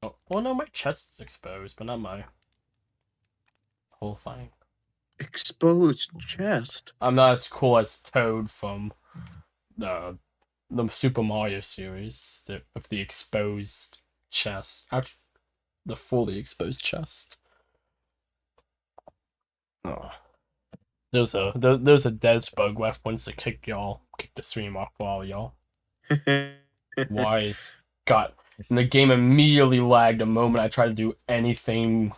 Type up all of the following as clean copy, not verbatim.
Oh, well, no, my chest is exposed, but not my whole thing. Exposed chest. I'm not as cool as Toad from the the Super Mario series, with the exposed chest. Actually, the fully exposed chest. Oh. There's a Des bug reference to kick the stream off while y'all. Why is God? And the game immediately lagged the moment I tried to do anything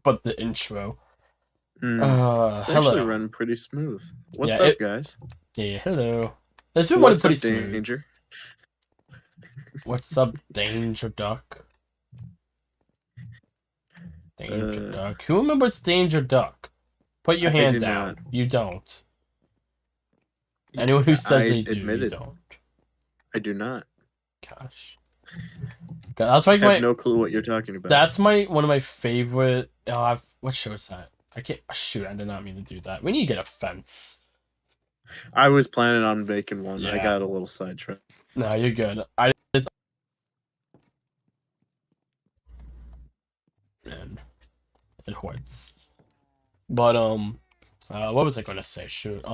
but the intro. Hmm. It's actually Hello. run pretty smooth. Yeah, What's up, guys? yeah, hello. It's been running What's pretty up, smooth. Danger? What's up, Danger Duck? Danger Uh, Duck. Who remembers Danger Duck? Put your I hand do not. down. You don't. Anyone who says I they do, admit you it. don't. I do not. Gosh. God, that's like Have my. no clue what you're talking about. That's my one of my favorite. Oh, what show is that? I can't. Shoot, I did not mean to do that. We need to get a fence. I was planning on making one. I Yeah. got a little sidetracked. No, you're good. Man, it hurts. But what was I gonna say? Shoot.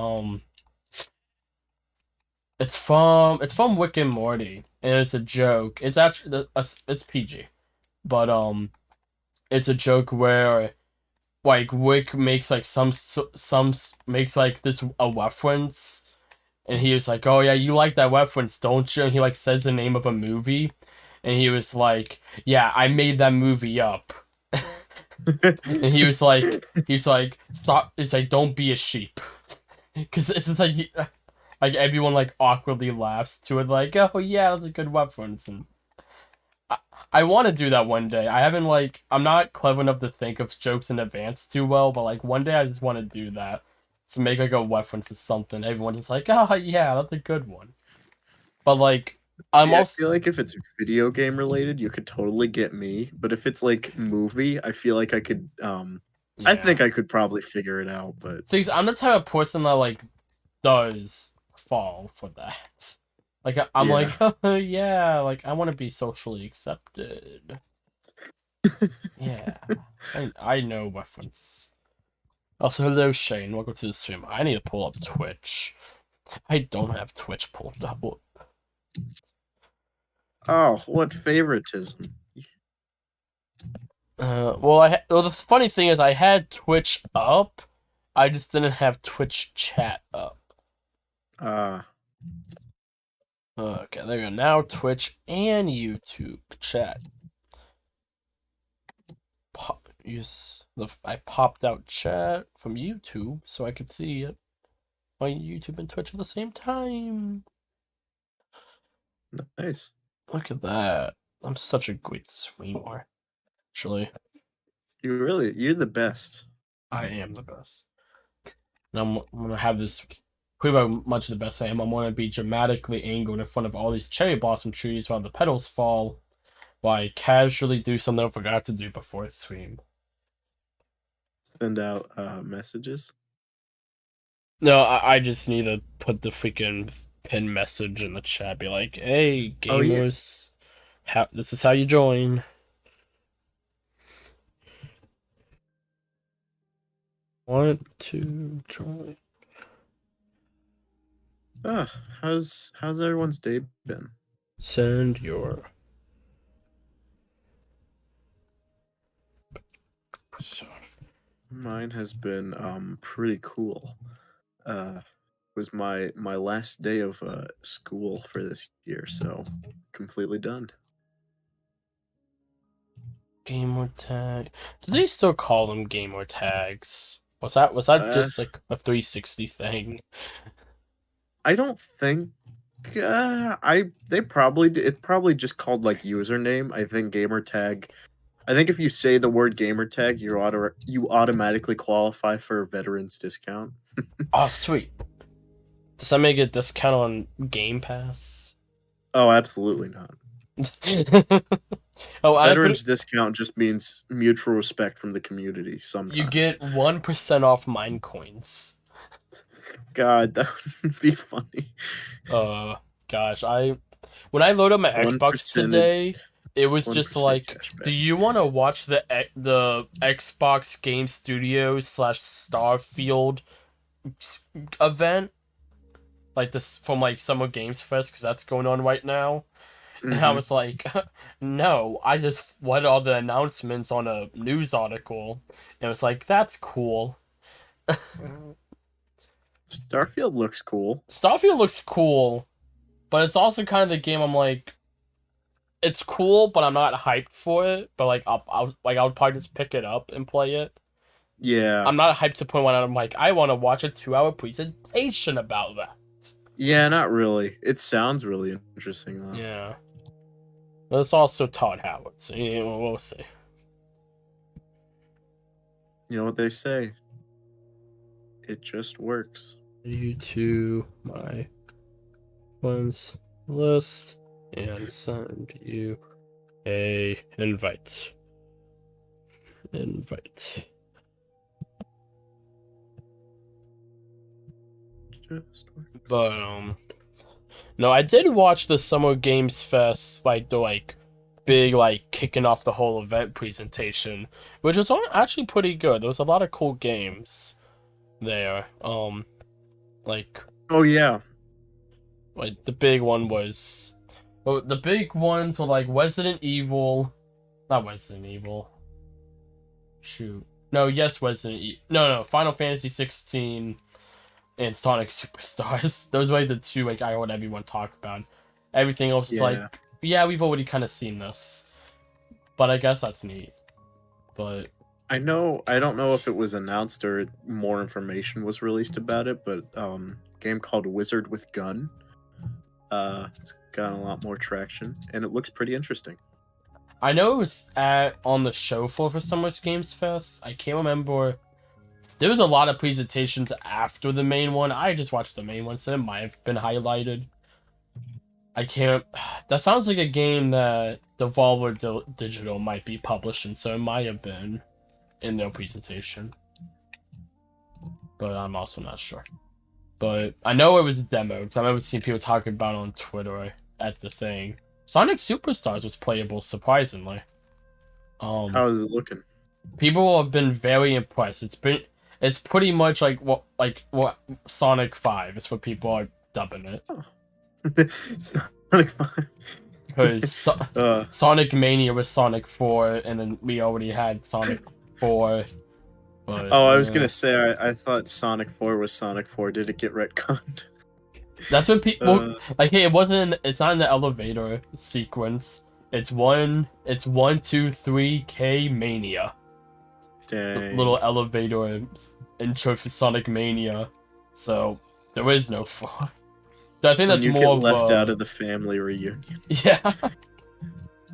It's from Rick and Morty, and it's a joke. It's actually it's PG, but it's a joke where like Rick makes like makes like this a reference, and he was like, "Oh yeah, you like that reference, don't you?" And he like says the name of a movie, and he was like, "Yeah, I made that movie up." And he was like, "Stop!" It's like, "Don't be a sheep," because it's just like everyone like awkwardly laughs to it, like, "Oh yeah, that's a good reference." And I, I want to do that one day. I'm not clever enough to think of jokes in advance too well, but like one day I just want to do that. To make like a reference to something, everyone's just like, "Oh yeah, that's a good one." But like, I'm See, I also feel like if it's video game related, you could totally get me. But if it's like movie, I feel like I could. I yeah. think I could probably figure it out. But Things I'm the type of person that like does fall for that. Like I'm yeah, like, oh, yeah, like I want to be socially accepted. Yeah, I know reference. Also, hello Shane, welcome to the stream. I need to pull up Twitch. I don't have Twitch pulled up. oh, what favoritism? Well, the funny thing is, I had Twitch up. I just didn't have Twitch chat up. Uh, Okay, there we go. Now Twitch and YouTube chat. I popped out chat from YouTube so I could see it on YouTube and Twitch at the same time. nice. Look at that. I'm such a great streamer. Actually, You're the best. I am the best. And I'm gonna have this pretty much the best I am. I'm gonna be dramatically angled in front of all these cherry blossom trees while the petals fall, while I casually do something I forgot to do before stream. Send out messages. No, I just need to put the freaking pin message in the chat. Be like, "Hey, Oh yeah. gamers, this is how you join." Want to join? Ah, how's everyone's day been? Send your stuff. Mine has been pretty cool. Was my last day of school for this year, so completely done. Gamer tag. Do they still call them gamer tags? Was that Uh, just like a 360 thing? I don't think I they probably it probably just called like username. I think gamer tag. I think if you say the word gamer tag, you automatically qualify for a veterans discount. Oh, sweet. Does that make a discount on Game Pass? Oh, absolutely not. Oh, I put Veterans it. discount just means mutual respect from the community You sometimes. get 1% off mine coins. God, that would be funny. Uh, gosh, when I load up my Xbox 1% today, It was just 1% like, do cashback. you want to watch the Xbox Game Studios slash Starfield event, like this from like Summer Games Fest, because that's going on right now? And I Mm-hmm. was like, no, I just read all the announcements on a news article, and it was like, that's cool. Starfield looks cool. Starfield looks cool, but it's also kind of the game I'm like, it's cool, but I'm not hyped for it. But like, I would probably just pick it up and play it. Yeah. I'm not hyped to the point where I'm like, I want to watch a 2 hour presentation about that. Yeah, not really. It sounds really interesting though. Yeah, but it's also Todd Howard, so we'll see. You know what they say? It just works. You to my friends list and send you a invite. Invite. Just works. But no, I did watch the Summer Games Fest, like the big kicking off the whole event presentation, which was actually pretty good. There was a lot of cool games there. Like Oh yeah. the big one was, well, the big ones were like Resident Evil, not Resident Evil. Shoot, no, yes, no, Final Fantasy 16 and Sonic Superstars. Those were the two I heard everyone talk about. Everything else is like, Yeah. yeah, we've already kind of seen this, but I guess that's neat. But I don't know if it was announced or more information was released about it, but game called Wizard with Gun. It's gotten a lot more traction and it looks pretty interesting. I know it was on the show floor for Summer Games Fest. I can't remember. There was a lot of presentations after the main one. I just watched the main one, so it might have been highlighted. I can't. That sounds like a game that Devolver Digital might be publishing, so it might have been in their presentation. But I'm also not sure. But I know it was a demo because I remember seeing people talking about it on Twitter at the thing. Sonic Superstars was playable, surprisingly. How is it looking? People have been very impressed. It's pretty much like what Sonic 5 is, what people are dubbing it. Oh. Sonic 5. Because Sonic Mania was Sonic 4, and then we already had Sonic 4. But, I was gonna say I thought Sonic 4 was Sonic 4. Did it get retconned? That's what people like. Hey, it's not in the elevator sequence. It's 1, 2, 3 K Mania. Dang. Little elevator intro for Sonic Mania. So there is no 4. I think that's you more get of left out of the family reunion. Yeah.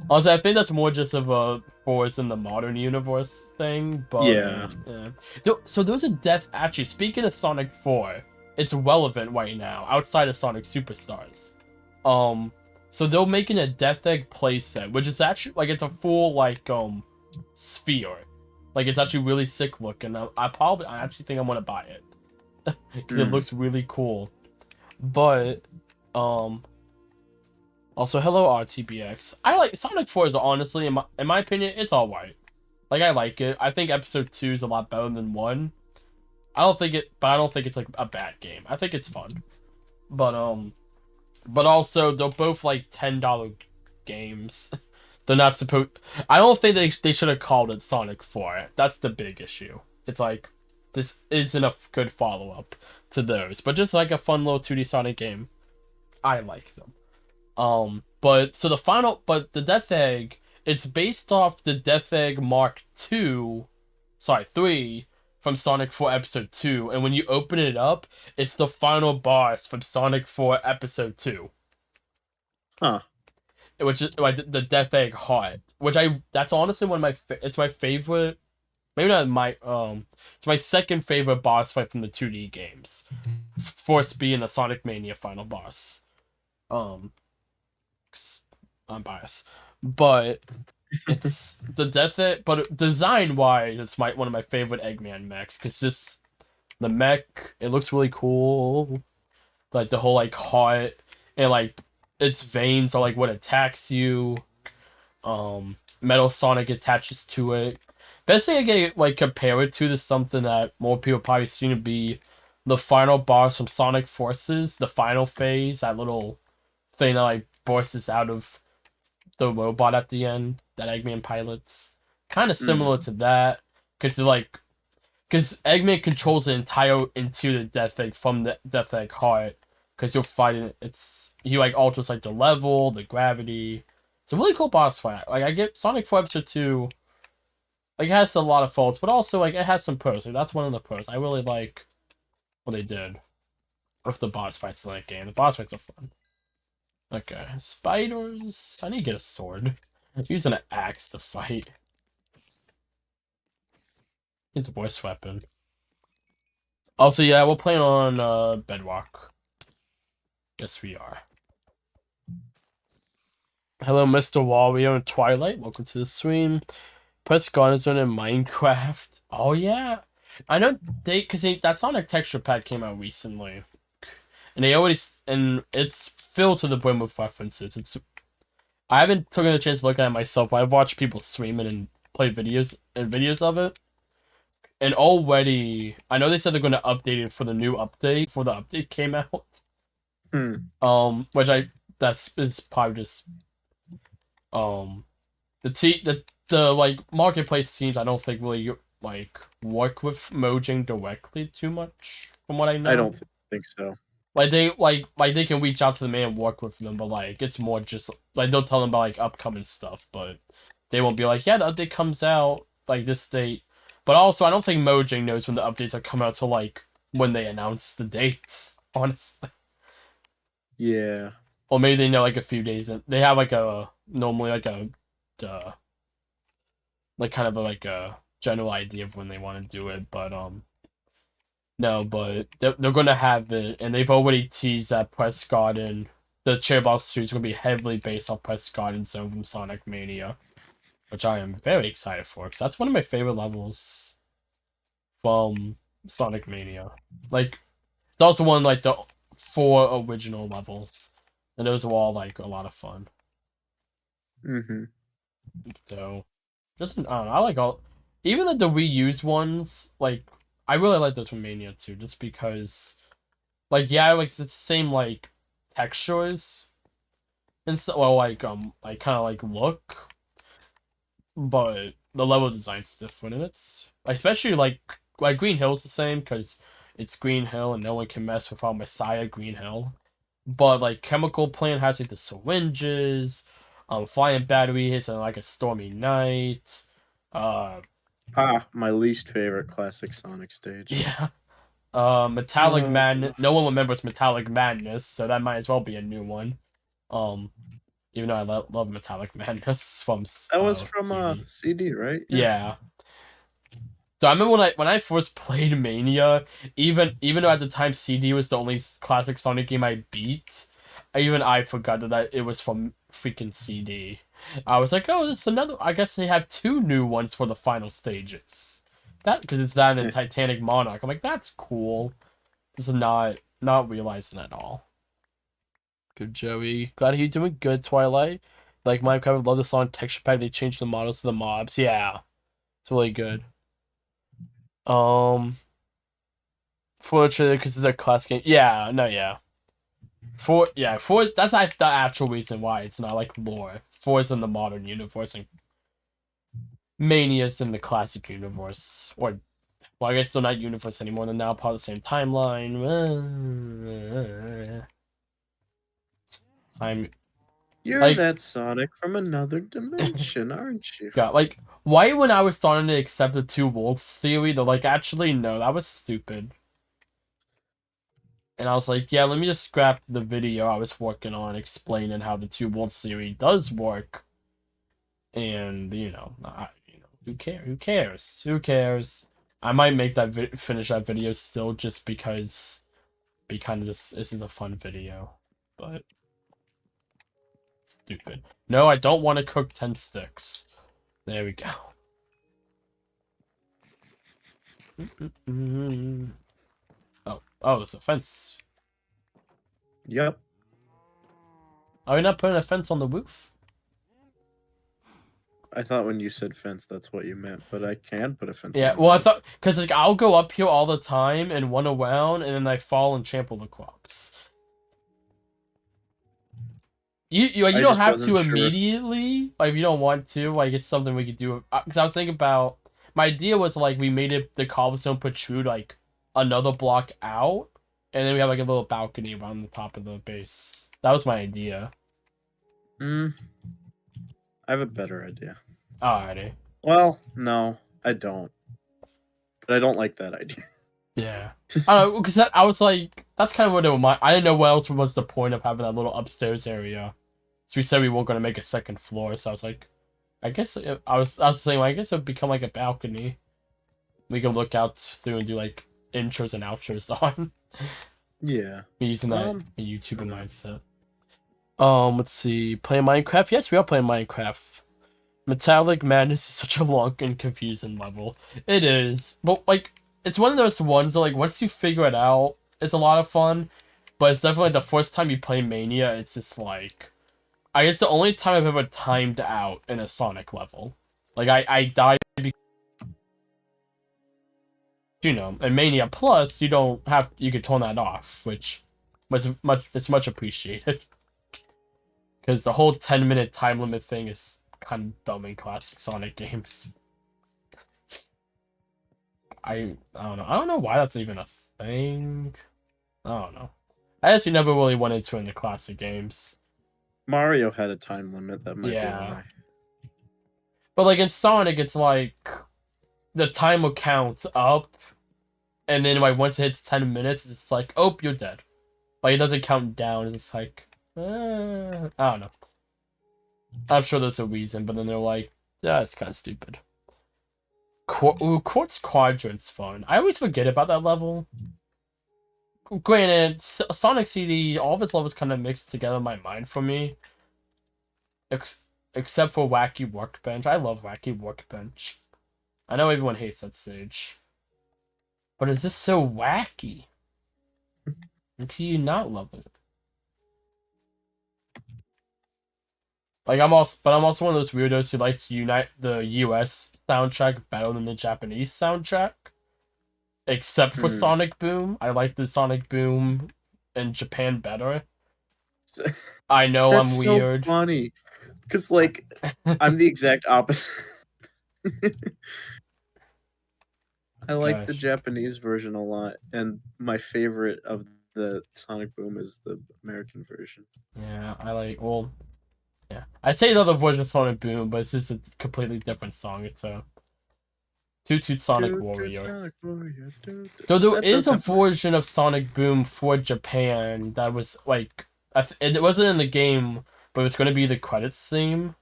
Also, I think that's more just of a Force in the modern universe thing, but Yeah. So there's a actually, speaking of Sonic 4, it's relevant right now outside of Sonic Superstars. So they're making a Death Egg playset, which is actually it's a full sphere. It's actually really sick looking. I actually think I'm gonna buy it because it looks really cool. But also, hello RTBX. I like Sonic 4 is honestly, in my opinion, it's alright. I like it. I think episode 2 is a lot better than 1. I don't think it's a bad game. I think it's fun. But also they're both $10 games. They're not supposed. I don't think they should have called it Sonic 4. That's the big issue. It's this isn't a good follow up to those, but just a fun little 2D Sonic game. I like them. But the Death Egg, it's based off the Death Egg Mark 3 from Sonic 4 Episode 2, and when you open it up, it's the final boss from Sonic 4 Episode 2. Huh. Which is the Death Egg Heart, that's honestly one of it's my favorite, maybe not it's my second favorite boss fight from the 2D games. First being the Sonic Mania final boss. I'm biased, but it's the Death Egg. But design wise, it's one of my favorite Eggman mechs because the mech, it looks really cool. The whole heart and its veins are what attacks you. Metal Sonic attaches to it. Best thing I get like compare it to is something that more people probably seen to be the final boss from Sonic Forces, the final phase, that little thing that like bursts out of the robot at the end that Eggman pilots. Kind of similar Mm. to that, because Eggman controls the entire into the Death Egg from the Death Egg heart, because you're fighting he like alters like the level, the gravity. It's a really cool boss fight. Like I get Sonic 4 Episode 2, like it has a lot of faults, but also like it has some pros. Like, that's one of the pros. I really like what they did with the boss fights in that game. The boss fights are fun. Okay, spiders. I need to get a sword. I'm using an axe to fight. Need the worst weapon. Also, yeah, we're playing on Bedrock. Yes, we are. Hello, Mr. Wario and Twilight. Welcome to the stream. Press Garden Zone in Minecraft. Oh yeah, I know because that Sonic texture pack came out recently, and and it's filled to the brim with references. I haven't taken a chance to look at it myself, but I've watched people stream it and play videos of it. And already, I know they said they're going to update it for the new update before the update came out. Hmm. Which that's is probably just um the like marketplace teams I don't think really like work with Mojang directly too much from what I I know. don't think so. Like they can reach out to them and work with them, but like it's more just like they'll tell them about like upcoming stuff, but they won't be like, yeah, the update comes out like this date. But also I don't think Mojang knows when the updates are coming out till like when they announce the dates, honestly. Yeah. Or maybe they know like a few days and they have like a normally uh like kind of like a general idea of when they want to do it, but no, but they're gonna have it, and they've already teased that Press Garden, the Cherry Blossom series, is gonna be heavily based on Press Garden Zone from Sonic Mania, which I am very excited for, because that's one of my favorite levels from Sonic Mania. Like, it's also one of, like the four original levels, and those are all like a lot of fun. Mm-hmm. So, just I don't know, I like all, even like the reused ones. Like, I really like those from Mania too, just because. Like yeah, like it's the same like textures and so well like kind of like look, but the level design's different and it's especially like Green Hill's the same because it's Green Hill and no one can mess with our Messiah Green Hill. But like Chemical Plant has like the syringes, flying batteries and like a stormy night. Uh Ah, my least favorite classic Sonic stage. yeah. Metallic Uh, Madness. No one remembers Metallic Madness, so that might as well be a new one. Um, Even though I love Metallic Madness from that was from CD. CD, right? Yeah. Yeah. So I remember when I first played Mania, even though at the time CD was the only classic Sonic game I beat, even I forgot that it was from freaking CD. I was like, oh, this is another. I guess they have two new ones for the final stages. That because it's that and Titanic Monarch. I'm like, that's cool. Just not realizing at all. Good Joey. Glad you're doing good, Twilight. Like Minecraft, I would love the song texture pack. They changed the models to the mobs. Yeah, it's really good. Um, Fortunately, because it's a classic game. Yeah, no, yeah. For that's the actual reason why it's not like lore. Four is in the modern universe and Mania's in the classic universe. Or well, I guess they're not universe anymore. They're now part of the same timeline. I'm You're like that Sonic from another dimension, aren't you? God, like, why when I was starting to accept the two worlds theory, they're like, actually, no, that was stupid. And I was like, yeah, let me just scrap the video I was working on explaining how the two worlds theory does work. And, who cares? Who cares? Who cares? I might make finish that video still just because, be kind of this is a fun video. But, stupid. No, I don't want to cook 10 sticks. There we go. Oh, it's a fence. Yep. Are we not putting a fence on the roof? I thought when you said fence, that's what you meant, but I can put a fence Yeah, around well, my I house. thought because like I'll go up here all the time and run around, and then I fall and trample the crops. You I don't just have wasn't to sure if. immediately, like if you don't want to, like it's something we could do. Because I was thinking about my idea was like we made it the cobblestone protrude like another block out, and then we have like a little balcony around the top of the base. That was my idea. Mm, I have a better idea. Alrighty. Well, no, I don't. But I don't like that idea. Yeah. I don't know, because I was like, that's kind of what it was. I didn't know what else was the point of having that little upstairs area. So we said we weren't gonna make a second floor, so I was like, I guess I was saying, well, I guess it'd become like a balcony. We could look out through and do like intros and outros on Yeah. using that I YouTuber don't know. mindset. Let's see. Playing Minecraft? Yes, we are playing Minecraft. Metallic Madness is such a long and confusing level. It is. But like it's one of those ones that like once you figure it out, it's a lot of fun. But it's definitely the first time you play Mania, it's just like I guess the only time I've ever timed out in a Sonic level. Like I died because in Mania Plus you don't have you could turn that off, which was much it's much appreciated. Because the whole 10-minute time limit thing is kind of dumb in classic Sonic games. I don't know. I don't know why that's even a thing. I don't know. I guess you never really went into it in the classic games. Mario had a time limit. That might be Yeah. why. But like in Sonic, it's like the timer counts up, and then like once it hits 10 minutes, it's like, oh, you're dead. Like it doesn't count down. It's like, I don't know. I'm sure there's a reason, but then they're like, yeah, it's kind of stupid. Quartz Quadrant's fun. I always forget about that level. Granted, Sonic CD, all of its levels kind of mixed together in my mind for me, ex- except for Wacky Workbench. I love Wacky Workbench. I know everyone hates that stage, but is this so wacky? How can you not love it? Like I'm also one of those weirdos who likes to unite the U.S. soundtrack better than the Japanese soundtrack. Except for Hmm. Sonic Boom, I like the Sonic Boom in Japan better. So- I know That's I'm so weird. funny. Because, like, I'm the exact opposite. I like the Gosh. Japanese version a lot, and my favorite of the Sonic Boom is the American version. Yeah, I like. Well, yeah. I say another version of Sonic Boom, but it's just a completely different song. It's a Toot Toot Sonic Dude, dude, Warrior. Sonic Warrior, dude, dude. Though there That does is a have nice. version of Sonic Boom for Japan that was like, it wasn't in the game, but it was going to be the credits theme.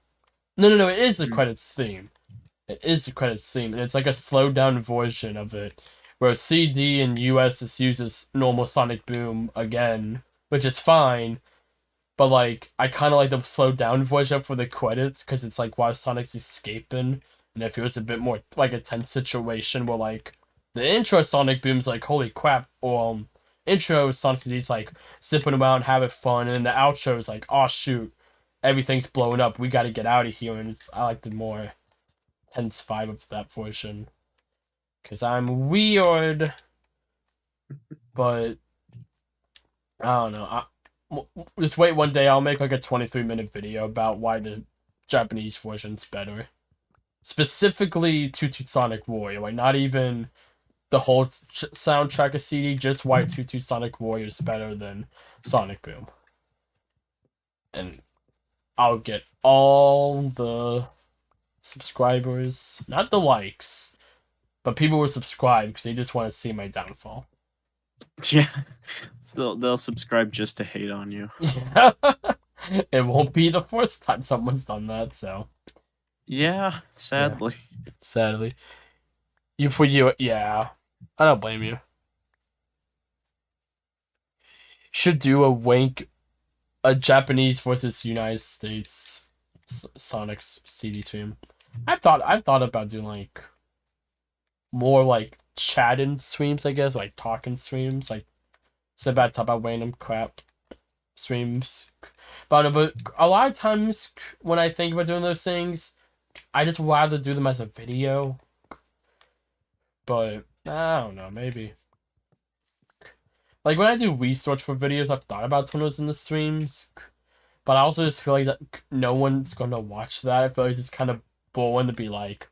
No, no, no, it is the Mm. credits theme. It is the credits theme, and it's like a slowed down version of it, where CD and US just uses normal Sonic Boom again, which is fine. But like, I kind of like the slowed down version for the credits because it's like while Sonic's escaping, and it feels a bit more like a tense situation where like the intro Sonic Boom's like holy crap, or intro Sonic CD's like zipping around having fun, and then the outro is like oh shoot, everything's blowing up, we got to get out of here, and it's I like the more tense vibe of that version because I'm weird, but I don't know. Just wait one day. I'll make like a 23-minute video about why the Japanese version's better. Specifically, Tutu Sonic Warrior. Like, not even the whole soundtrack of CD, just why Tutu Sonic Warrior is better than Sonic Boom. And I'll get all the subscribers, not the likes, but people will subscribe because they just want to see my downfall. Yeah, they'll subscribe just to hate on you. Yeah. It won't be the first time someone's done that, so. Yeah, Yeah, sadly. sadly. Yeah. I don't blame you. Should do a Japanese versus United States Sonic's CD stream. I've thought about doing like more like chatting streams, I guess, like talking streams, like sit back talk about random crap streams. But a lot of times when I think about doing those things, I just rather do them as a video, but I don't know, maybe. Like when I do research for videos, I've thought about turning those into streams, but I also just feel like that no one's gonna watch that. I feel like it's kind of boring to be like,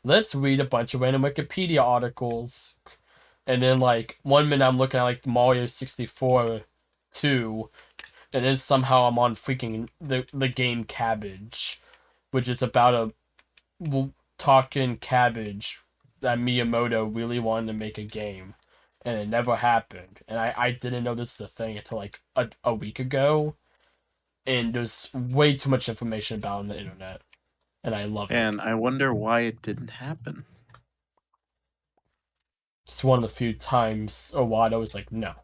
let's read a bunch of random Wikipedia articles, and then like 1 minute I'm looking at like Mario 64 2, and then somehow I'm on freaking the game Cabbage, which is about a talking cabbage that Miyamoto really wanted to make a game, and it never happened. And I didn't know this is a thing until like a week ago, and there's way too much information about it on the internet, and I love it. And I wonder why it didn't happen. It's one of the few times Iwata was like, no.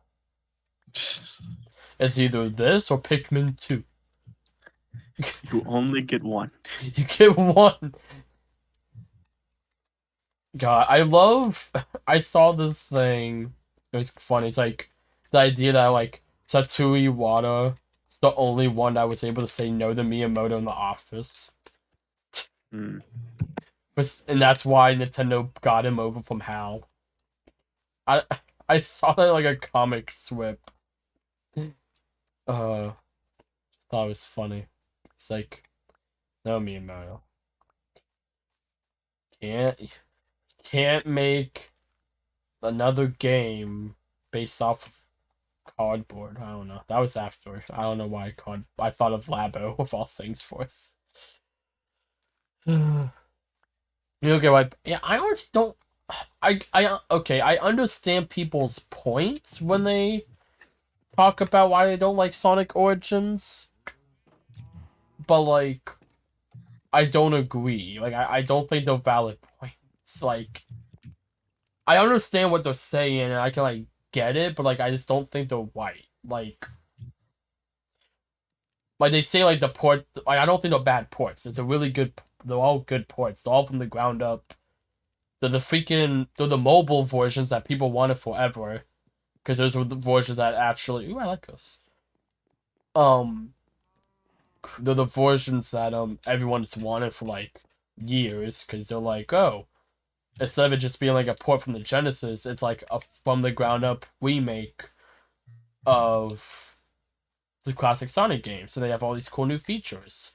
It's either this or Pikmin 2. You only get one. You get one. God, I saw this thing. It was funny. It's like the idea that like Satoru Iwata is the only one that was able to say no to Miyamoto in the office. Hmm. And that's why Nintendo got him over from HAL. I I saw that like a comic strip. Uh, thought it was funny. It's like, no Miyamoto. Can't can't make another game based off of cardboard. I don't know. That was after. I don't know why I thought of Labo of all things for us. Okay, like yeah, I honestly don't. I okay. I understand people's points when they talk about why they don't like Sonic Origins, but like I don't agree. Like I don't think they're valid points. Like I understand what they're saying and I can like get it, but like I just don't think they're right. Like they say like the port. Like, I don't think they're bad ports. It's a really good. They're all good ports. They're all from the ground up. They're the mobile versions that people wanted forever, because those were the versions that actually. Ooh, I like this. Um, they're the versions that everyone's wanted for like years, because they're like, oh, instead of it just being like a port from the Genesis, it's like a from the ground up remake of the classic Sonic game. So they have all these cool new features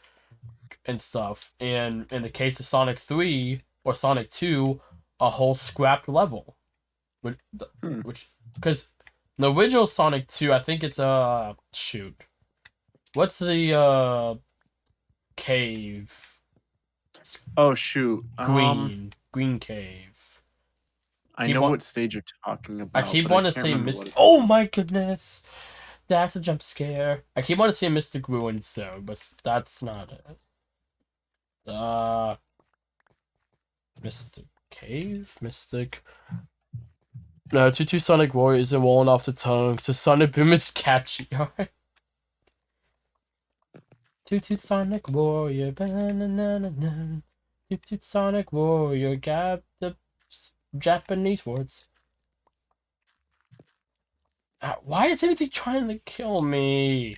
and stuff. And in the case of Sonic 3 or Sonic 2, a whole scrapped level. Which, Hmm. because the original Sonic 2, I think it's shoot. What's the cave? It's Oh shoot. green cave. I Keep know on what stage you're talking I about, keep but I wanting to can't say remember what Mystic. it's Oh called. my goodness. That's a jump scare. I keep wanting to say Mystic Ruins, so, but that's not it. Uh, Mystic Cave? Mystic. No, Tutu Sonic Warrior isn't rolling off the tongue, so Sonic Boom is catchy. Alright. Tutu Sonic Warrior. Ba-na-na-na-na. Tutu Sonic Warrior. Got the Japanese words. Why is everything trying to kill me?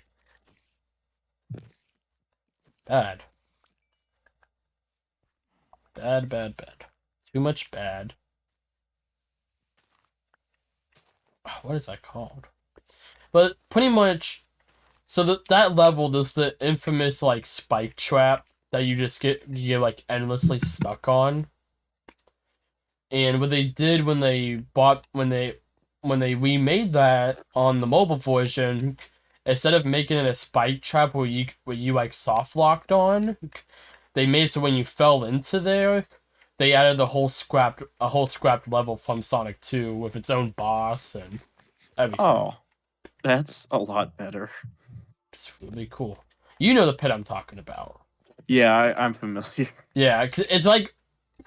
Bad. Bad, bad, bad. Too much bad. What is that called? But pretty much, so that level, there's the infamous like spike trap that you get like endlessly stuck on. And what they did when they remade that on the mobile version, instead of making it a spike trap where you like soft locked on, they made it so when you fell into there, they added a whole scrapped level from Sonic 2 with its own boss and everything. Oh, that's a lot better. It's really cool. You know the pit I'm talking about. Yeah, I'm familiar. Yeah, 'cause it's like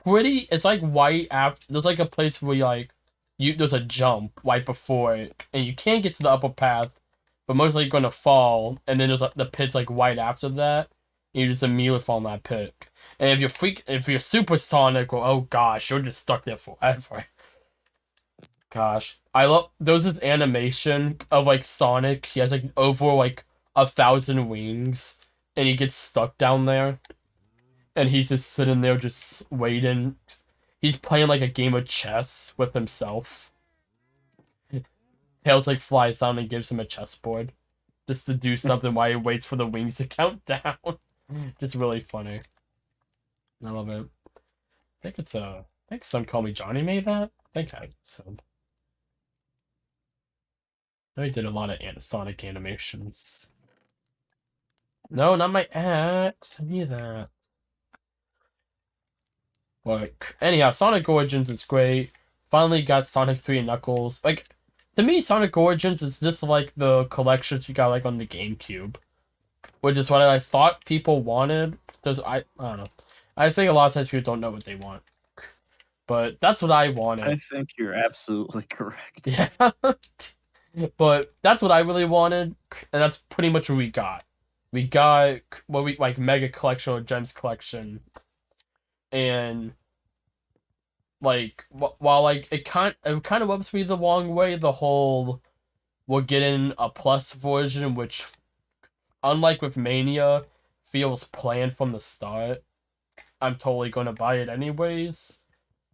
pretty. It's like white after. There's like a place where you like you. There's a jump right before it, and you can't get to the upper path, but most likely you're gonna fall. And then there's like the pit's like right after that. And you just immediately fall in that pit. And if you're supersonic, or oh gosh, you're just stuck there forever. Gosh, I love there's this animation of like Sonic. He has like over like 1,000 wings, and he gets stuck down there. and he's just sitting there just waiting. He's playing like a game of chess with himself. Tails like flies down and gives him a chessboard just to do something while he waits for the wings to count down. Just really funny. I love it. think it's I think Some Call Me Johnny made that. I think I so. I know he did a lot of Sonic animations. No, not my ex. I need that. Like, anyhow, Sonic Origins is great. Finally got Sonic 3 and Knuckles. Like, to me, Sonic Origins is just like the collections you got like on the GameCube, which is what I thought people wanted. I don't know. I think a lot of times people don't know what they want, but that's what I I wanted. think you're absolutely correct. Yeah, but that's what I really wanted, and that's pretty much what we got. We got what we like Mega Collection or Gems Collection, and like while like it kind of rubs me the wrong way. The whole we're getting a plus version, which unlike with Mania, feels planned from the start. I'm totally gonna buy it anyways,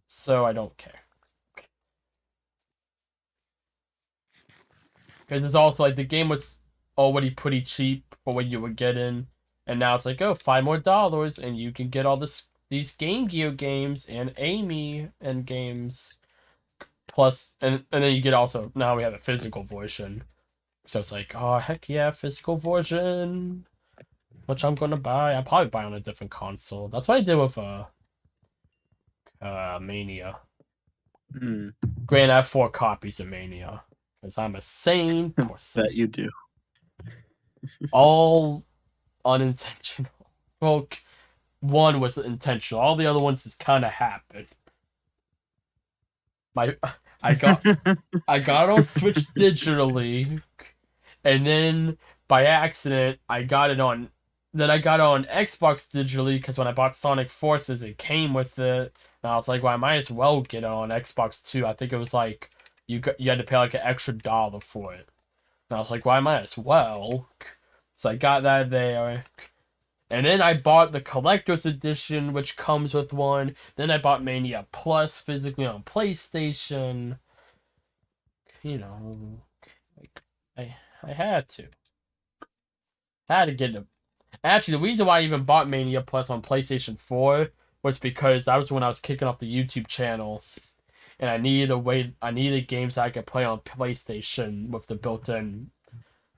so I don't care. Because it's also like the game was already pretty cheap for what you were getting, and now it's like, oh, $5 more, and you can get all these Game Gear games and Amy and games plus, and then you get also now we have a physical version, so it's like, oh heck yeah, physical version, which I'm gonna buy. I'll probably buy on a different console. That's what I did with Mania. Hmm, Granted, I have 4 copies of Mania because I'm a sane person. that you do. All unintentional. Well, one was intentional. All the other ones just kind of happened. My, I got I got on Switch digitally, and then by accident I got it on. Then I got it on Xbox digitally because when I bought Sonic Forces, it came with it. And I was like, well, I might as well get it on Xbox too. I think it was like you had to pay like an extra dollar for it. And I was like, well, I might as well. So I got that there. And then I bought the collector's edition, which comes with one. Then I bought Mania Plus physically on PlayStation. You know, like I had to. Had to get it. Actually, the reason why I even bought Mania Plus on PlayStation 4 was because that was when I was kicking off the YouTube channel, and I needed games that I could play on PlayStation with the built-in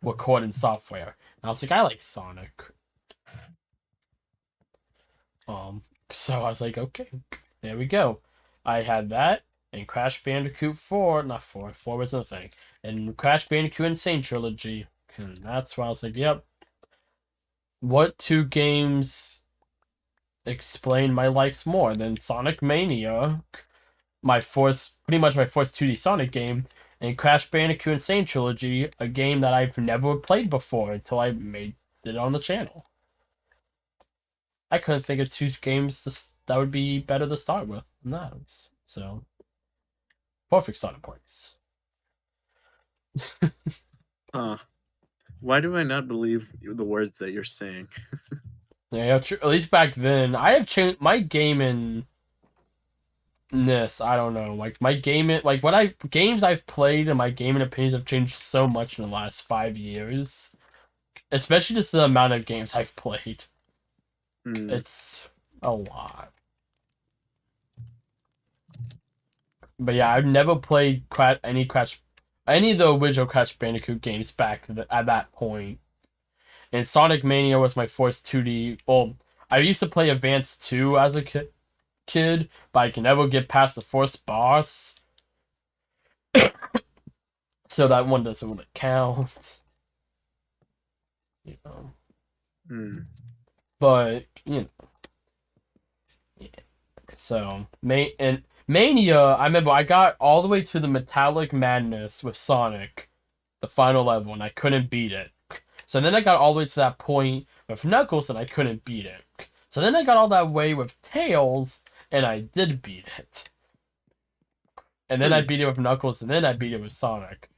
recording software. And I was like, I like Sonic. So I was like, okay, there we go. I had that and Crash Bandicoot 4, not 4, 4 was the thing, and Crash Bandicoot Insane Trilogy. And that's why I was like, yep. What two games explain my likes more than Sonic Mania, pretty much my first 2D Sonic game, and Crash Bandicoot Insane Trilogy, a game that I've never played before until I made it on the channel. I couldn't think of two games that would be better to start with than that. So, perfect starting points. Why do I not believe the words that you're saying? Yeah, at least back then, I have changed my gaming ness. I don't know, like my gaming, like what I games I've played and my gaming opinions have changed so much in the last 5 years. Especially just the amount of games I've played. Hmm. It's a lot. But yeah, I've never played any of the original Crash Bandicoot games back at that point. And Sonic Mania was my first 2D. Well, I used to play Advance 2 as a kid, but I can never get past the first boss. So that one doesn't really count. You know. Hmm. But, yeah. So, Mania, I remember I got all the way to the Metallic Madness with Sonic, the final level, and I couldn't beat it. So then I got all the way to that point with Knuckles, and I couldn't beat it. So then I got all that way with Tails, and I did beat it. And then I Hmm. beat it with Knuckles, and then I beat it with Sonic.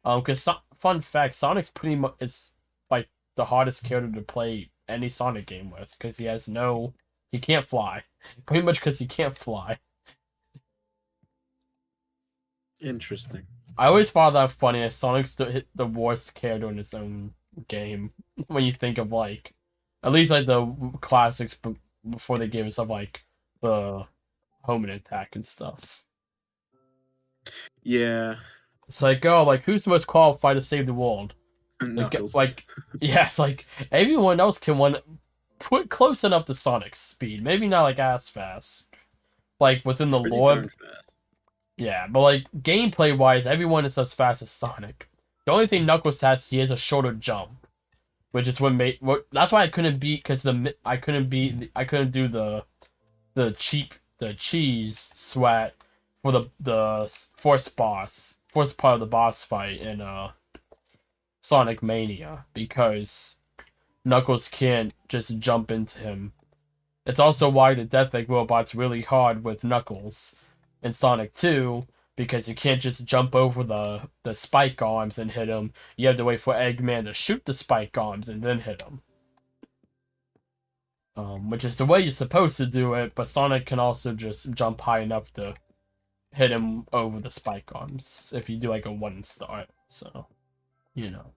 Because fun fact, Sonic's pretty much is like the hardest character to play any Sonic game with, because he has no He can't fly. Pretty much because he can't fly. Interesting. I always found that funny. Sonic's the worst character in his own game. When you think of like, at least like the classics before they gave us stuff like the homing attack and stuff. Yeah, It's like, oh, like who's the most qualified to save the world? Knuckles. Yeah, it's like everyone else can put close enough to Sonic's speed. Maybe not like as fast, like within the Pretty lore. darn fast. Yeah, but like gameplay wise, everyone is as fast as Sonic. The only thing Knuckles has, he has a shorter jump, which is that's why I couldn't beat because I couldn't do the cheese sweat for the first part of the boss fight in Sonic Mania because Knuckles can't just jump into him. It's also why the Death Egg robot's really hard with Knuckles in Sonic 2 because you can't just jump over the spike arms and hit him. You have to wait for Eggman to shoot the spike arms and then hit him. Which is the way you're supposed to do it, but Sonic can also just jump high enough to hit him over the spike arms if you do like a one start. So, you know,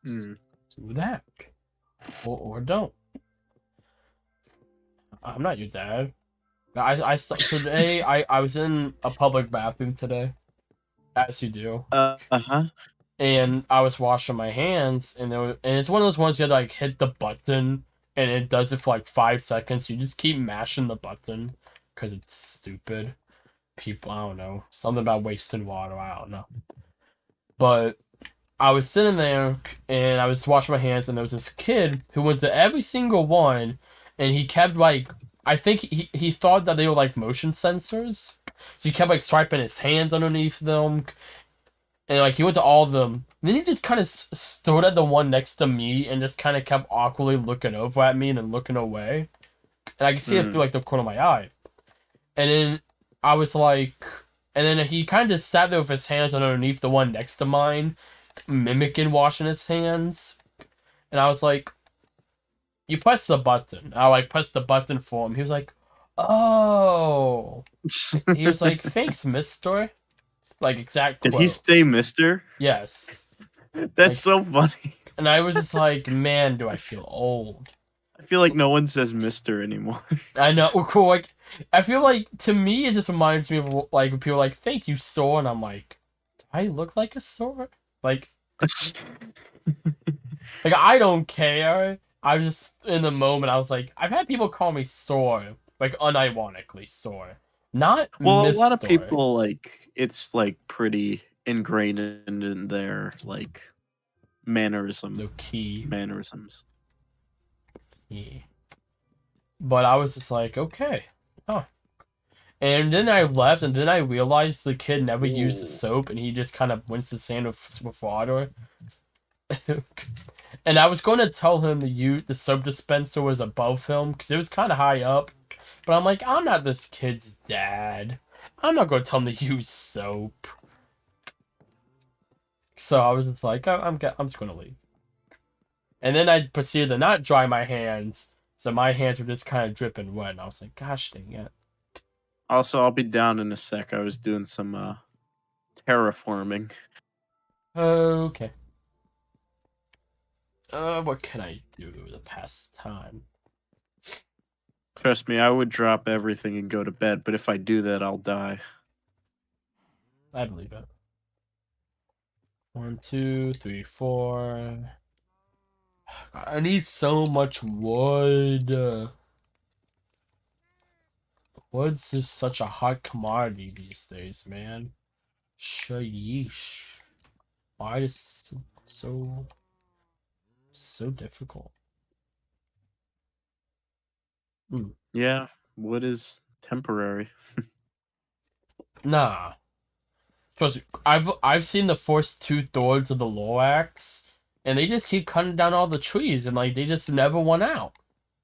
Mm. do that or don't. I'm not your dad. Today I was in a public bathroom today, as you do, Uh-huh. and I was washing my hands, and it's one of those ones you have to like hit the button, and it does it for like 5 seconds. You just keep mashing the button, because it's stupid. People, I don't know, something about wasting water. I don't know, but I was sitting there and I was washing my hands, and there was this kid who went to every single one, and he kept like, I think he thought that they were like motion sensors, so he kept like swiping his hands underneath them, and like he went to all of them. And then he just kind of stood at the one next to me and just kind of kept awkwardly looking over at me and then looking away, and I could see it through Mm. like the corner of my eye. And then I was like, and then he kind of sat there with his hands underneath the one next to mine, mimicking washing his hands. And I was like, you press the button. I like pressed the button for him. He was like, oh. He was like, thanks, mister. Like, exact Did he quote. say Mister? Yes. That's Like, so funny. and I was just like, man, do I feel old. I feel like no one says Mister anymore. I know, cool. Like, I feel like, to me, it just reminds me of, like, people like, thank you, sir. And I'm like, do I look like a sir? Like, I don't care. I was just in the moment. I was like, I've had people call me sore, like unironically sore, not Well, a lot of Mister. people like it's like pretty ingrained in their like The key. mannerisms. Yeah. But I was just like, okay, huh. And then I left, and then I realized the kid never used the Ooh. soap, and he just kind of rinsed his hand with water. And I was going to tell him the soap dispenser was above him because it was kind of high up. But I'm like, I'm not this kid's dad. I'm not going to tell him to use soap. So I was just like, I'm just going to leave. And then I proceeded to not dry my hands, so my hands were just kind of dripping wet. And I was like, gosh dang it. Also, I'll be down in a sec. I was doing some terraforming. Okay. What can I do to pass the time? Trust me, I would drop everything and go to bed, but if I do that, I'll die. I believe it. 1, 2, 3, 4. God, I need so much wood. Wood's just such a hot commodity these days, man. Sheesh. Why is it so difficult? Yeah, wood is temporary. Nah. Trust me, I've seen the first two thorns of the Lorax, and they just keep cutting down all the trees, and like they just never won out.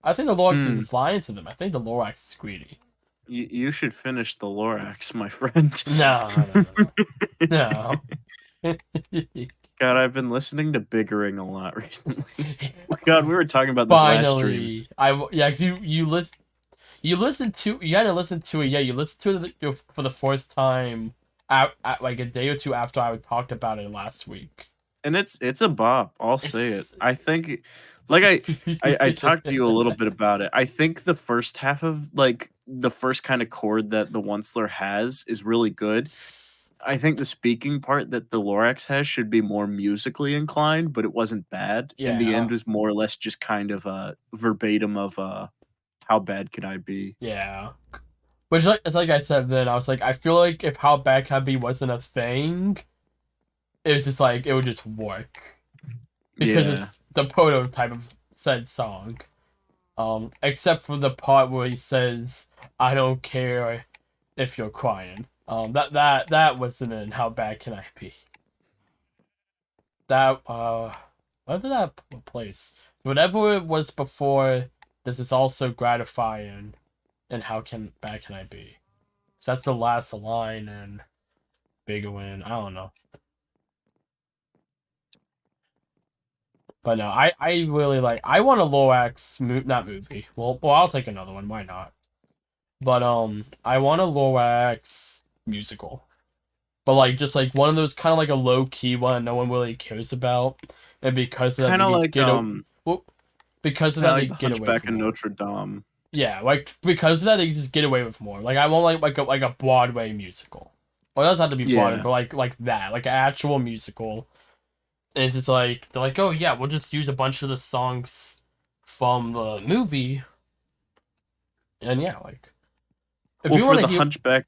I think the Lorax is Hmm. just lying to them. I think the Lorax is greedy. You should finish the Lorax, my friend. No, no, no, no. No. God, I've been listening to Biggering a lot recently. Oh God, we were talking about this last stream. Finally, yeah, 'cause you hadn't listened to it yet. You listened to it for the first time at like a day or two after I talked about it last week. And it's a bop, I'll say it. It's I think like I talked to you a little bit about it. I think the first half of like the first kind of chord that the Onceler has is really good. I think the speaking part that the Lorax has should be more musically inclined, but it wasn't bad. In the yeah, end was more or less just kind of a verbatim of how bad can I be? yeah. Which like it's like I said then I was like I feel like if how bad can be wasn't a thing, it was just like it would just work because Yeah. it's the prototype of said song. Except for the part where he says, "I don't care if you're crying." That wasn't in How Bad Can I Be? That what did that place? Whatever it was before, this is also gratifying, and how can bad can I be? So that's the last line and bigger win. I don't know, but no, I really like. I want a Lorax not movie. Well, I'll take another one. Why not? But I want a Lorax musical. But like just like one of those kind of like a low key one no one really cares about, and because of that Kind they of could like get a well, because of kind of that they like the get away Hunchback with of more. Notre Dame. Yeah, like because of that they just get away with more. Like I want like a Broadway musical. Well, it doesn't have to be Broadway, Yeah. but like that, like an actual musical. And it's just like they're like, oh yeah, we'll just use a bunch of the songs from the movie, and yeah, like if Well, you for want to the hear, Hunchback,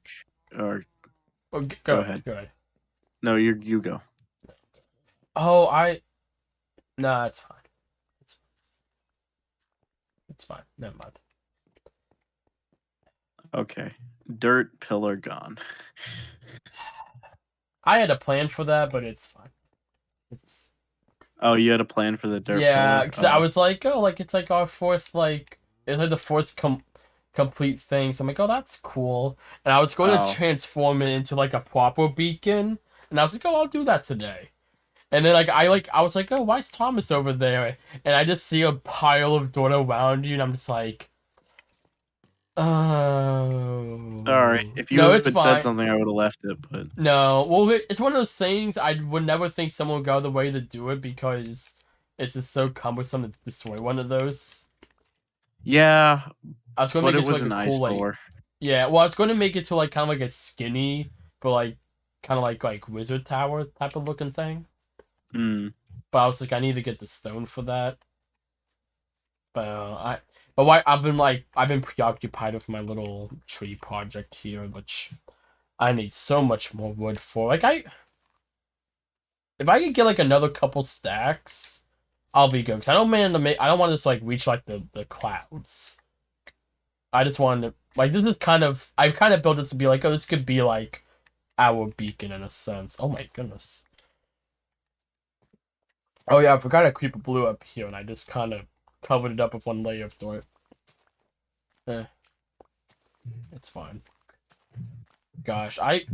or oh, go go ahead, ahead. go ahead. No, you go. Oh, nah, it's fine. It's it's fine. Never mind. Okay. Dirt pillar gone. I had a plan for that, but it's fine. It's Oh, you had a plan for the dirt yeah, pillar? because I Oh. was like, oh, like it's like our first like it's like the first complete thing. So I'm like, oh, that's cool. And I was going to Oh. transform it into like a proper beacon, and I was like, oh, I'll do that today. And then I was like, oh, why is Thomas over there? And I just see a pile of dirt around you, and I'm just like, Sorry. oh, If no, you it's had said fine. something, I would have left it, but No, well, it's one of those things I would never think someone would go the way to do it because it's just so cumbersome to destroy one of those. yeah, I was going to but make it it to was like a an cool like, eyesore. yeah. Well, I was going to make it to like kind of like a skinny, but like kind of like wizard tower type of looking thing. Hmm. But I was like, I need to get the stone for that. But but why I've been preoccupied with my little tree project here, which I need so much more wood for. Like if I could get like another couple stacks, I'll be good. Cause I don't man to make. I don't want this to like reach like the clouds. I just wanted to like this is kind of I kind of built this to be like oh this could be like our beacon in a sense. Oh my goodness. Oh yeah, I forgot a creeper blew up here, and I just kind of covered it up with one layer of dirt. Eh, it's fine. Gosh, I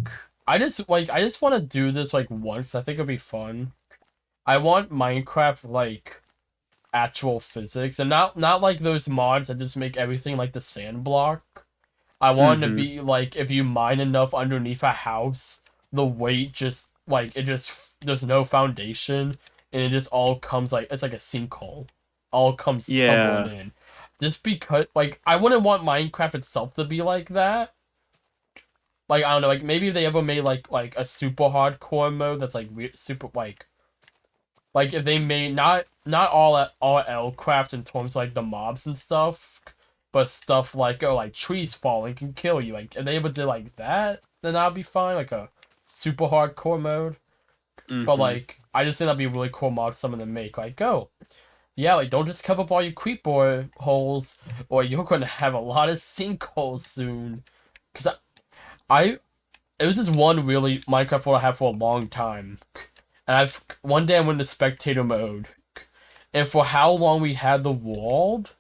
just want to do this like once. I think it'd be fun. I want Minecraft like actual physics and not like those mods that just make everything like the sand block. I want it to Mm-hmm. be like if you mine enough underneath a house, the weight just like it just there's no foundation and it just all comes like it's like a sinkhole. All comes tumbling Yeah. in. Just because like I wouldn't want Minecraft itself to be like that. Like I don't know, like maybe if they ever made like a super hardcore mode that's like super like if they made not all L-craft in terms of like the mobs and stuff, but stuff like oh like trees falling can kill you. Like if they ever did like that, then that'd be fine. Like a super hardcore mode. But Mm-hmm. like I just think that'd be a really cool mod someone to make. Like oh yeah, like don't just cover up all your creeper holes, or you're gonna have a lot of sinkholes soon. Cause I it was just one really Minecraft what I had for a long time. And I've one day I went to spectator mode, and for how long we had the world,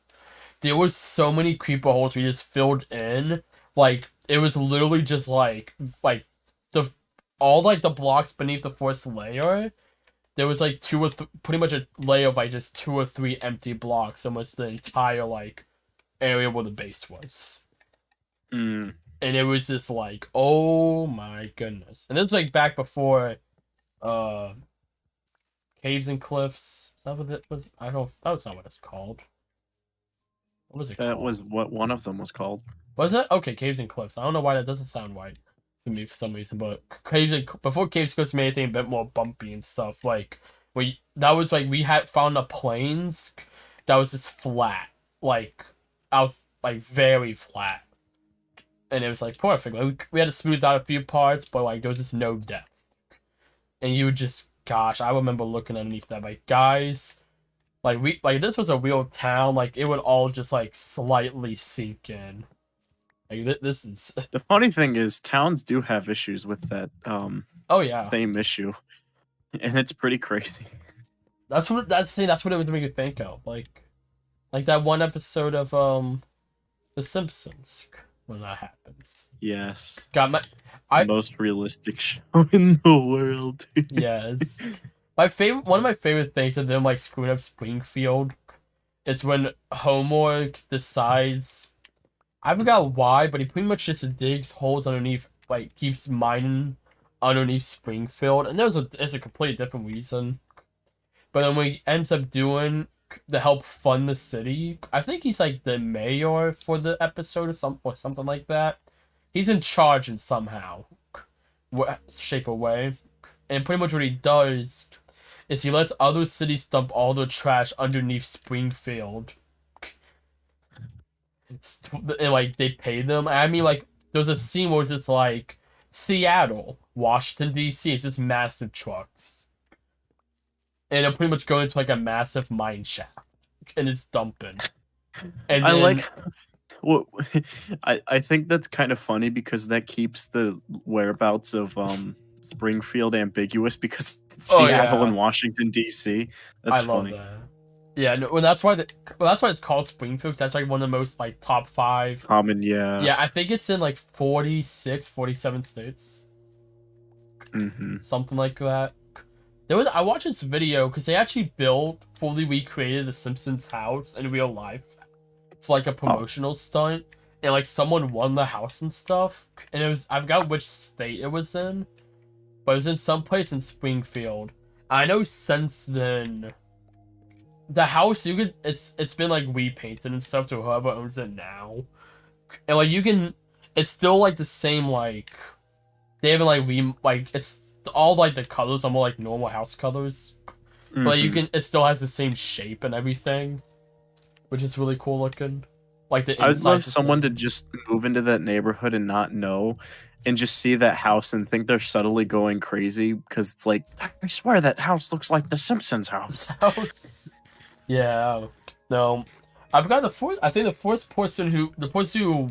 there was so many creeper holes we just filled in. Like it was literally just like the all like the blocks beneath the first layer. there was like pretty much a layer of like just 2 or 3 empty blocks, almost the entire like area where the base was. Mm, And it was just like, oh my goodness. And this was like back before uh Caves and Cliffs. Is that what it was? I don't, that's not what it's called. What was it that was called? what one of them was called. Was it? Okay, Caves and Cliffs. I don't know why that doesn't sound right to me for some reason, but before Caves and Cliffs made anything a bit more bumpy and stuff, like that was like we had found the plains that was just flat, like out like very flat. And it was like perfect. Like we had to smooth out a few parts, but like there was just no depth. And you would just, gosh, I remember looking underneath that, like, guys, like we like this was a real town, like it would all just like slightly sink in. Like this is, The funny thing is, towns do have issues with that oh yeah, same issue, and it's pretty crazy. that's what it would make you think of, like that one episode of The Simpsons when that happens. Yes, Got my, the I most realistic show in the world. yes, my favorite one of my favorite things of them like screwing up Springfield. It's when Homer decides, I forgot why, but he pretty much just digs holes underneath, like keeps mining underneath Springfield, and there's a completely different reason. But then what he ends up doing to help fund the city, I think he's like the mayor for the episode or something like that. He's in charge in somehow shape or way, and pretty much what he does is he lets other cities dump all their trash underneath Springfield, and like they pay them. I mean, like there's a scene where it's just like Seattle, Washington D.C. It's just massive trucks, and it'll pretty much go into like a massive mine shaft, and it's dumping. And I then, like well, I think that's kind of funny because that keeps the whereabouts of Springfield ambiguous because it's oh Seattle yeah, and Washington D.C. I That's love funny. that. Yeah, no, well that's why it's called Springfield. 'Cause that's like one of the most like top five. Common, yeah. Yeah, I think it's in like 46, 47 states, Hmm. something like that. I watched this video because they actually fully recreated the Simpsons house in real life for like a Oh, promotional stunt, and like someone won the house and stuff. And I forgot which state it was in, but it was in some place in Springfield. I know since then the house it's been like repainted and stuff to whoever owns it now, and like you can, it's still like the same, like they haven't like like it's all like the colors are more like normal house colors. But like, hmm. it still has the same shape and everything, which is really cool looking. Like the I'd love inside's the someone to same. just move into that neighborhood and not know, and just see that house and think they're subtly going crazy because it's like, I swear that house looks like the Simpsons This house. house. Yeah. No. I forgot the fourth. I think the person who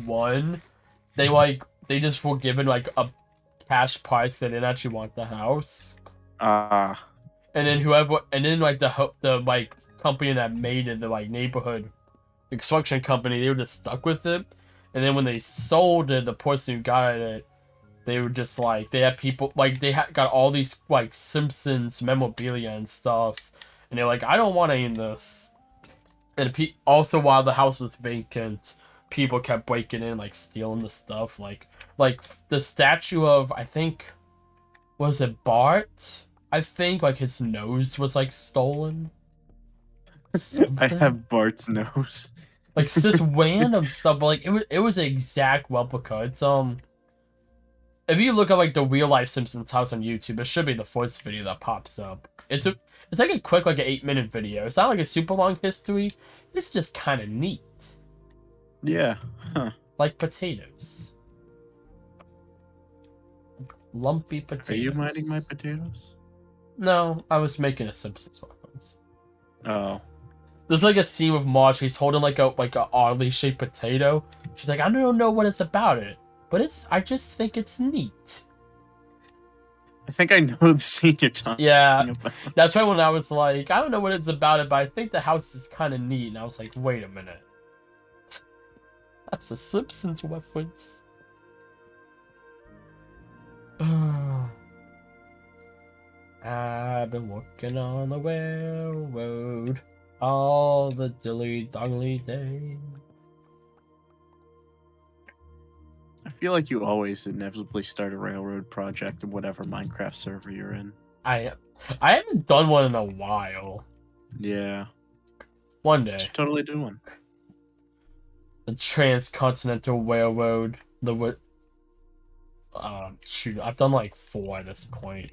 won, they just were given like a cash price. They didn't actually want the house, Ah, and then like the like company that made it, the like neighborhood construction company, they were just stuck with it. And then when they sold it, the person who got it, they were just like they had people like got all these like Simpsons memorabilia and stuff, and they're like, I don't want any of this. And also while the house was vacant, people kept breaking in, like stealing the stuff, like the statue of, I think, was it Bart? I think like his nose was like stolen. I Something. have Bart's nose. Like it's just random stuff, but like it was an exact replica. It's if you look at like the real life Simpsons house on YouTube, it should be the first video that pops up. It's like a quick like an 8-minute video. It's not like a super long history. It's just kind of neat, Yeah. Huh. like potatoes, lumpy Are you mining my potatoes. potatoes? No, I was making a Simpsons reference. Oh. There's like a scene with Marge. She's holding like a oddly shaped potato. She's like, I don't know what it's about but I just think it's neat. I think I know the scene you're talking Yeah, about. that's why when I was like, I don't know what it's about but I think the house is kind of neat. And I was like, wait a minute. That's a Simpsons reference. I've been working on the railroad all the dilly dongly day. I feel like you always inevitably start a railroad project in whatever Minecraft server you're in. I I haven't done one in a while. Yeah. One day, Should totally do one. the Transcontinental Railroad. Shoot, I've done like 4 at this point.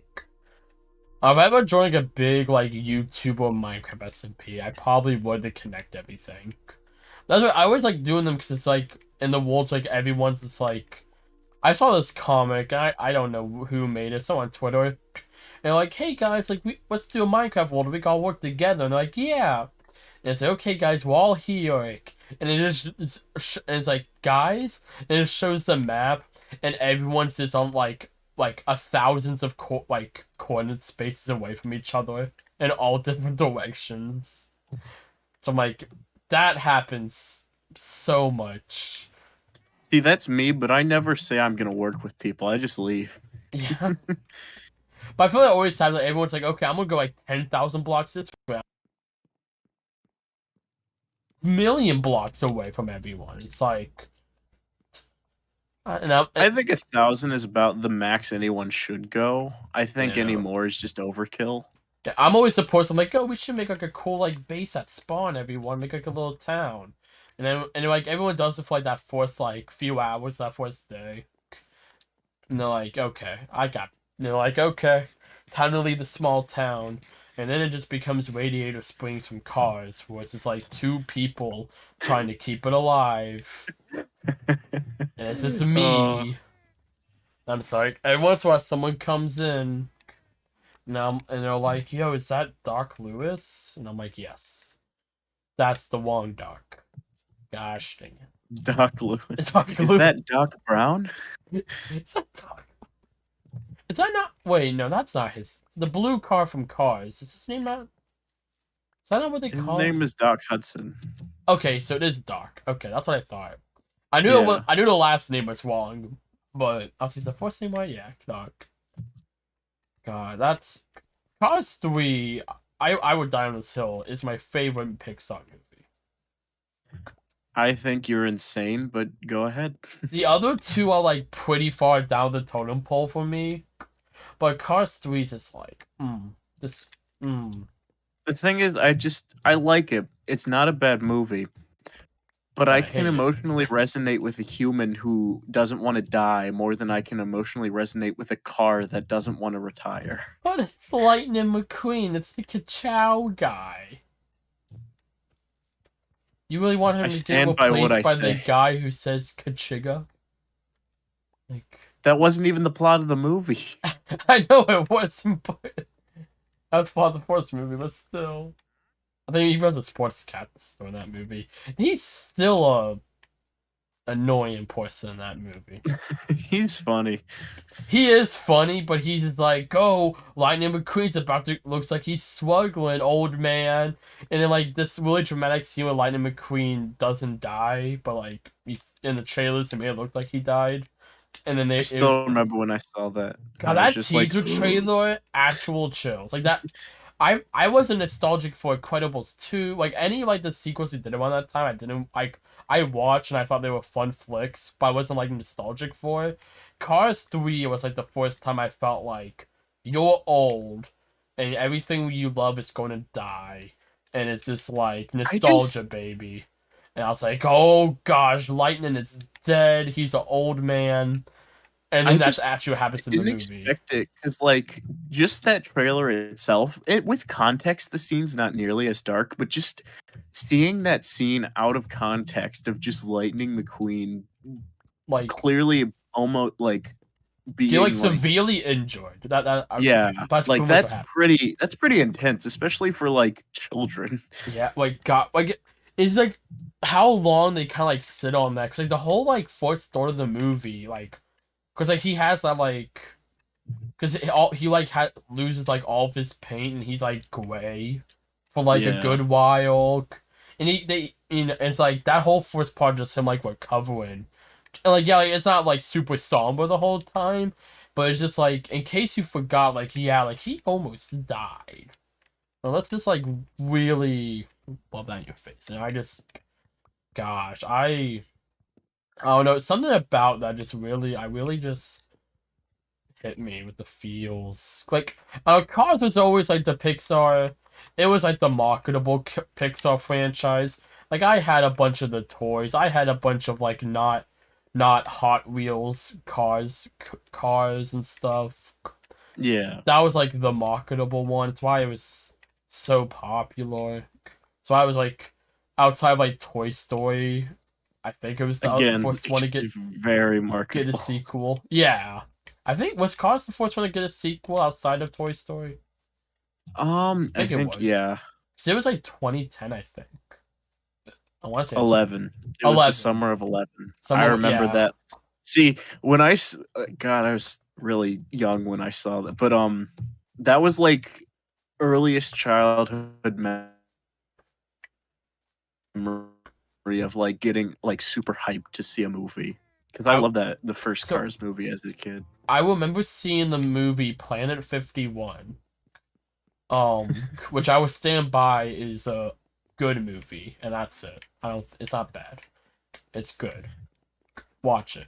If I ever joined like a big like YouTube or Minecraft SMP, I probably would to connect everything. That's what I always like doing them because it's like in the world's like everyone's just like I saw this comic. I don't know who made it. Someone on Twitter. And they're like, hey guys, like let's do a Minecraft world. We can all work together. And they're like, yeah. And it's like, okay guys, we're all here. And it's like guys, and it shows the map, and everyone's just on like a thousands of coordinate spaces away from each other in all different directions. So I'm like, that happens so much. See, that's me, but I never say I'm gonna work with people. I just leave. Yeah. But I feel like always times like everyone's like, okay, I'm gonna go like 10,000 blocks this way, million blocks away from everyone. It's like, I think 1,000 is about the max anyone should go. I think any yeah. more is just overkill. Yeah, I'm always the person like, oh, we should make like a cool like base at spawn. Everyone make like a little town, and like everyone does it for like that first like few hours that first day. And they're like, okay, And they're like, okay, time to leave the small town. And then it just becomes Radiator Springs from Cars, where it's just like 2 people trying to keep it alive. And it's just Uh, me. I'm sorry. Every once in a while, someone comes in. Now, and they're like, yo, is that Doc Lewis? And I'm like, yes. That's the wrong Doc. Gosh dang it. Doc Lewis. Doc Is Lewis. that Doc Brown? Is that Doc? Is that not? Wait, no, that's not his. The blue car from Cars. Is his name not? Is that not what they His call him? name is Doc Hudson. Okay, so it is Doc. Okay, that's what I thought. Yeah. I knew the last name was wrong, but I was the first name right. Yeah, Doc. God, that's Cars 3. I would die on this hill is my favorite Pixar movie. I think you're insane, but go ahead. The other 2 are like pretty far down the totem pole for me, but Cars 3 is just like, this, The thing is, I like it. It's not a bad movie, but I I can hate it. emotionally resonate with a human who doesn't want to die more than I can emotionally resonate with a car that doesn't want to retire. But it's Lightning McQueen. It's the Ka-Chow guy. You really want I him to get stand by what replaced I by the say. guy who says Kachiga? Like, That wasn't even the plot of the movie. I know it wasn't, but that's part of the first movie, but still. I think he runs a sports cat store in that movie. He's still a annoying person in that movie. He's funny. He is funny, but he's just like, oh, Lightning McQueen's about to, looks like he's struggling, old man. And then, like, this really dramatic scene where Lightning McQueen doesn't die, but, like, in the trailers, it made it look like he died. And then I it was, still remember when I saw that. God, I was that just like, teaser trailer, actual chills. Like, that, I wasn't nostalgic for Incredibles 2. Like, any, like, the sequels they did around that time, I didn't, like, I watched and I thought they were fun flicks, but I wasn't, like, nostalgic for it. Cars 3 was like the first time I felt like you're old and everything you love is going to die. And it's just like I nostalgia, just baby. And I was like, oh gosh, Lightning is dead. He's an old man. And I then that's just actually what happens in the didn't movie. expect it because, like, just that trailer itself, it with context, the scene's not nearly as dark, but just seeing that scene out of context of just Lightning McQueen Like, clearly almost like get like being like, severely injured. yeah, That's like pretty much what happened. that's pretty intense, especially for like children. Yeah, like God, like it's like how long they kind of like sit on that because like the whole like first start of the movie, like because like he has that like because he like loses like all of his paint and he's like gray for like a Yeah, good while, and it's like that whole first part just him like recovering, and like yeah, like, it's not like super somber the whole time, But it's just like, in case you forgot, like, yeah, like, he almost died. Well, let's just, like, really rub that in your face. And I just, gosh, I don't know, something about that just really, I really just hit me with the feels. Like, Cars was always like the Pixar. It was like the marketable Pixar franchise. Like, I had a bunch of the toys. I had a bunch of like not Hot Wheels cars and stuff. Yeah. That was like the marketable one. It's why it was so popular. So I was like, outside of like Toy Story, I think it was the Again, first one to very get a marketable. sequel. Yeah. I think was Cars the first one to get a sequel outside of Toy Story? I I think it think was. yeah, 'Cause it was like 2010, I think. I want to say it's 11. It was the 11. summer of 11. I Some remember yeah. that. See, God, I was really young when I saw that, but that was like earliest childhood memory of like getting like super hyped to see a movie because I I love that the first so Cars movie as a kid. I remember seeing the movie Planet 51. Which I would stand by is a good movie, and that's it. I don't. It's not bad. It's good. Watch it.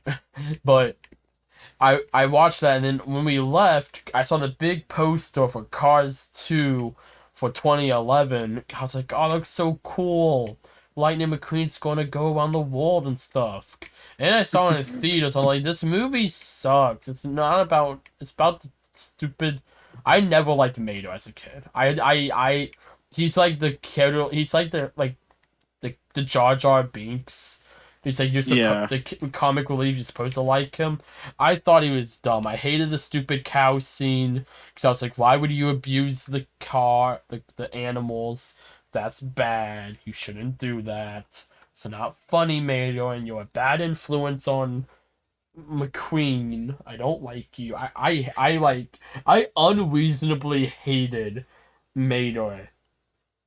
But I watched that, and then when we left, I saw the big poster for Cars 2 for 2011. I was like, oh, that looks so cool. Lightning McQueen's going to go around the world and stuff. And I saw it in theaters. I'm like, this movie sucks. It's not about. It's about the stupid. I never liked Mater as a kid. He's like the character. He's like the Jar Jar Binks. He's like Yeah, the comic relief. You're supposed to like him. I thought he was dumb. I hated the stupid cow scene because I was like, why would you abuse the the animals? That's bad. You shouldn't do that. It's not funny, Mario, and you're a bad influence on McQueen. I don't like you. I unreasonably hated Mater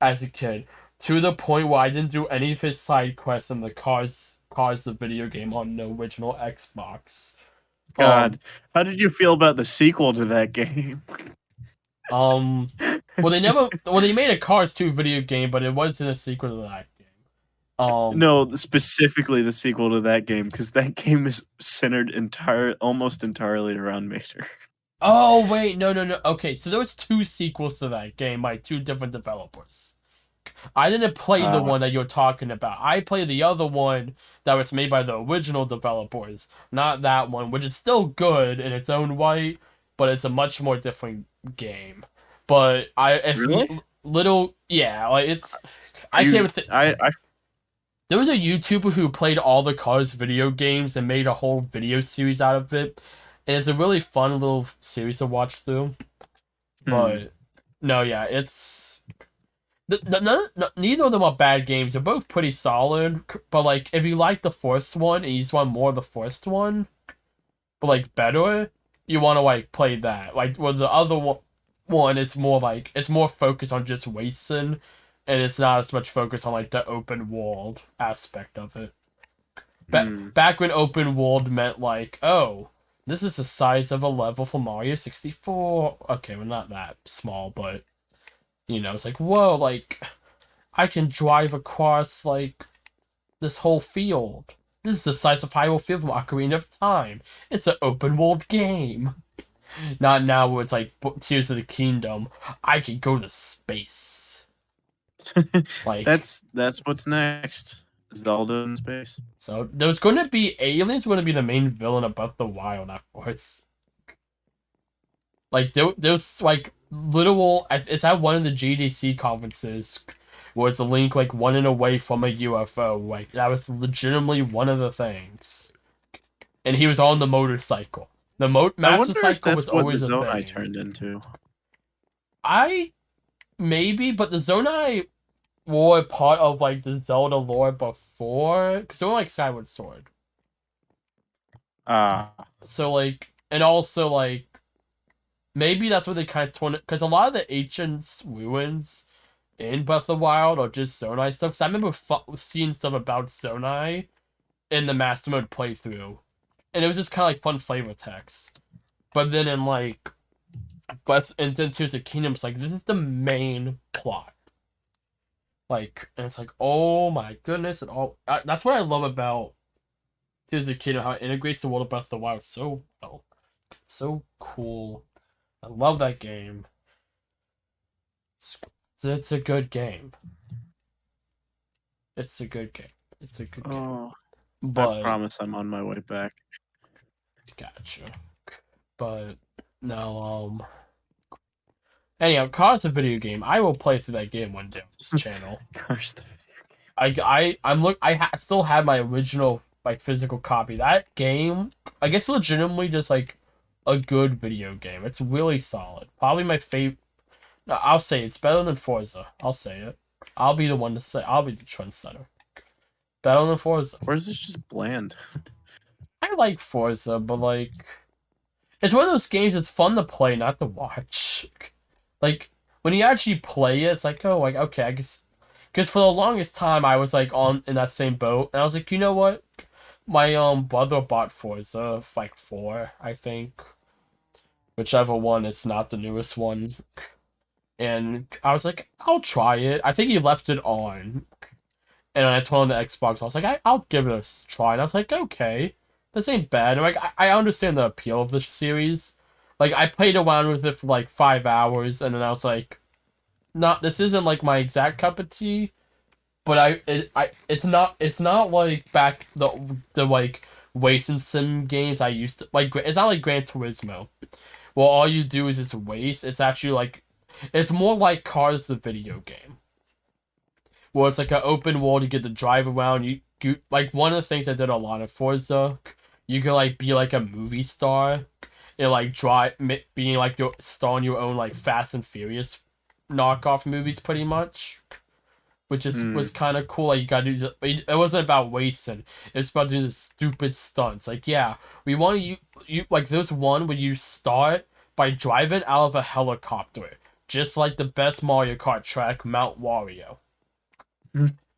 as a kid to the point where I didn't do any of his side quests in the Cars the video game on the original Xbox. Um God, how did you feel about the sequel to that game? um they made a Cars 2 video game, but it wasn't a sequel to that game. No, specifically the sequel to that game because that game is centered almost entirely around Mater. Oh wait, no. Okay, so there was two sequels to that game by two different developers. I didn't play the Uh, one that you're talking about. I played the other one that was made by the original developers, not that one, which is still good in its own right, but it's a much more different game. But if really? you little, yeah, like it's, Are I can't you? even think. I There was a YouTuber who played all the Cars video games and made a whole video series out of it, and it's a really fun little series to watch through. hmm. But no, yeah, it's neither of them are bad games. They're both pretty solid. But like, if you like the first one and you just want more of the first one, but like better, you want to like play that. Like, well, the other one is more like it's more focused on just racing, and it's not as much focus on like the open world aspect of it. Hmm. Back when open world meant like, oh, this is the size of a level for Mario 64. Okay, well, not that small, but it's like, whoa, like I can drive across like this whole field. This is the size of Hyrule Field from Ocarina of Time. It's an open world game. Not now where it's like Tears of the Kingdom. I can go to space. Like, That's what's next. Zelda in space. so there's going to be aliens going to be the main villain of Breath of the Wild at first. Like there's like literal. It's at one of the GDC conferences where it's a link like running away from a UFO. Like that was legitimately one of the things, and he was on the motorcycle. The I master wonder if cycle that's was what the always a Zonai thing. turned into. I maybe, but the Zonai were part of like the Zelda lore before, because they were like Skyward Sword. Ah, So like, and also like maybe that's what they kind of torn it, because a lot of the ancient ruins in Breath of the Wild or just Zonai stuff. Because I remember seeing stuff about Zonai in the Master Mode playthrough, and it was just kind of like fun flavor text. But then in like, but and then Tears of the Kingdom, it's like this is the main plot. Like, and it's like, oh my goodness, and all that's what I love about Tears of the Kingdom, how it integrates the world of Breath of the Wild so well. It's so cool. I love that game. It's, it's a good game. It's a good game. It's a good game. Oh, I But promise I'm on my way back. gotcha. But no, anyhow, Cars a video game. I will play through that game one day on this channel. Cars the I still have my original like physical copy. That game, like it's legitimately just like a good video game. It's really solid. Probably my favorite. I'll say it's better than Forza. I'll say it. I'll be the one to say. I'll be the trendsetter. Better than Forza. Or is it just bland? I like Forza, but like it's one of those games. It's fun to play, not to watch. Like when you actually play it, it's like, oh, like okay, I guess. Because for the longest time, I was like on in that same boat, and I was like, you know what? My brother bought Forza like 4, I think, whichever one. It's not the newest one, and I was like, I'll try it. I think he left it on, and I told him the Xbox. I was like, I'll give it a try, and I was like, okay, this ain't bad. And, like I understand the appeal of the series. Like I played around with it for like 5 hours, and then I was like, not this isn't like my exact cup of tea. But it's not like back the like racing sim games I used to like. It's not like Gran Turismo. Well, all you do is just race. It's actually like it's more like Cars the video game, where it's like an open world. You get to drive around. You like one of the things I did a lot of Forza. You can like be like a movie star and like being like your star in your own like Fast and Furious knockoff movies, pretty much, which is Hmm. was kind of cool. Like you gotta do, it wasn't about racing. It's about doing the stupid stunts. Like yeah, we want you like there's one where you start by driving out of a helicopter, just like the best Mario Kart track, Mount Wario,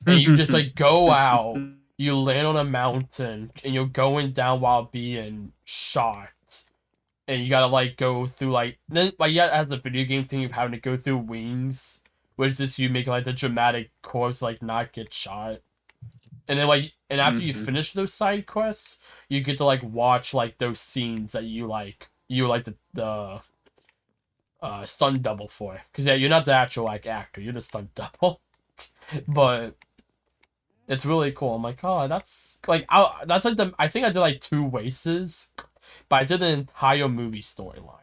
and you just like go out. You land on a mountain, and you're going down while being shot. And you gotta like go through like then like yeah, it has a video game thing of having to go through wings, which is just you make like the dramatic course like not get shot. And then like and after you Mhm. finish those side quests, you get to like watch like those scenes that you like the stunt double for. Cause yeah, you're not the actual like actor, you're the stunt double. But it's really cool. I'm like, oh, that's like that's like the I think I did like 2 races, but I did the entire movie storyline.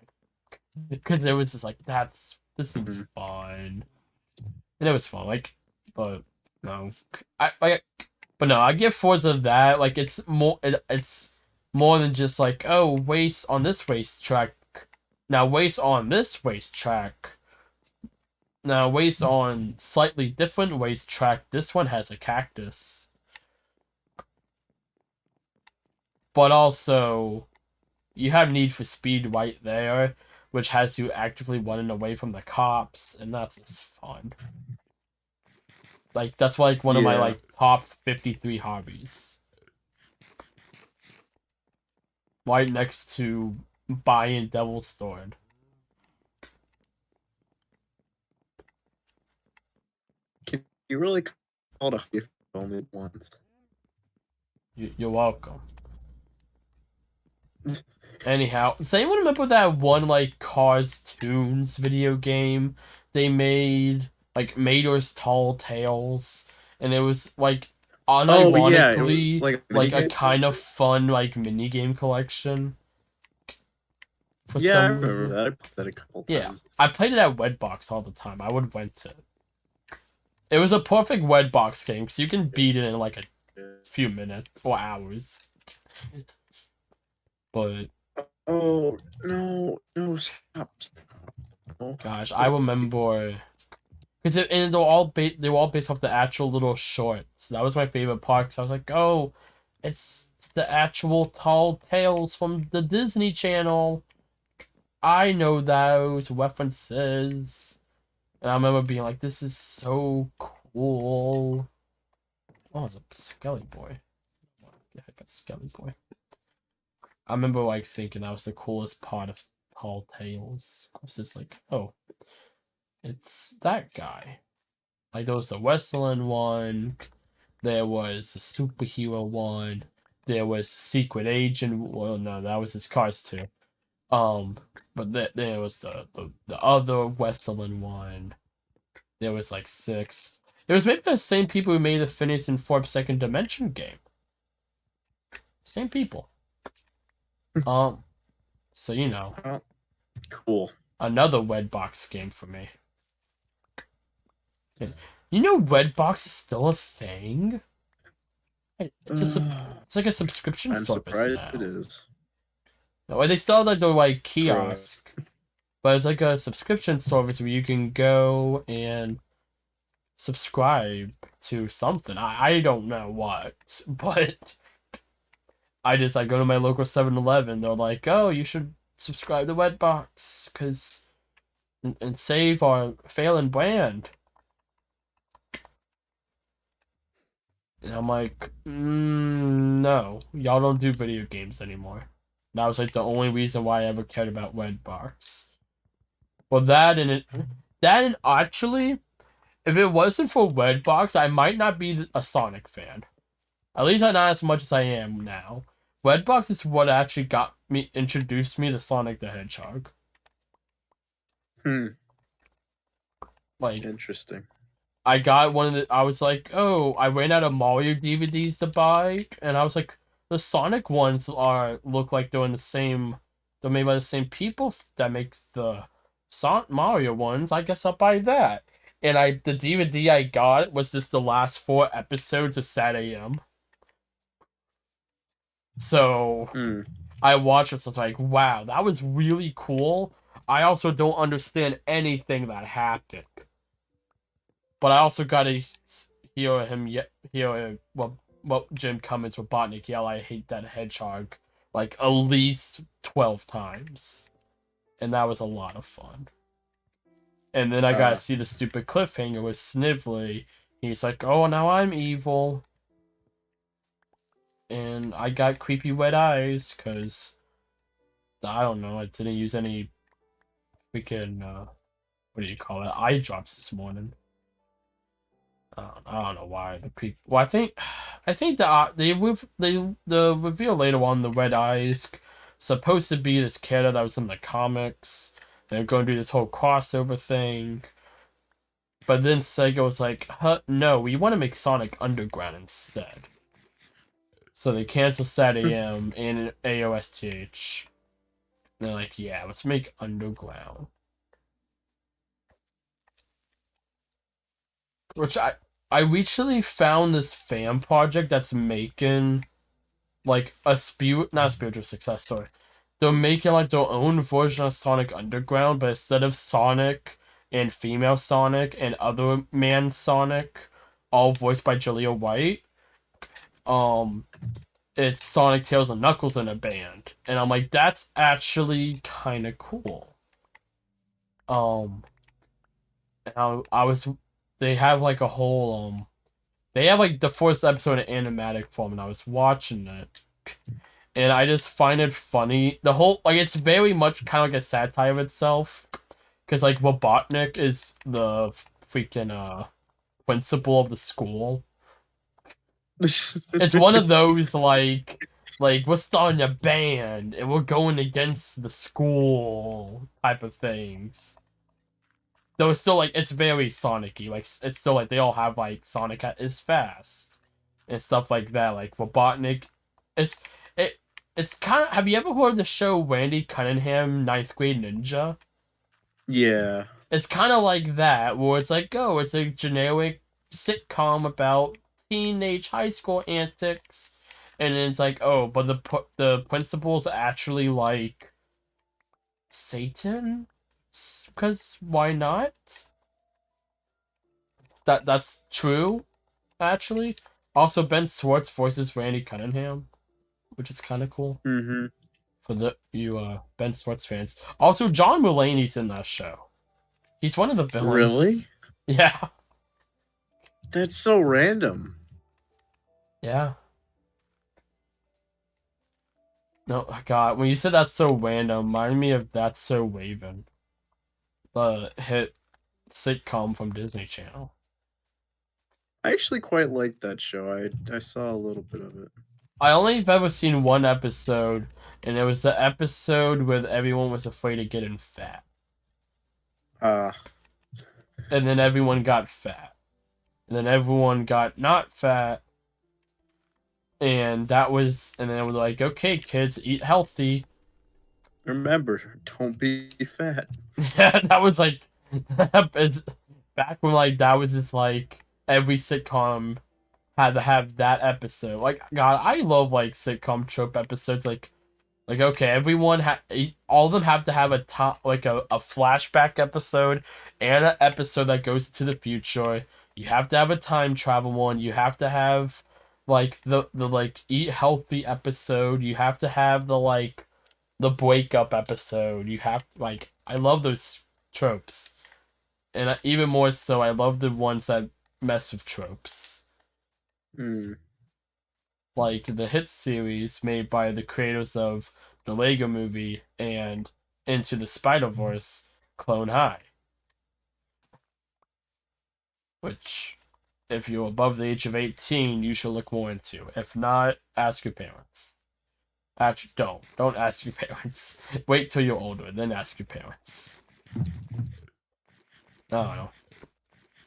Because it was just like this seems Mhm. fun, and it was fun. Like, but no, I but no, I give Forza that. Like, it's more than just like oh race on this racetrack, now race on this racetrack, now race on slightly different racetrack. This one has a cactus, but also you have Need for Speed right there, which has you actively running away from the cops, and that's just fun. Like that's like one of my Yeah. like top 53 hobbies. Right next to buying Devil's Sword. Can you really call it a hobby if only once? You're welcome. Anyhow, does anyone remember that one like Cars Tunes video game they made? Like Mater's Tall Tales. And it was like Oh yeah, it was unironically like a like a minigame kind of collection. fun like mini game collection for Yeah, I some remember reason. that. I played that a couple Yeah. times. I played it at Redbox all the time. I would rent it. It was a perfect Redbox game because you can beat it in like a few minutes or hours. But Oh no, no, stop, stop. Oh, gosh, I what remember because and they were all based off the actual little shorts. That was my favorite part because I was like, oh, it's the actual Tall Tales from the Disney Channel. I know those references, and I remember being like, this is so cool. Oh, it's a Skelly Boy. Yeah, I got Skelly Boy. I remember like thinking that was the coolest part of Tall Tales. I was just like, oh, it's that guy. Like there was the Westland one, there was the superhero one, there was Secret Agent. Well, no, that was his cars too. Um, but there was the other Westland one. There was like six. It was maybe the same people who made the Phineas and Ferb Second Dimension game. Same people. Um, so Oh, cool. another Redbox game for me. And Redbox is still a thing. It's it's like a subscription I'm service surprised it now. is. No, they still have like the like Pro. kiosk, but it's like a subscription service where you can go and subscribe to something. I don't know what, but I just like go to my local 7-Eleven. They're like, oh, you should subscribe to Redbox because and save our failing brand. And I'm like, no, y'all don't do video games anymore. That was like the only reason why I ever cared about Redbox. Well, that and actually, if it wasn't for Redbox, I might not be a Sonic fan. At least not as much as I am now. Redbox is what actually introduced me to Sonic the Hedgehog. Hmm. Like, Interesting. I got one of the. I was like, oh, I ran out of Mario DVDs to buy, and I was like, the Sonic ones look like they're in the same. They're made by the same people that make the Mario ones. I guess I'll buy that. And the DVD I got was just the last 4 episodes of Sad AM. So Hmm. I watched it, so it's like, wow, that was really cool. I also don't understand anything that happened. But I also gotta hear what Jim Cummins Robotnik yell, I hate that hedgehog, like at least 12 times. And that was a lot of fun. And then I gotta Uh, see the stupid cliffhanger with Snively. He's like, oh, now I'm evil. And I got creepy wet eyes, because I don't know, I didn't use any freaking, what do you call it, eye drops this morning. I don't know why the people. Well, I think the reveal later on the red eyes supposed to be this character that was in the comics. They're going to do this whole crossover thing, but then Sega was like, huh, "No, we want to make Sonic Underground instead." So they canceled Sad AM and AOSTH. And they're like, "Yeah, let's make Underground," which I recently found this fan project that's making like not a spiritual success, sorry. They're making like their own version of Sonic Underground, but instead of Sonic and female Sonic and other man Sonic, all voiced by Jaleel White, um, it's Sonic, Tails, and Knuckles in a band. And I'm like, that's actually kinda cool. Um and I was they have like a whole they have like the first episode in animatic form and I was watching it and I just find it funny. The whole like it's very much kind of like a satire of itself, because like Robotnik is the freaking principal of the school. It's one of those like we're starting a band and we're going against the school type of things. Though it's still like it's very Sonic-y. Like it's still like they all have like Sonic is fast and stuff like that. Like Robotnik, it's it it's kind of. Have you ever heard the show Randy Cunningham Ninth Grade Ninja? yeah. It's kind of like that, where it's like, oh, it's a generic sitcom about teenage high school antics, and then it's like, oh, but the principal's actually like Satan, because why not? That's true, actually. Also, Ben Schwartz voices Randy Cunningham, which is kind of cool Mm-hmm. for the you Ben Schwartz fans. Also, John Mulaney's in that show. He's one of the Really? villains. Yeah, That's so random. yeah. No, God, when you said that's so random, remind me of That's So Raven, the hit sitcom from Disney Channel. I actually quite liked that show. I saw a little bit of it. I only have ever seen one episode, and it was the episode where everyone was afraid of getting fat, Uh and then everyone got fat, and then everyone got not fat, and then it was like, okay, kids, eat healthy. Remember, don't be fat. Yeah, that was like, it's back when like that was just like every sitcom had to have that episode. Like, God, I love like sitcom trope episodes. Like okay, all of them have to have a top like a flashback episode and an episode that goes to the future. You have to have a time travel one. You have to have like the like eat healthy episode. You have to have the breakup episode. You have like I love those tropes, and even more so, I love the ones that mess with tropes, Hmm. like the hit series made by the creators of the Lego Movie and Into the Spider-Verse, Clone High, which if you're above the age of 18, you should look more into. If not, ask your parents. Actually, don't ask your parents. Wait till you're older, then ask your parents. I don't know.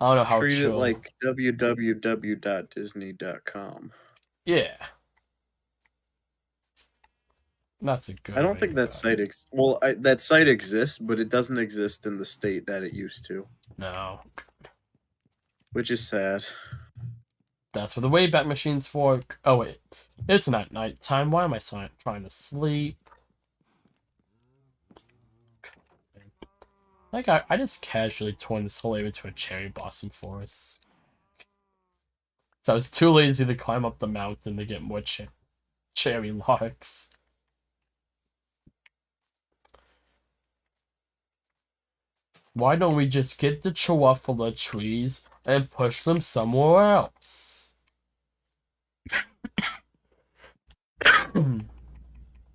I don't know how Treat it chill. like www.disney.com. Yeah, that's a I good don't way to think that go. site that site exists, but it doesn't exist in the state that it used to, No, which is sad. that's what the Wayback Machine's for. Oh wait, it's not nighttime. Why am I trying to sleep? Like I just casually torn this whole area into a cherry blossom forest. So I was too lazy to climb up the mountain to get more cherry logs. Why don't we just get the chihuahua trees and push them somewhere else?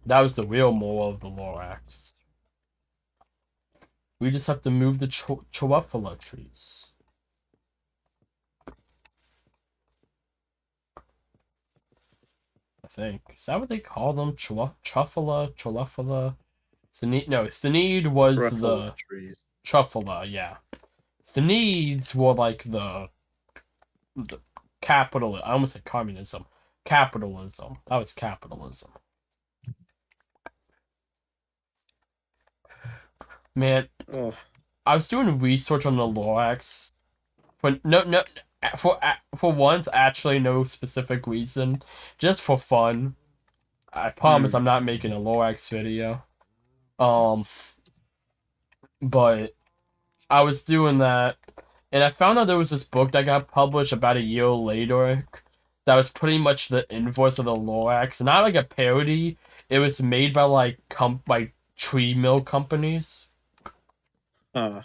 That was the real moral of the Lorax. We just have to move the chihuahua trees. I think. Is that what they call them? Truffula? Truffula? No, Thanid was Ruffalo the trees. Truffula, yeah. Thanids were like the capital. I almost said communism. Capitalism. That was capitalism. Man, Oh, I was doing research on the Lorax for for once, actually no specific reason, just for fun. I promise hmm. I'm not making a Lorax video. Um, but I was doing that, and I found out there was this book that got published about a year later that was pretty much the inverse of the Lorax. Not like a parody. It was made by like tree mill companies. Uh,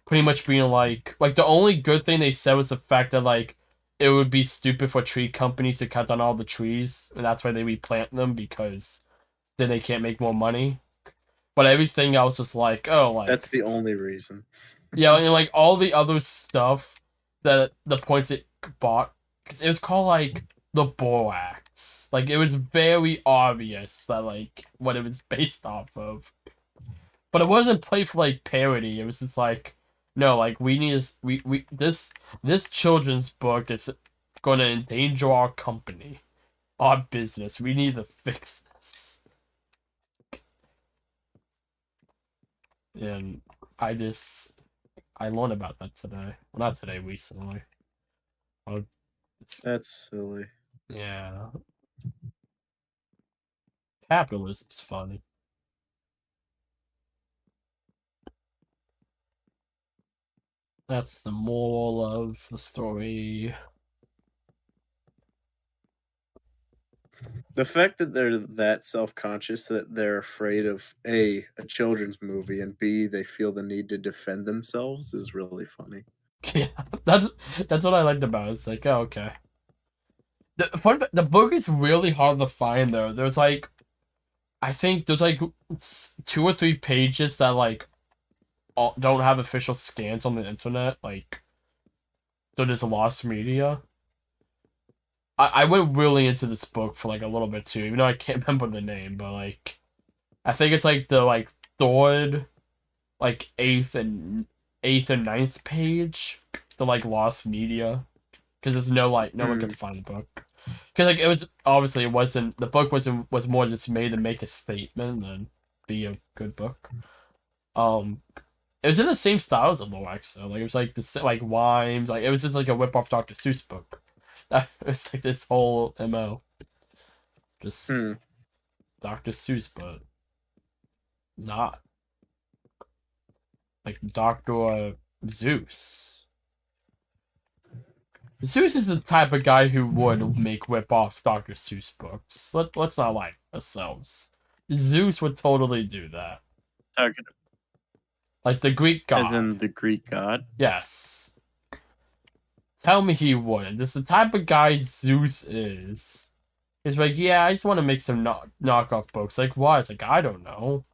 Pretty much being like the only good thing they said was the fact that like it would be stupid for tree companies to cut down all the trees, and that's why they replant them because then they can't make more money. But everything else was like, oh, that's like the only reason. yeah, and like all the other stuff that the points it bought, because it was called like the borax. Like it was very obvious that like what it was based off of, but it wasn't played for like parody. It was just like, no, like we need to, we this children's book is going to endanger our company, our business. We need to fix this. And I just I learned about that today. Well, not today, recently. Oh, it's, That's silly. yeah, capitalism's funny. That's the moral of the story. The fact that they're that self-conscious that they're afraid of a children's movie and B they feel the need to defend themselves is really funny. Yeah, that's that's what I liked about it. It's like, oh, okay. The book is really hard to find though. There's like I think there's like two or three pages that like don't have official scans on the internet. Like, so there's a lost media. I went really into this book for like a little bit too, even though I can't remember the name, but like I think it's like the like third, like eighth and ninth page, the like lost media, because there's no like no one Hmm. could find the book. Because like it was obviously it wasn't the book was more just made to make a statement than be a good book. Um, it was in the same style as the Lorax though. Like it was like the like rhymes. Like it was just like a whip off Dr. Seuss book. It was like this whole mo. Just Hmm. Dr. Seuss, but not like Dr. Zeus. Zeus is the type of guy who would make whip off Dr. Seuss books. Let's not lie to ourselves. Zeus would totally do that. Talking Like the Greek as god. in the Greek god. Yes. Tell me he wouldn't. This is the type of guy Zeus is. He's like, yeah, I just want to make some knockoff books. Like, why? It's like, I don't know.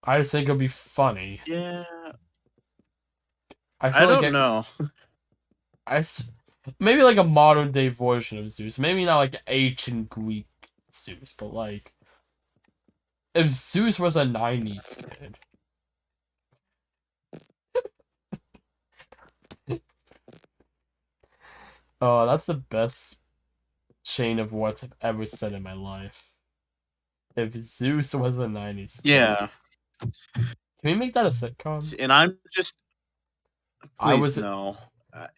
I just think it'll be funny. Yeah, I I feel like don't know. I maybe like a modern day version of Zeus. Maybe not like ancient Greek Zeus, but like if Zeus was a '90s kid. Oh, that's the best chain of words I've ever said in my life. If Zeus was a '90s kid, Yeah, can we make that a sitcom? and I'm just I please was no.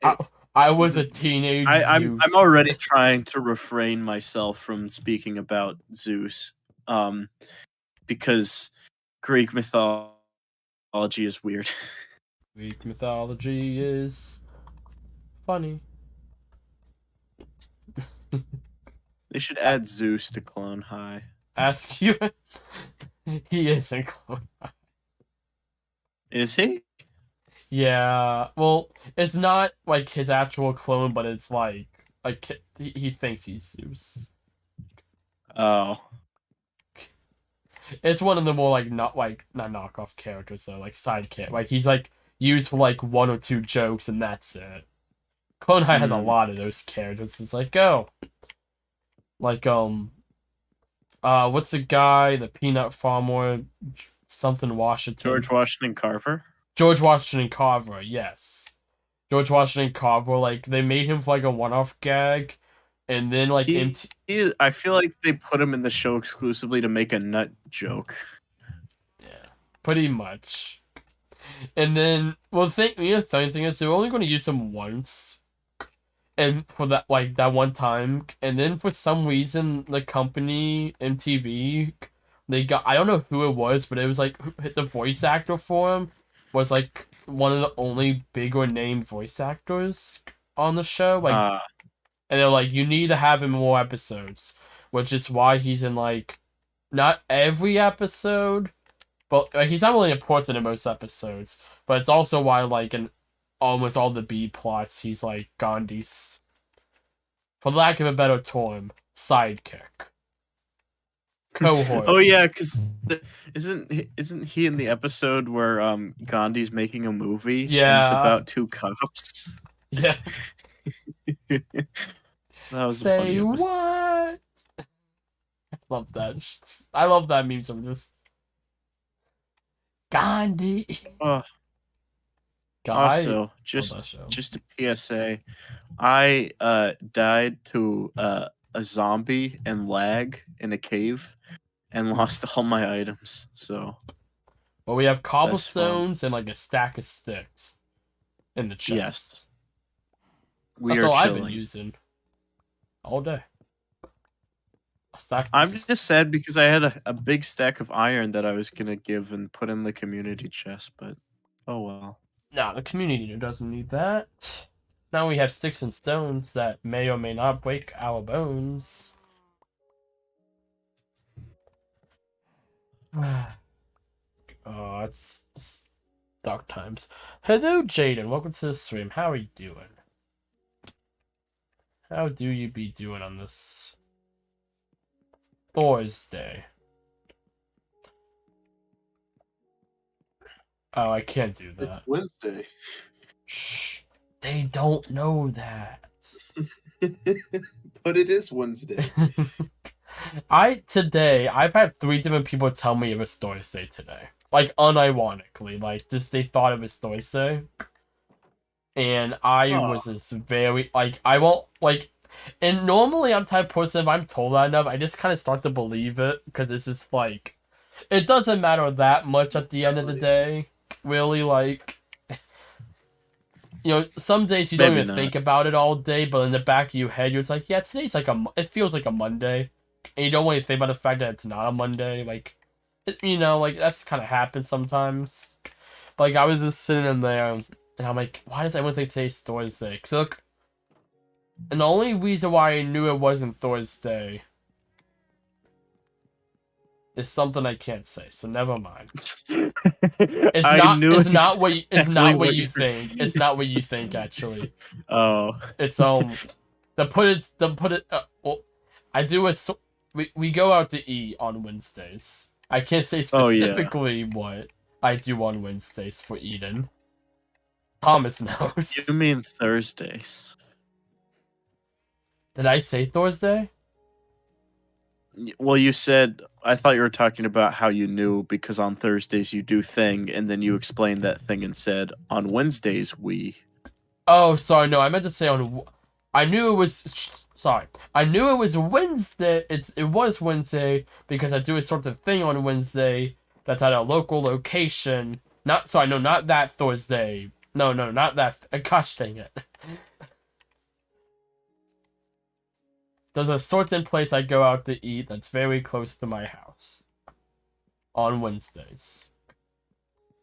I, I was a teenage I'm Zeus. already trying to refrain myself from speaking about Zeus, um, because Greek mythology is weird. Greek mythology is funny. They should add Zeus to Clone High. Ask you, he is a clone. Is he? Yeah, well, it's not like his actual clone, but it's like he thinks he's Zeus. Oh, It's one of the more like not knockoff characters, so like sidekick. Like he's like used for like one or two jokes and that's it. Clone High has a hmm. lot of those characters. It's like like what's the guy, the peanut farmer, something Washington, George Washington Carver. George Washington Carver. Yes, George Washington Carver. Like they made him for like a one-off gag, and then like MT. I feel like they put him in the show exclusively to make a nut joke. Yeah, pretty much. And then, well, the funny thing is, they're only going to use him once, and for that, like that one time, and then for some reason, the company MTV, they got I don't know who it was, but it was like the voice actor for him was like one of the only bigger name voice actors on the show, like, Uh, and they're like, you need to have him in more episodes, which is why he's in like not every episode but he's not really important in most episodes. But it's also why, like, in almost all the B plots, he's like Gandhi's, for lack of a better term, sidekick, oh cohort. yeah, because isn't he in the episode where Gandhi's making a movie and it's Yeah, about two cops? yeah. That was a Say funny episode. what? Love that. I love that meme. Of just Gandhi. Oh, I also, love that show. just a PSA. I died to a zombie and lag in a cave and lost all my items. So But we have that's fun. cobblestones and like a stack of sticks in the Yes, chest. we That's are all I've been chilling. using all day. A stack. I'm just sad because I had a big stack of iron that I was gonna give and put in the community chest, but oh well. No, the community doesn't need that. Now we have sticks and stones that may or may not break our bones. It's dark times. Hello, Jaden. Welcome to the stream. How are you doing? How do you be doing on this Thursday. Oh, I can't do It's that. Wednesday. Shh. They don't know that. But it is Wednesday. I've had 3 different people tell me it was Thursday today. Like unironically, like just they thought it was Thursday. And I Oh, was just very like I won't like and normally I'm the type of person if I'm told that enough, I just kinda start to believe it because it's just like it doesn't matter that much at the end of the really? day. Really like some days you don't Maybe even not. think about it all day, but in the back of your head, you're just like, yeah, today's like it feels like a Monday, and you don't really think about the fact that it's not a Monday. Like, like that's kind of happens sometimes. But like, I was just sitting in there, and I'm like, why does everyone think today's Thursday? 'Cause look, and the only reason why I knew it wasn't Thursday is something I can't say, so never mind. It's I not. knew It's not what. It's exactly not what what you you're. think. It's not what you think. Actually, Oh. it's well, I do it so we go out to eat on Wednesdays. I can't say Oh yeah. specifically what I do on Wednesdays for Eden. Thomas You knows. mean Thursdays? Did I say Thursday? Well, you said I thought you were talking about how you knew because on Thursdays you do thing, and then you explained that thing and said on Wednesdays we. Oh, sorry, no, I meant to say I knew it was sorry. I knew it was Wednesday. It was Wednesday because I do a sort of thing on Wednesday that's at a local location. Not sorry, no, not that Thursday. No, no, not that. Gosh dang it. There's a certain place I go out to eat that's very close to my house on Wednesdays,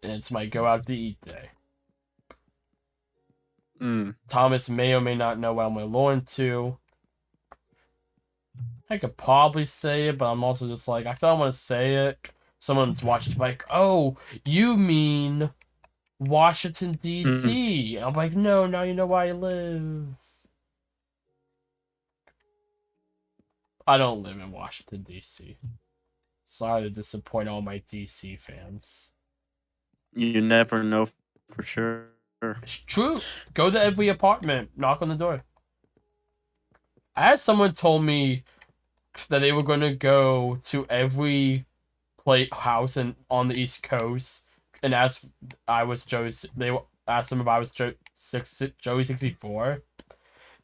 and it's my go out to eat day. Mm. Thomas may or may not know what I'm going to learn to. I could probably say it, but I'm also just like, I feel I want to say it. Someone's watched like, oh, you mean Washington, Mm. D.C. And I'm like, no, now you know where I live. I don't live in Washington, D.C. Sorry to disappoint all my D.C. fans. You never know for sure. It's true. Go to every apartment, knock on the door. I had someone told me that they were going to go to every play house on the East Coast and ask I was Joe's. Asked them if I was Joey 64,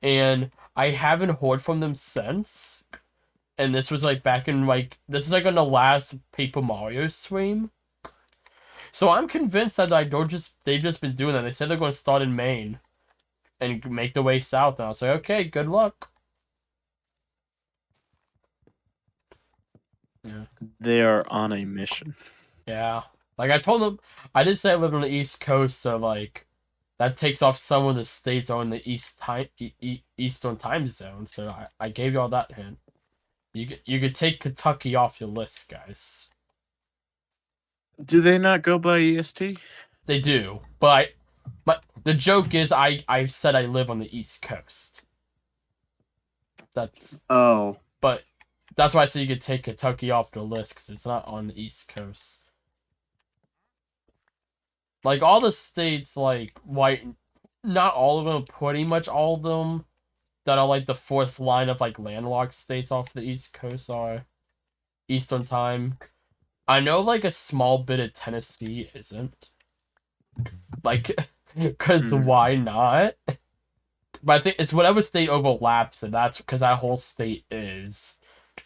and I haven't heard from them since. And this was like back in like this is like on the last Paper Mario stream. So I'm convinced that like they've just been doing that. They said they're going to start in Maine and make their way south, and I was like, okay, good luck. Yeah. They are on a mission. Yeah. Like I told them, I did say I lived on the East Coast, so like that takes off some of the states are in the Eastern time zone. So I gave you all that hint. You could take Kentucky off your list, guys. Do they not go by EST? They do, but the joke is I said I live on the East Coast. That's Oh. but that's why I said you could take Kentucky off the list because it's not on the East Coast. Like all the states, like white, not all of them, pretty much all of them that are like the fourth line of like landlocked states off the East Coast are Eastern time. I know like a small bit of Tennessee isn't. Like, because Mm. why not? But I think it's whatever state overlaps, and that's because that whole state is.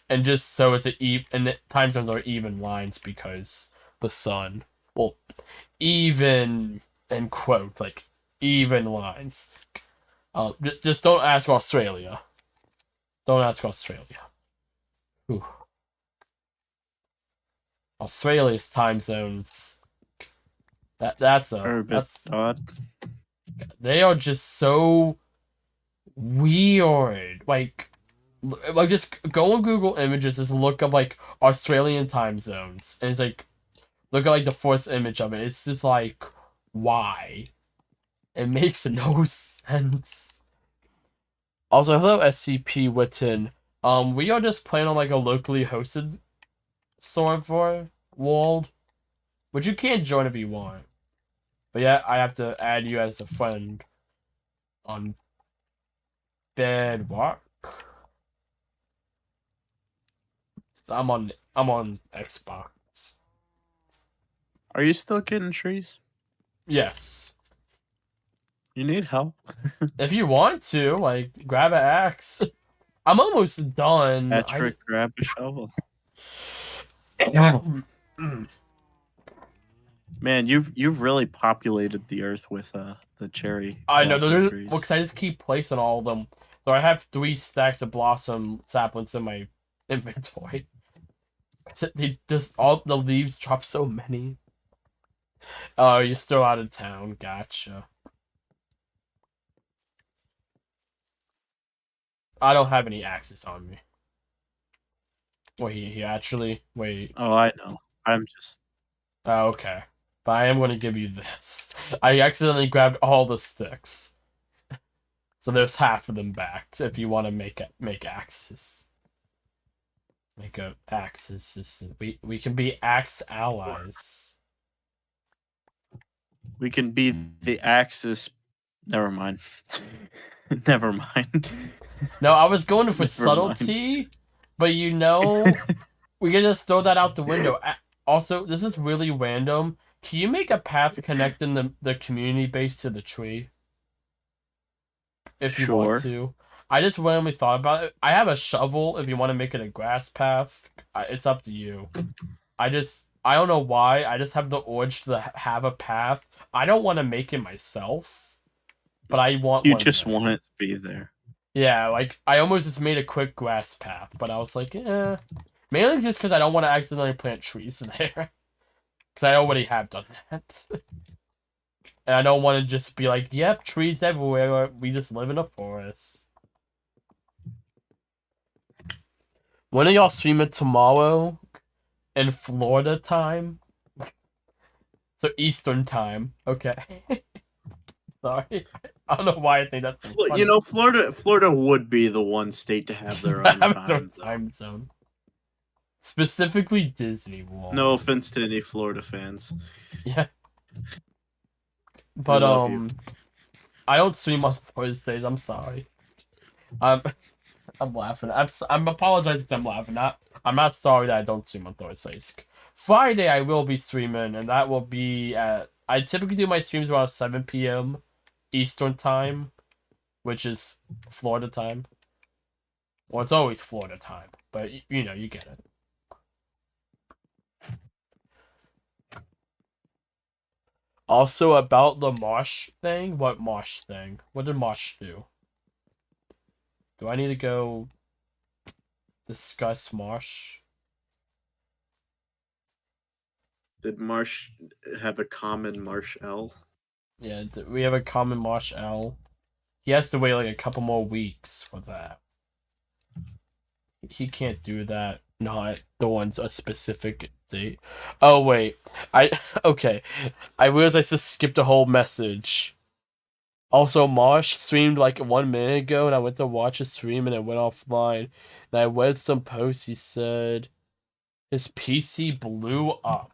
And just so it's and the time zones are even lines because the sun. Well, even, in quote, like, even lines. Just don't ask Australia. Don't ask Australia. Ooh. Australia's time zones. Are a bit That's odd. they are just so weird. Like just go on Google Images, just look up like Australian time zones, and it's like look at like the first image of it. It's just like why? It makes no sense. Also, hello SCP Witten. We are just playing on like a locally hosted server world, which you can't join if you want. But yeah, I have to add you as a friend on Bedrock. So I'm on Xbox. Are you still getting trees? Yes. You need help? If you want to, like, grab an axe. I'm almost done. I Patrick, grab a shovel. Man, you've really populated the earth with the cherry I know blossom well, trees. because I just keep placing all of them. So I have 3 stacks of blossom saplings in my inventory. They just all the leaves drop so many. Oh, you're still out of town. Gotcha. I don't have any axes on me. Wait, he actually wait. Oh, I know. I'm just Oh, okay. But I am going to give you this. I accidentally grabbed all the sticks, so there's half of them back. If you want to make axes, make a axes. We can be axe allies. we can be the Axis. Never mind. Never mind. No, I was going for Never mind. subtlety, but we can just throw that out the window. Also, this is really random. Can you make a path connecting the community base to the tree if you want Sure. to? I just randomly thought about it. I have a shovel if you want to make it a grass path. It's up to you. I don't know why. I just have the urge to have a path. I don't want to make it myself, but I want You one just there. want it to be there. Yeah, like I almost just made a quick grass path, but I was like, mainly just because I don't want to accidentally plant trees in there, because I already have done that, and I don't want to just be like, yep, trees everywhere. We just live in a forest. When are y'all streaming tomorrow in Florida time? So Eastern time. Okay. Sorry. I don't know why I think that's so You funny. know, Florida would be the one state to have their own Have its own time, though. time zone. Specifically Disney No World. offense to any Florida fans. Yeah. We But love you. I don't stream on Thursdays. I'm sorry. I'm I'm laughing. I'm apologizing because I'm laughing. I'm not sorry that I don't stream on Thursdays. Friday I will be streaming, and that will be at. I typically do my streams around 7 p.m. Eastern time, which is Florida time. Well, it's always Florida time, but you know, you get it. Also, about the Marsh thing, what Marsh thing? What did Marsh do? Do I need to go discuss Marsh? Did Marsh have a common Marsh L? Yeah, we have a common Marsh L. He has to wait like a couple more weeks for that. He can't do that. Not the one's a specific date. Oh wait, I okay. I realized I just skipped a whole message. Also, Marsh streamed like 1 minute ago, and I went to watch his stream, and it went offline. And I read some posts. He said his PC blew up.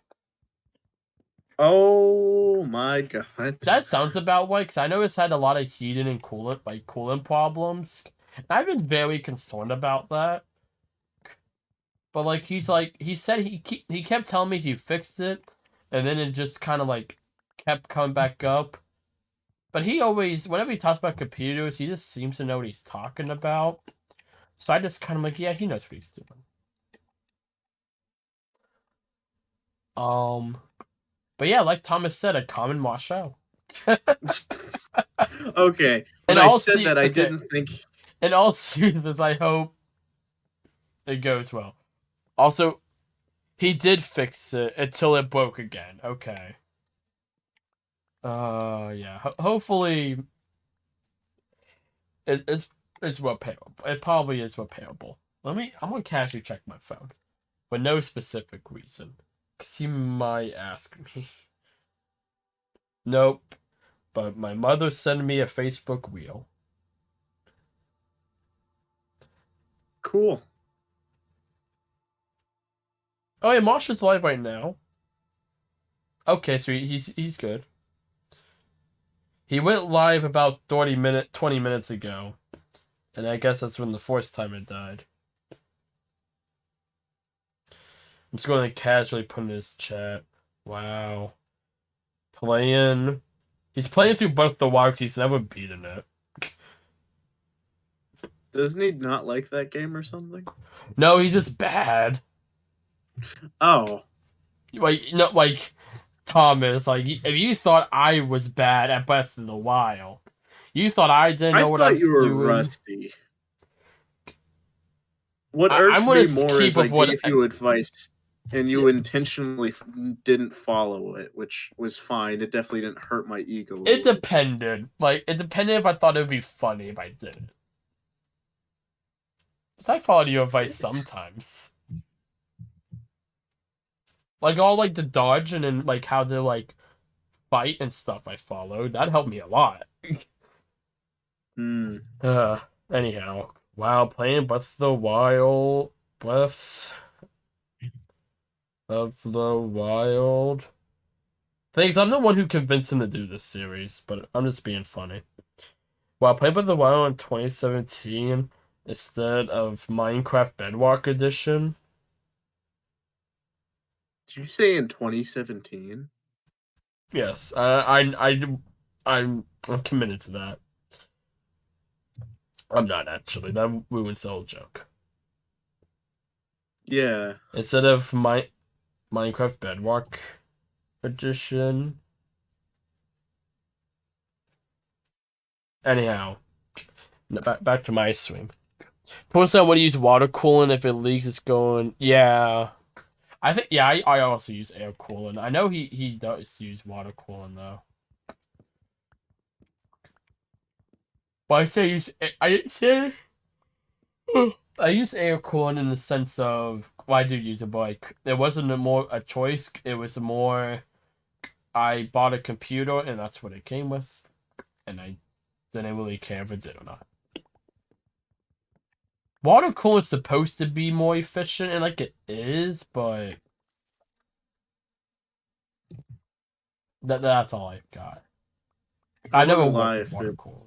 Oh my god. That sounds about right, because I know it's had a lot of heating and coolant problems. And I've been very concerned about that. But he said he kept telling me he fixed it, and then it just kind of like kept coming back up. But he always, whenever he talks about computers, he just seems to know what he's talking about. So I just kind of like, yeah, he knows what he's doing. Um, but yeah, like Thomas said, a common Marshall. Okay, when And I all said see that, I okay. didn't think. In all seriousness, I hope it goes well. Also, he did fix it until it broke again. Okay. Yeah. Hopefully, it's repairable. It probably is repairable. I'm gonna casually check my phone for no specific reason, cause he might ask me. Nope. But my mother sent me a Facebook reel. Cool. Oh yeah, Mosh is live right now. Okay, so he's good. He went live about 20 minutes ago, and I guess that's when the first time it died. I'm just going to casually put in his chat. Wow. Playing. He's playing through both the wild. He's never beaten it. Doesn't he not like that game or something? No, he's just bad. Oh. Like, no, like, Thomas, like, if you thought I was bad at Breath of the Wild, you thought I didn't I know what I thought was you were doing. rusty. What I'm irked gonna me more keep is I with what. gave you advice and Yeah, you intentionally didn't follow it, which was fine. It definitely didn't hurt my ego a it little. depended. Like, it depended if I thought it would be funny if I didn't. Because I followed your advice sometimes. Like, all, like, the dodge and then, like, how to, like, fight and stuff I followed. That helped me a lot. Hmm. Uh, anyhow. Wow, playing Breath of the Wild. Breath of the Wild. Thanks, I'm the one who convinced him to do this series, but I'm just being funny. Wow, playing Breath of the Wild in 2017 instead of Minecraft Bedrock Edition. Did you say in 2017? Yes, I'm committed to that. I'm not actually. That ruins the whole joke. Yeah. Instead of Minecraft Bedrock Edition. Anyhow, back to my stream. Post out when you use water coolant. If it leaks, it's going. Yeah, I think. Yeah, I also use air coolant. I know he does use water coolant though. But I say use. I say. I use air coolant in the sense of well, I do use it, but like it wasn't a choice. It was more I bought a computer and that's what it came with, and I didn't really care if it did or not. Water coolant's supposed to be more efficient, and like it is, but that's all I've got. I I never wouldn't worked lie with if water it coolant.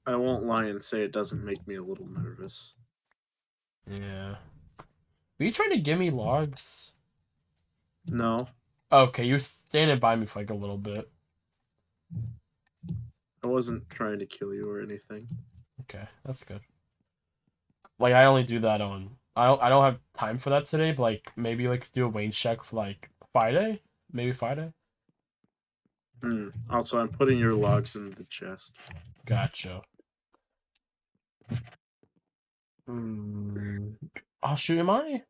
I won't lie and say it doesn't make me a little nervous. Yeah. Were you trying to give me logs? No. Okay, you were standing by me for like a little bit. I wasn't trying to kill you or anything. Okay, that's good. Like I only do that on I don't have time for that today, but like maybe like do a range check for like Friday, maybe Friday. Hmm. Also, I'm putting your logs in the chest. Gotcha. Hmm. Oh shoot, am I?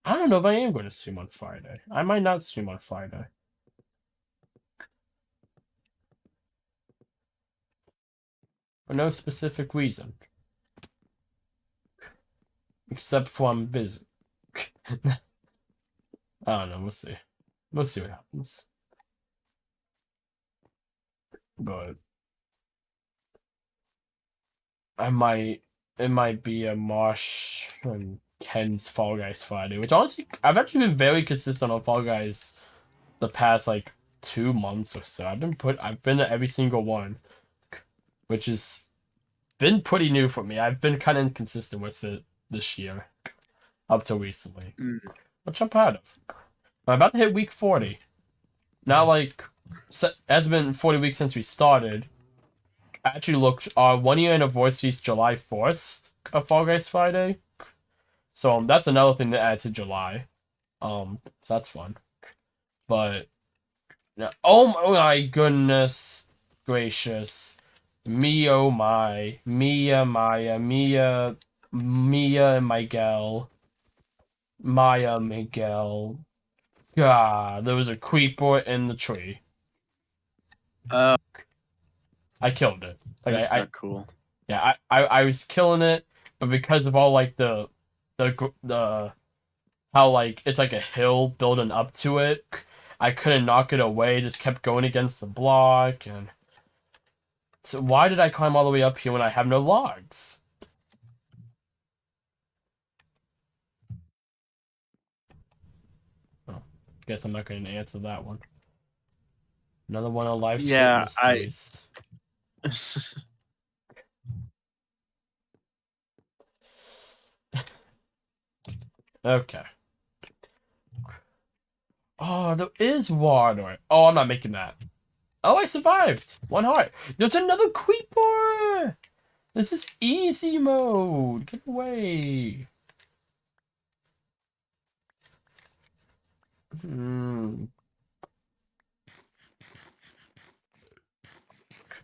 I don't know if I am going to stream on Friday. I might not stream on Friday. For no specific reason. Except for I'm busy. I don't know, we'll see. We'll see what happens. But I might it might be a Marsh and Ken's Fall Guys Friday, which honestly I've actually been very consistent on Fall Guys the past like 2 months or so. I've been to every single one, which has been pretty new for me. I've been kind of inconsistent with it this year, up till recently, Hmm. which I'm proud of. I'm about to hit week 40. Not like it has been 40 weeks since we started. I actually looked. Our 1 year anniversary is July 1st of Fall Guys Friday, so that's another thing to add to July. So that's fun. But yeah, oh my goodness gracious, me oh my, Mia and Miguel, Maya Miguel. God, there was a creeper in the tree. Uh, I killed it. Like that's I not cool. yeah, I was killing it, but because of all like the how like it's like a hill building up to it, I couldn't knock it away. Just kept going against the block, and So why did I climb all the way up here when I have no logs? Oh, guess I'm not going to answer that one. Another one of life's great Yeah, I. mysteries. Okay. Oh, there is water. Oh, I'm not making that. Oh, I survived. 1 heart. There's another creeper. This is easy mode. Get away. Hmm.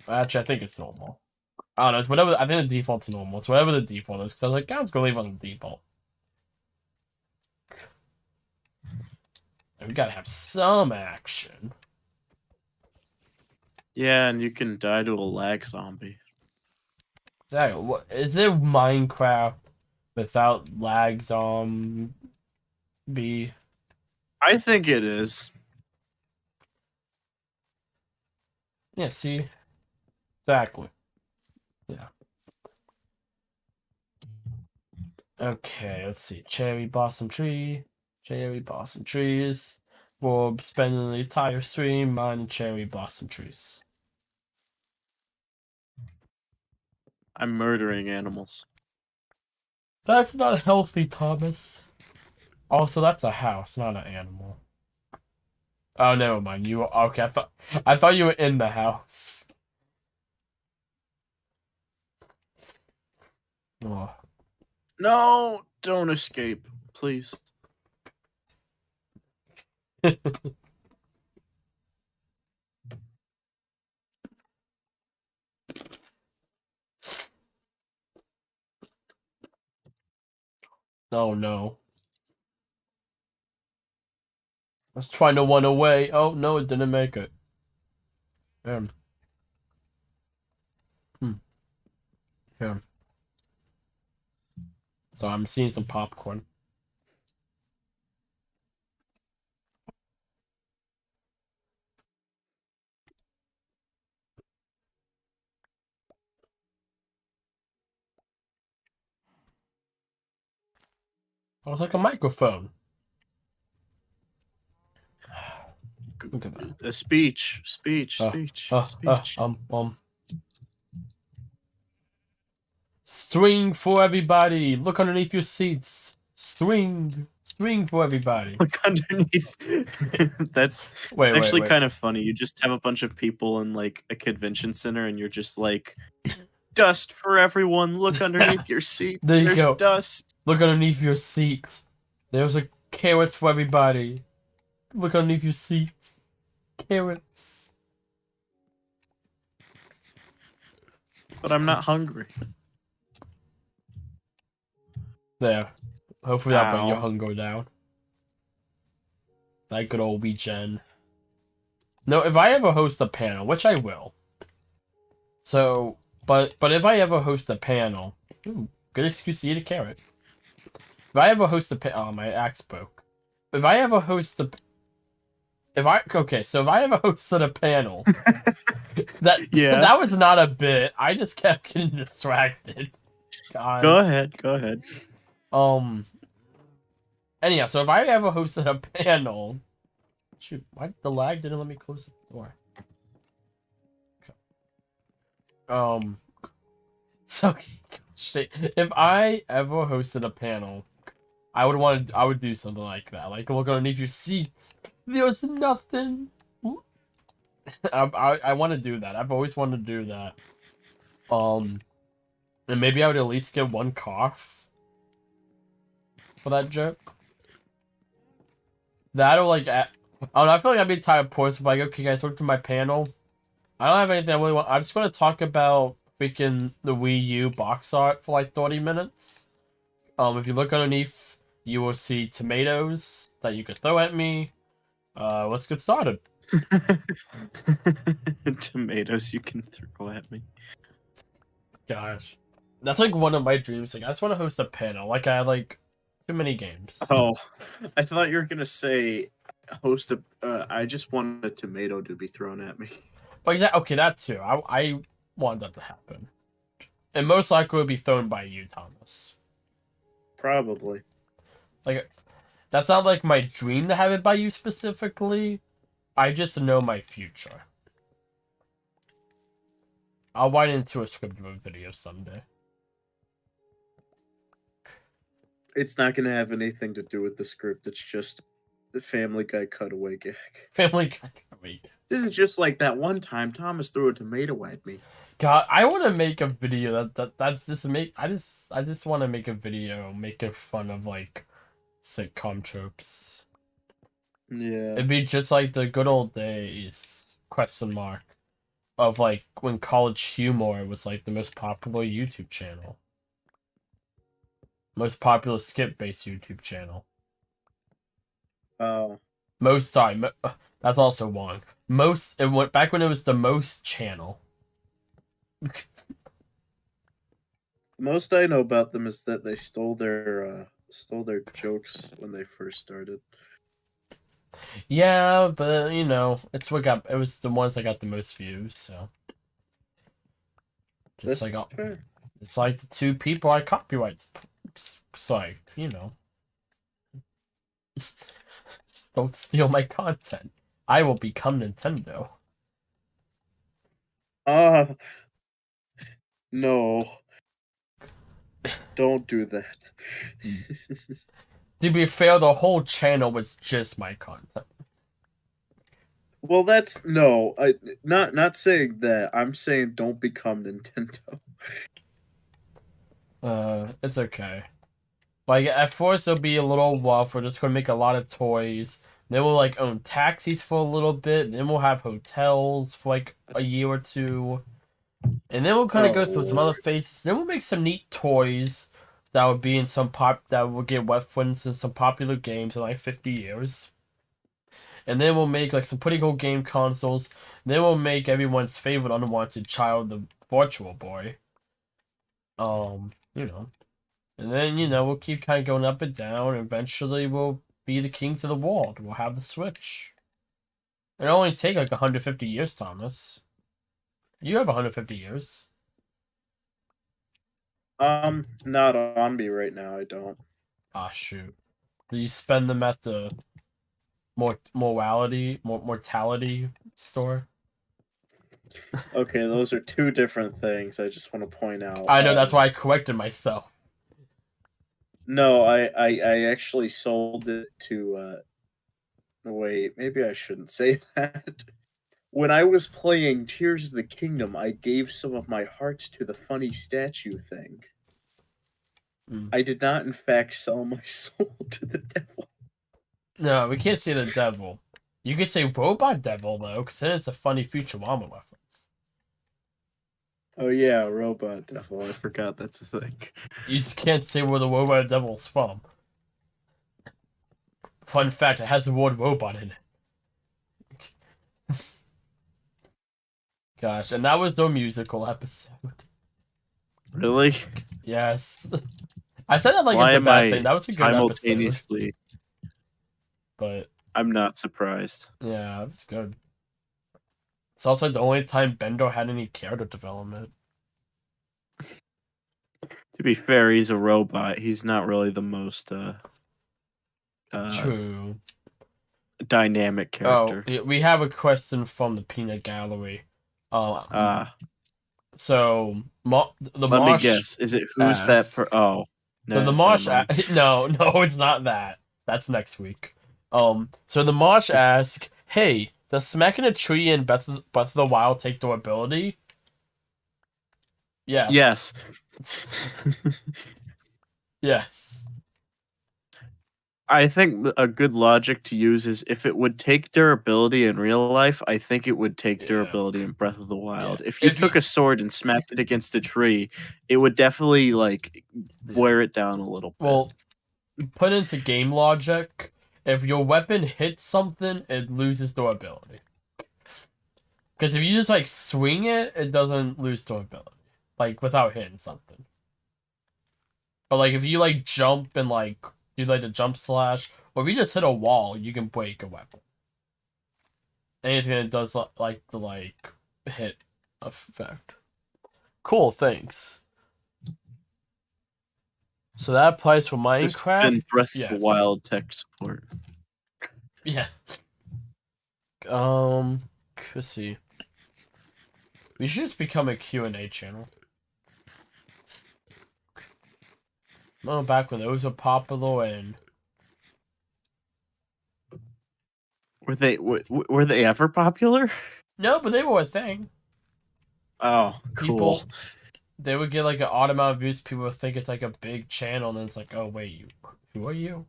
Actually, I think it's normal. I don't know. It's whatever. I think the default's normal. It's whatever the default is. Because I was like, I'm just gonna leave on the default. And we gotta have some action. Yeah, and you can die to a lag zombie. Exactly. What is it? Minecraft without lag zombie? I think it is. Yeah. See. Exactly. Yeah. Okay. Let's see. Cherry blossom tree. Cherry blossom trees. We'll be spending the entire stream mining cherry blossom trees. I'm murdering animals. That's not healthy, Thomas. Also, that's a house, not an animal. Oh, never mind. You okay? I thought you were in the house. Oh. No, don't escape, please. Oh no. I was trying to run away. Oh no, it didn't make it. Um. Hmm. Yeah. So I'm seeing some popcorn. I was like a microphone. Look at that. A speech, speech, Uh, speech, speech. Swing for everybody. Look underneath your seats. Swing. Swing for everybody. Look underneath. That's Wait, wait, actually wait. kind of funny. You just have a bunch of people in like a convention center, and you're just like, dust for everyone. Look underneath your seats. There you There's go. dust. Look underneath your seats. There's a carrots for everybody. Look underneath your seats. Carrots. But I'm not hungry. There. Hopefully that'll bring your Ow. hunger down. That good old weekend. No, if I ever host a panel, which I will. So, but if I ever host a panel, ooh, good excuse to eat a carrot. If I ever host a oh, my axe broke. If I ever host the if I okay, so if I ever hosted a panel, that Yeah. that was not a bit. I just kept getting distracted. God. Go ahead. Go ahead. Anyhow, so if I ever hosted a panel, shoot, why the lag didn't let me close the door? Okay. So shit, if I ever hosted a panel, I would do something like that. Like look underneath your seats. There's nothing. I want to do that. I've always wanted to do that. And maybe I would at least get one cough for that joke. That'll like, I don't know. I feel like I'd be tired of posting. Like, okay, guys, look to my panel. I don't have anything I really want. I'm just gonna talk about freaking the Wii U box art for like 30 minutes. If you look underneath, you will see tomatoes that you could throw at me. Let's get started. Tomatoes you can throw at me. Gosh, that's like one of my dreams. Like, I just want to host a panel. Like, I like too many games. Oh, I thought you were gonna say host a. I just want a tomato to be thrown at me. But that okay, that too. I want that to happen. And most likely it would be thrown by you, Thomas. Probably. Like, that's not like my dream to have it by you specifically. I just know my future. I'll write into a script of a video someday. It's not going to have anything to do with the script. It's just the Family Guy cutaway gag. Family Guy. Wait. This is just like that one time Thomas threw a tomato at me. God, I want to make a video that's just make. I just want to make a video making fun of like sitcom tropes. Yeah. It'd be just like the good old days, question mark, of like when College Humor was like the most popular YouTube channel. Most popular skip-based YouTube channel. Oh. Most, sorry, that's also wrong. Most, it went back when it was the most channel. The most I know about them is that they stole their jokes when they first started. Yeah, but you know, it was the ones that got the most views, so. Just That's like, fair. it's like the two people I copyright. So, like, you know. Don't steal my content. I will become Nintendo. No. Don't do that. To be fair, the whole channel was just my content. Well, that's no. I not saying that. I'm saying don't become Nintendo. It's okay. Like, at first it'll be a little rough. We're just gonna make a lot of toys. Then we'll, like, own taxis for a little bit. Then we'll have hotels for, like, a year or two. And then we'll kind of Oh go through some other Lord. phases. Then we'll make some neat toys that would be in that will get referenced in some popular games in, like, 50 years. And then we'll make, like, some pretty cool game consoles. Then we'll make everyone's favorite unwanted child, the Virtual Boy. You know. And then, you know, we'll keep kind of going up and down. Eventually, we'll be the kings of the world. We'll have the Switch. It'll only take like 150 years, Thomas. You have 150 years. Not on me right now. I don't. Ah, shoot. Do you spend them at the mortality store? Okay, those are two different things. I just want to point out. I know, that's why I corrected myself. No, I actually sold it to. Wait, maybe I shouldn't say that. When I was playing Tears of the Kingdom, I gave some of my hearts to the funny statue thing. Mm. I did not, in fact, sell my soul to the devil. No, we can't say the devil. You could say robot devil, though, because then it's a funny Futurama reference. Oh yeah, robot devil. I forgot that's a thing. You just can't say where the robot devil's from. Fun fact, it has the word robot in it. Gosh, and that was the musical episode. Really? Yes. I said that like Why it's a am bad I thing. That was a good episode. simultaneously? But I'm not surprised. yeah, it was good. It's also the only time Bendo had any character development. To be fair, he's a robot. He's not really the most True. dynamic character. Oh, we have a question from the Peanut Gallery. So the Let me Mosh guess. Is it who's asks, that? Oh, so the no, Mosh never mind. no, it's not that. That's next week. So the Mosh asks, "Hey, does smacking a tree in Breath of the Wild take durability?" Yes. Yes. Yes. I think a good logic to use is if it would take durability in real life, I think it would take Yeah. durability in Breath of the Wild. Yeah. If you took a sword and smacked it against a tree, it would definitely like wear it down a little bit. Well, put into game logic, if your weapon hits something, it loses durability. Because if you just like swing it, it doesn't lose durability, like without hitting something. But like if you like jump and like do like the jump slash, or if you just hit a wall, you can break a weapon. Anything that does like the like hit effect. Cool, thanks. So that applies for This has Minecraft? been Breath of the Yes. Wild tech support. Yeah. Let's see. We should just become a Q&A channel. Oh, back when those were popular and... Were they ever popular? No, but they were a thing. Oh, cool. People, they would get like an odd amount of views. People would think it's like a big channel, and then it's like, oh, wait, who are you?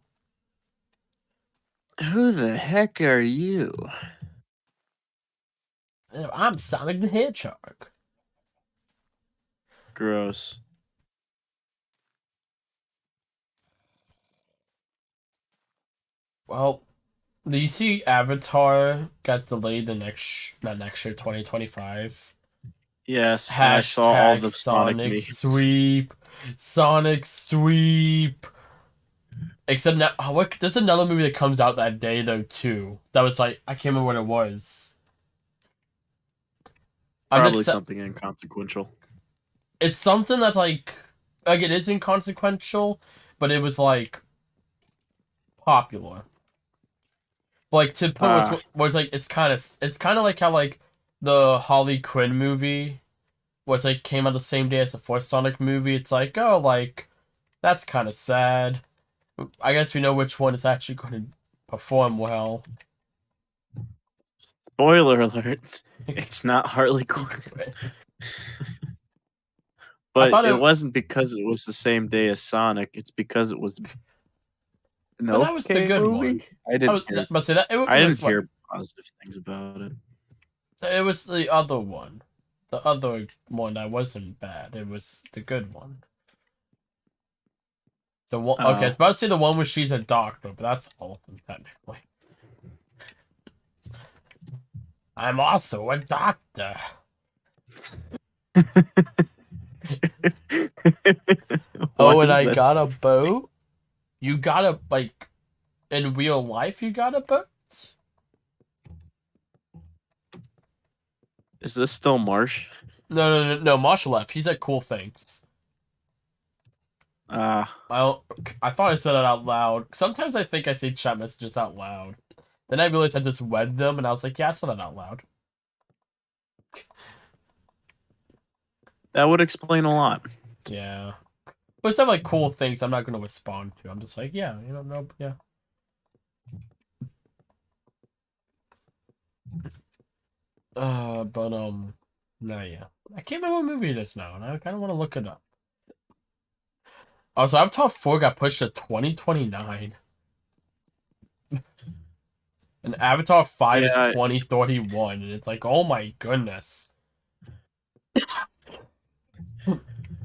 Who the heck are you? I'm Sonic the Hedgehog. Gross. Well, do you see Avatar got delayed not next year, 2025? Yes, and I saw all Hashtag the Sonic Sonic memes. Sweep. Sonic Sweep. Except now, oh, what, there's another movie that comes out that day though too. That was like I can't remember what it was. I'm Probably just something inconsequential. it's something that's like it is inconsequential, but it was like popular. Like to put Ah, what's like it's kind of like how like the Harley Quinn movie was like came out the same day as the first Sonic movie. It's like oh like that's kind of sad. I guess we know which one is actually going to perform well. spoiler alert. It's not Harley Quinn. I But thought it it, wasn't because it was the same day as Sonic. It's because it was an but that was the okay good one. movie. I was, but see that it I was didn't what hear positive things about it. it was the other one, the other one that wasn't bad. It was the good one. The one okay, I was Oh. about to say the one where she's a doctor, but that's all of them technically. I'm also a doctor. Why Oh, and is I that got so a funny? boat. You got a like in real life? You got a boat? Is this still Marsh? No. Marshall left. He said cool things. Ah, I I thought I said it out loud. Sometimes I think I say chat messages out loud. Then I realized I just read them, and I was like, yeah, I said that out loud. that would explain a lot. Yeah. But some like cool things I'm not gonna respond to. I'm just like, yeah, no, yeah. But no, yeah. I can't remember what movie it is now, and I kind of want to look it up. Also, Avatar 4 got pushed to 2029, and Avatar 5 is Yeah, 2031, and it's like, oh my goodness.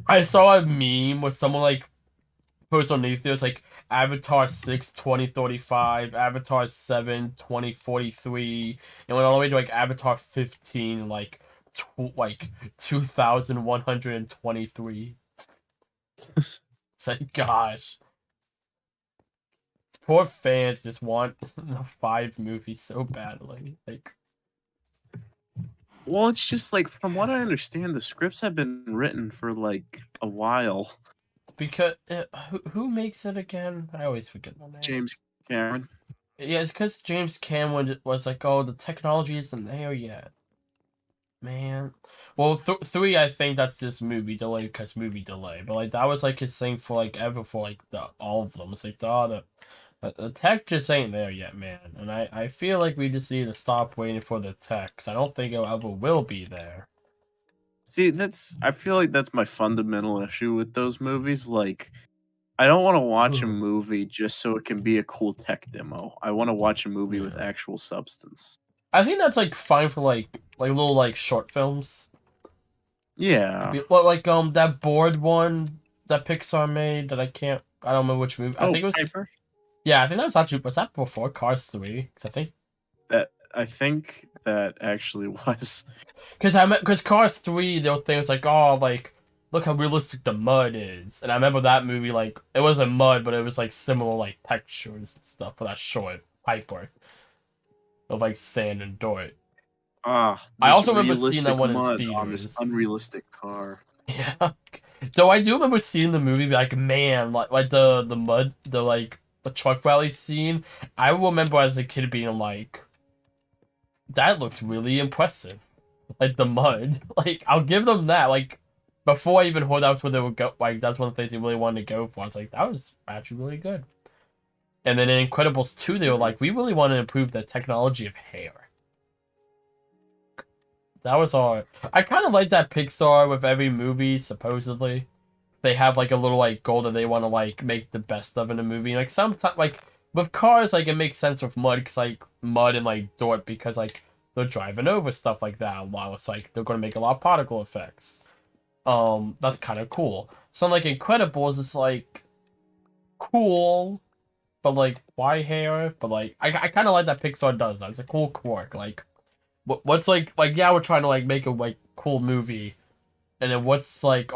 I saw a meme with someone like post on Nathan, it's like Avatar 6 2035, Avatar 7 2043, and went all the way to like Avatar 15 like 2123. It's like gosh. Poor fans just want the 5 movies so badly. Like well, it's just like from what I understand, the scripts have been written for like a while. because who makes it again? I always forget the name. James Cameron. Yeah, it's because James Cameron was like, "Oh, the technology isn't there yet." Man. Well, 3, I think that's just movie delay because movie delay. But, like, that was, like, his thing for, like, ever for, like, all of them. It's like, the tech just ain't there yet, man. And I feel like we just need to stop waiting for the tech, 'cause I don't think it ever will be there. See, I feel like that's my fundamental issue with those movies. Like, I don't want to watch a Mhm. movie just so it can be a cool tech demo. I want to watch a movie with Yeah. actual substance. I think that's, like, fine for, like little, like, short films. Yeah. Well, like, that board one that Pixar made that I don't remember which movie. I Oh, think it was, Piper. yeah, I think that was actually, was that before Cars 3? Because I think That I think that actually was. Because Cars 3, there were things like, oh, like, look how realistic the mud is. And I remember that movie, like, it wasn't mud, but it was, like, similar, like, textures and stuff for that short Piper of, like, sand and dirt. Ah, I this also remember seeing that realistic one in mud on this theaters. unrealistic car. Yeah. So I do remember seeing the movie, like man, like the mud, the like the truck rally scene. I remember as a kid being like, that looks really impressive. Like the mud. Like I'll give them that. Like before I even heard that's what they would go. Like that's one of the things they really wanted to go for. I was like, that was actually really good. And then in Incredibles 2, they were Mhm. like, we really want to improve the technology of hair. That was all. I kind of like that Pixar with every movie, supposedly. They have like a little like goal that they want to like make the best of in a movie. Like sometimes like with cars, like it makes sense with mud because like mud and like dirt because like they're driving over stuff like that a lot. It's like they're gonna make a lot of particle effects. That's kind of cool. So like Incredibles is like cool, but like why hair? But like I kind of like that Pixar does that. It's a cool quirk. Like what's like yeah we're trying to like make a like cool movie and then what's like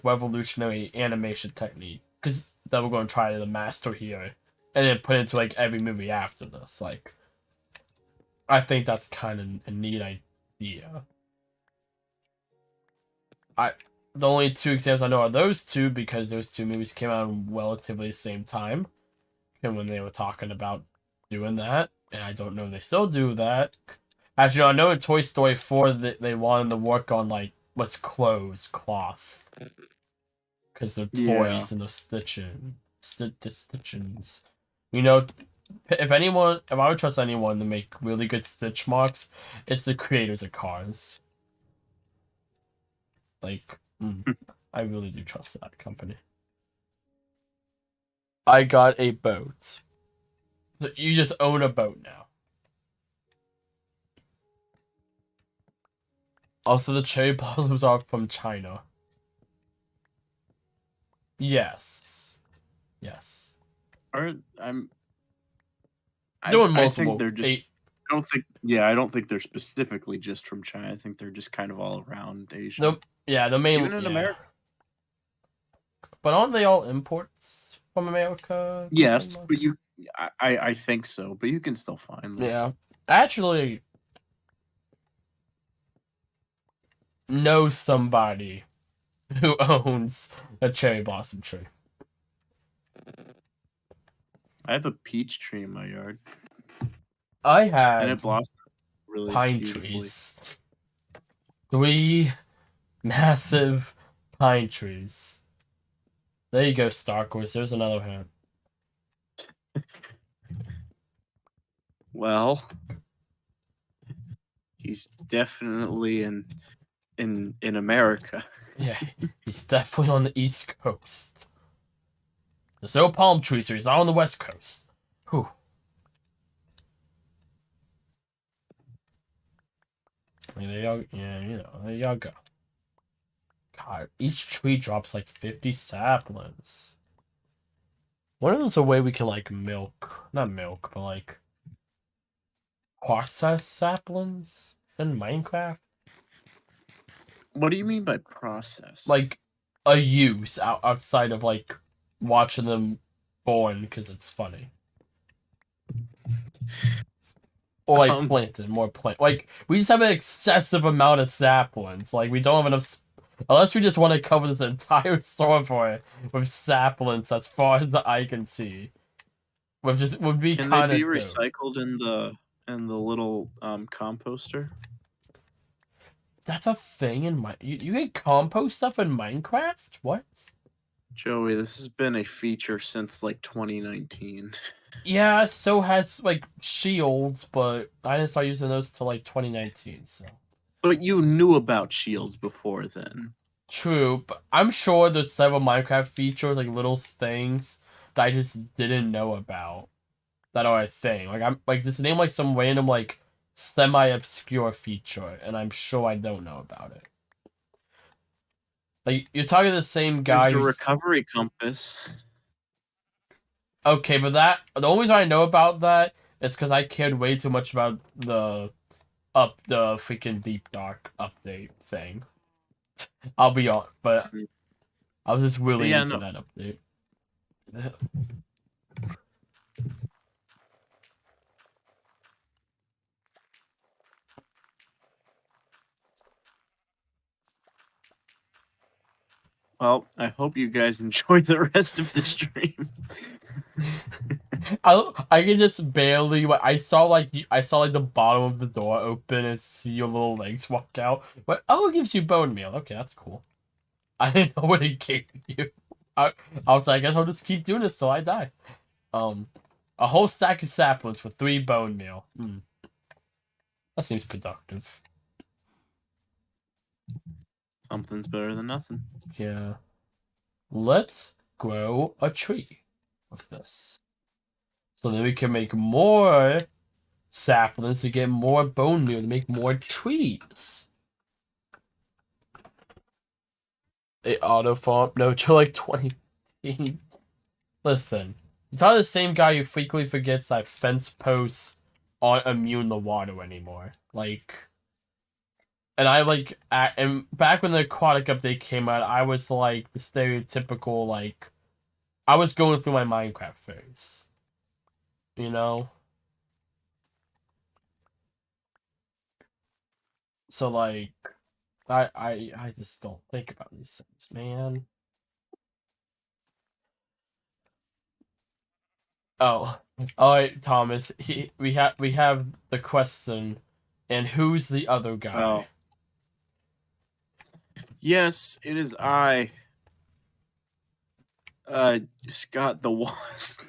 revolutionary animation technique? Because that we're going to try to master here, and then put into like every movie after this. Like, I think that's kind of a neat idea. I the only two examples I know are those two because those two movies came out in relatively the same time, and when they were talking about doing that, and I don't know if they still do that. Actually, I know in Toy Story 4 that they wanted to work on like what's clothes, cloth because they're Yeah. toys and they're stitchings. You know, if I would trust anyone to make really good stitch marks, it's the creators of Cars. Like, I really do trust that company. I got a boat. So you just own a boat now. Also, the cherry blossoms are from China. Yes. Yes. Or I'm Doing I think multiple. they're just I don't think yeah, I don't think they're specifically just from China. I think they're just kind of all around Asia. No, yeah, the Even main, in yeah. America. But aren't they all imports from America to Yes, some? but I think so, but you can still find them. Yeah. Actually, know somebody who owns a cherry blossom tree. I have a peach tree in my yard, I and it have blossomed really pine beautifully. trees. 3 massive pine trees. There you go, Star Wars. There's another hint. Well, he's definitely in America. Yeah, he's definitely on the East Coast. There's no palm trees, so he's not on the West Coast. Whew. There you go. Yeah, there you go. God, each tree drops like 50 saplings. What is a way we can like milk, not milk, but like process saplings in Minecraft? What do you mean by process? Like a use outside of like watching them born because it's funny. Or like Um, planted, more plant. Like we just have an excessive amount of saplings. Like we don't have enough. Unless we just want to cover this entire server with saplings as far as the eye can see, which just would be can they kind be of dope. recycled in the little composter? That's a thing in you can compost stuff in Minecraft? What? Joey, this has been a feature since like 2019. Yeah, so has like shields, but I didn't start using those till like 2019, so But you knew about shields before then. true, but I'm sure there's several Minecraft features, like little things that I just didn't know about that are a thing. Like I'm like just name like some random like semi-obscure feature, and I'm sure I don't know about it. Like you're talking to the same There's guy a who's recovery compass. okay, but that the only reason I know about that is because I cared way too much about the freaking Deep Dark update thing. I'll be on, but I was just But really yeah, into no. that update. Well, I hope you guys enjoy the rest of the stream. I can just barely. I saw like the bottom of the door open and see your little legs walk out. But oh, it gives you bone meal. Okay, that's cool. I didn't know what it gave you. I, I was like, I guess I'll just keep doing this till I die. Um, a whole stack of saplings for 3 bone meal. That seems productive. Something's better than nothing. Yeah. Let's grow a tree of this. So then we can make more saplings to get more bone meal to make more trees. A auto farm? No, till like 20. Listen, it's not the same guy who frequently forgets that fence posts aren't immune to water anymore. Like, and and back when the aquatic update came out, I was like the stereotypical, like, I was going through my Minecraft phase. You know? So, like, I just don't think about these things, man. Oh, all right, Thomas. We have the question, and who's the other guy? Oh, yes, it is I, Scott the Wasp.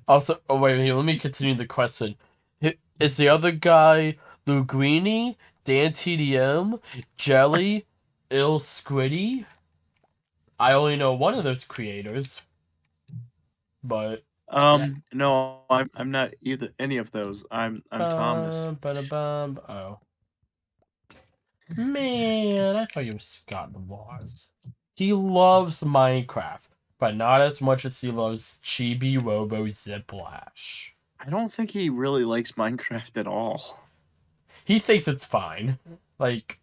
Also, oh wait, let me continue the question. Is the other guy Lugrini, Dan TDM, Jelly, Il Squiddy? I only know one of those creators, but yeah. No, I'm not either any of those. I'm Thomas. Ba-da-bum. Oh man, I thought you were Scott the Wars. He loves Minecraft, but not as much as he loves Chibi Robo Ziplash. I don't think he really likes Minecraft at all. He thinks it's fine. Like,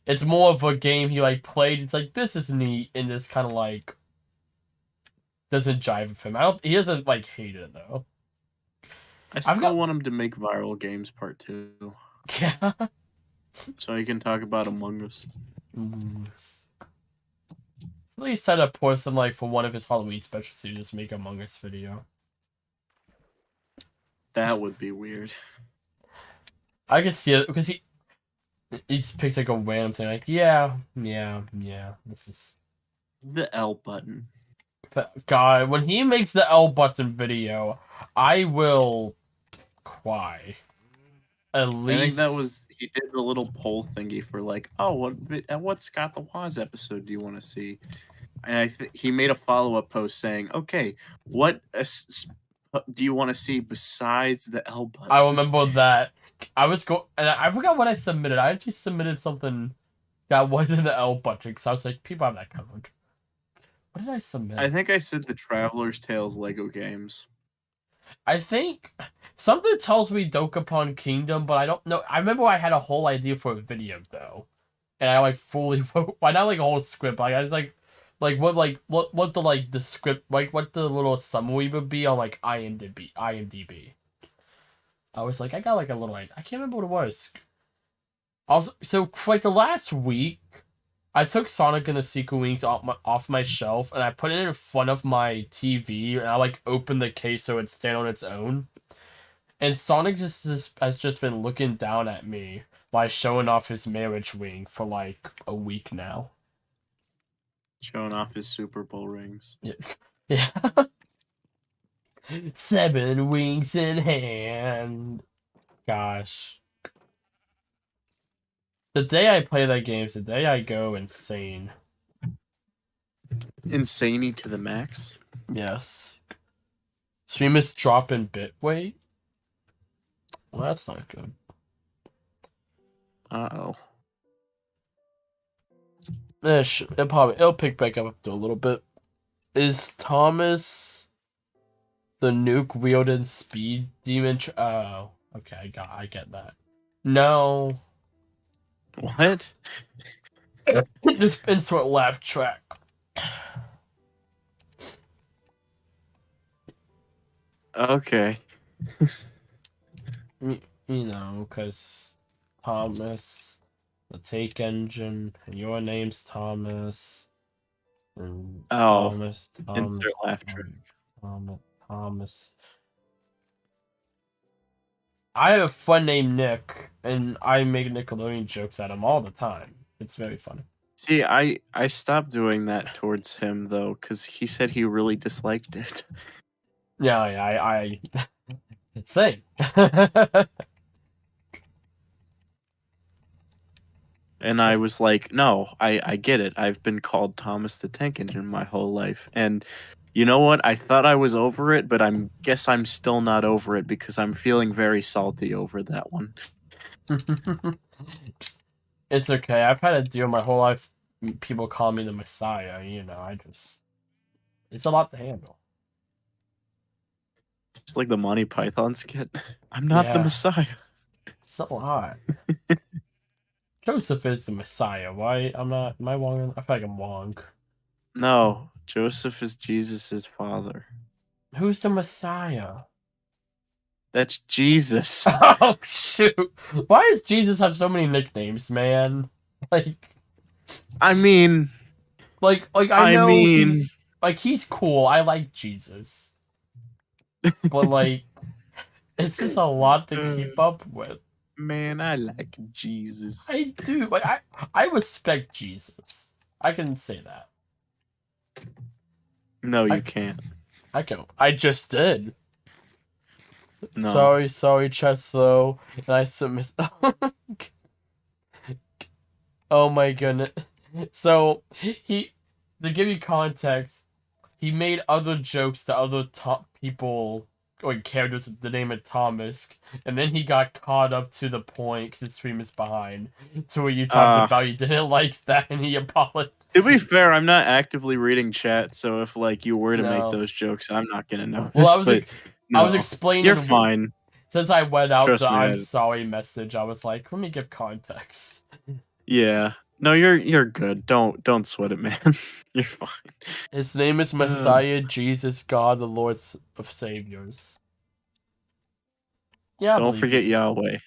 it's more of a game he like played. It's like this is neat, and this kind of like doesn't jive with him. I don't. He doesn't like hate it though. I I've still got want him to make viral games part 2, yeah. so he can talk about Among Us. At least set up for some like for one of his Halloween specials to just make Among Us video. That would be weird. I can see it because he just picks like a random thing like yeah. This is The L button. but God when he makes the L button video, I will cry. At I think that least was he did the little poll thingy for like, oh, what Scott the Waz episode do you want to see? And I think he made a follow up post saying, okay, what do you want to see besides the L I button? remember that I was and I forgot what I submitted. I actually submitted something that wasn't the L button because I was like, people have that covered. What did I submit? I think I said the Traveler's Tales Lego games. I think something tells me Dokapon Kingdom, but I don't know. I remember I had a whole idea for a video though, and I like fully wrote. Why not like a whole script? Like I was what the like the script like what the little summary would be on like IMDb. IMDb. I was like I got like a little. I can't remember what it was. Also, so for like the last week, I took Sonic and the Sequel Wings off my shelf and I put it in front of my TV and I like opened the case so it'd stand on its own. And Sonic has just been looking down at me by showing off his marriage ring for like a week now. Showing off his Super Bowl rings. Yeah. Yeah. 7 wings in hand. Gosh. The day I play that game is the day I go insane. Insaney to the max. Yes. Stream is dropping bit weight. Well, that's not good. Uh-oh. It'll pick back up after a little bit. Is Thomas the nuke wielding speed demon? Oh, okay, I get that. No, What? just insert laugh track. Okay. You know, because Thomas, the take engine, and your name's Thomas. And Oh, Thomas, insert Thomas, laugh track. Thomas, Thomas, Thomas. I have a friend named Nick, and I make Nickelodeon jokes at him all the time. It's very funny. See, I stopped doing that towards him though, because he said he really disliked it. Yeah, yeah, I same. And I was like, no, I get it. I've been called Thomas the Tank Engine my whole life. And you know what? I thought I was over it, but guess I'm still not over it because I'm feeling very salty over that one. It's okay. I've had to deal my whole life. People call me the Messiah. I just it's a lot to handle. Just like the Monty Python skit. I'm not the Yeah, Messiah. it's a lot. Joseph is the Messiah. Why? I'm not. Am I wrong? I feel like I'm wrong. No, Joseph is Jesus' father. Who's the Messiah? That's Jesus. Oh shoot! Why does Jesus have so many nicknames, man? Like, I mean, like I I know mean, he's cool. I like Jesus, but like, it's just a lot to uh, keep up with. man, I like Jesus. I do. Like, I respect Jesus. I can say that. No, you I can't. I can. I just did. No. Sorry, Chesto. And I submit. Oh my goodness. So he, to give you context, he made other jokes to other top people, like characters with the name of Thomas, and then he got caught up to the point because his stream is behind to where you talked Uh, about you didn't like that, and he apologized. to be fair, I'm not actively reading chat, so if like you were to make No. those jokes, I'm not gonna Well, notice. But I was no, you're explaining fine. since I went out the Trust me. I'm sorry message. I was like, let me give context. Yeah. No, you're good. Don't sweat it, man. You're fine. His name is Messiah, Jesus, God, the Lord of Saviors. Yeah, I Don't believe forget it. Yahweh.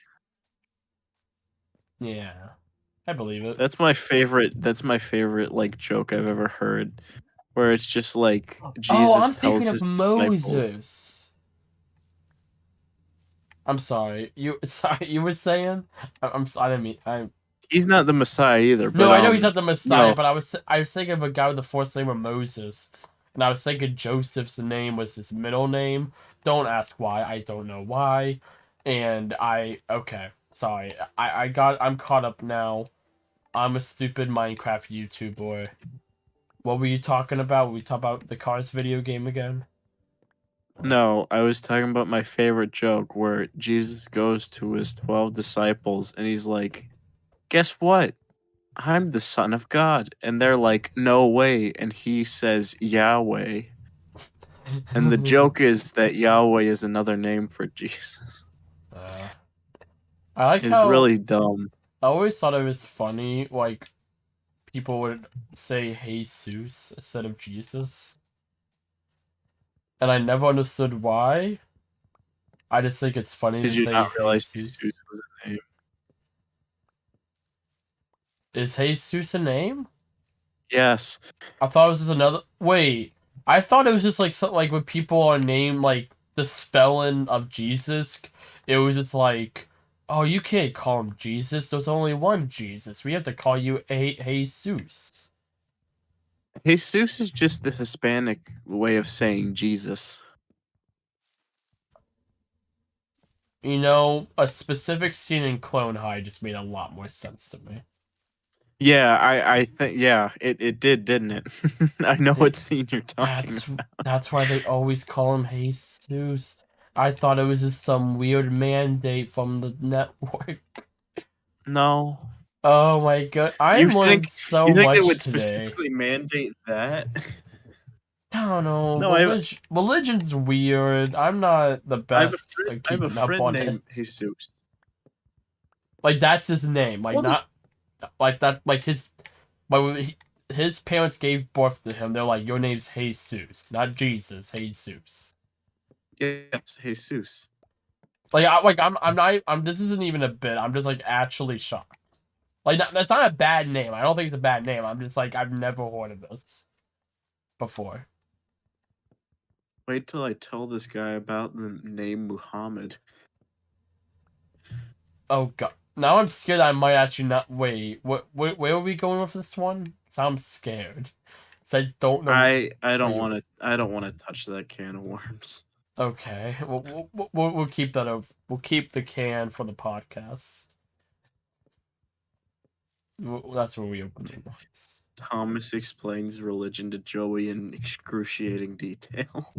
Yeah, I believe it. That's my favorite. That's my favorite like joke I've ever heard, where it's just like Oh, Jesus I'm tells thinking of his disciple. Moses. I'm sorry. You sorry. You were saying? I didn't mean. I He's not the Messiah either, No, but I know he's not the Messiah, no, but I was thinking of a guy with the first name of Moses, and I was thinking Joseph's name was his middle name. Don't ask why. I don't know why. And okay. Sorry. I'm caught up now. I'm a stupid Minecraft YouTuber. What were you talking about? We talk about the Cars video game again? no. I was talking about my favorite joke where Jesus goes to his 12 disciples and he's like, "Guess what? I'm the Son of God," and they're like, "No way!" And he says, "Yahweh." And the joke is that Yahweh is another name for Jesus. uh, I like It's how really dumb. I always thought it was funny, like people would say Jesus instead of Jesus, and I never understood why. I just think it's funny to Did you say not realize Jesus. Jesus was a name? Is Jesus a name? Yes. I thought it was just another. Wait, I thought it was just like something like when people are named like the spelling of Jesus. It was just like, oh, you can't call him Jesus. There's only one Jesus. We have to call you a Jesus. Jesus is just the Hispanic way of saying Jesus. A specific scene in Clone High just made a lot more sense to me. Yeah, I think yeah, it did, didn't it? I know what scene you're talking That's about. that's why they always call him Jesus. I thought it was just some weird mandate from the network. No. Oh my god, I You learned think so you think they much would today. specifically mandate that? I don't know, No, religion's weird. I'm not the I have a best friend at I have a keeping up friend on it. named Jesus. Like that's his name. Like Well, not like that. His parents gave birth to him. They're like, your name's Jesus, not Jesus. Jesus. yes, Jesus. I'm not. This isn't even a bit. I'm just like actually shocked. Like that's not a bad name. I don't think it's a bad name. I'm just like I've never heard of this. before. Wait till I tell this guy about the name Muhammad. Oh god. Now I'm scared I might actually not wait. Where are we going with this one? So I'm scared. So I don't know I where don't you. want to. I don't want to touch that can of worms. Okay. We'll keep that of. We'll keep the can for the podcast. That's where we open the knives. Thomas explains religion to Joey in excruciating detail,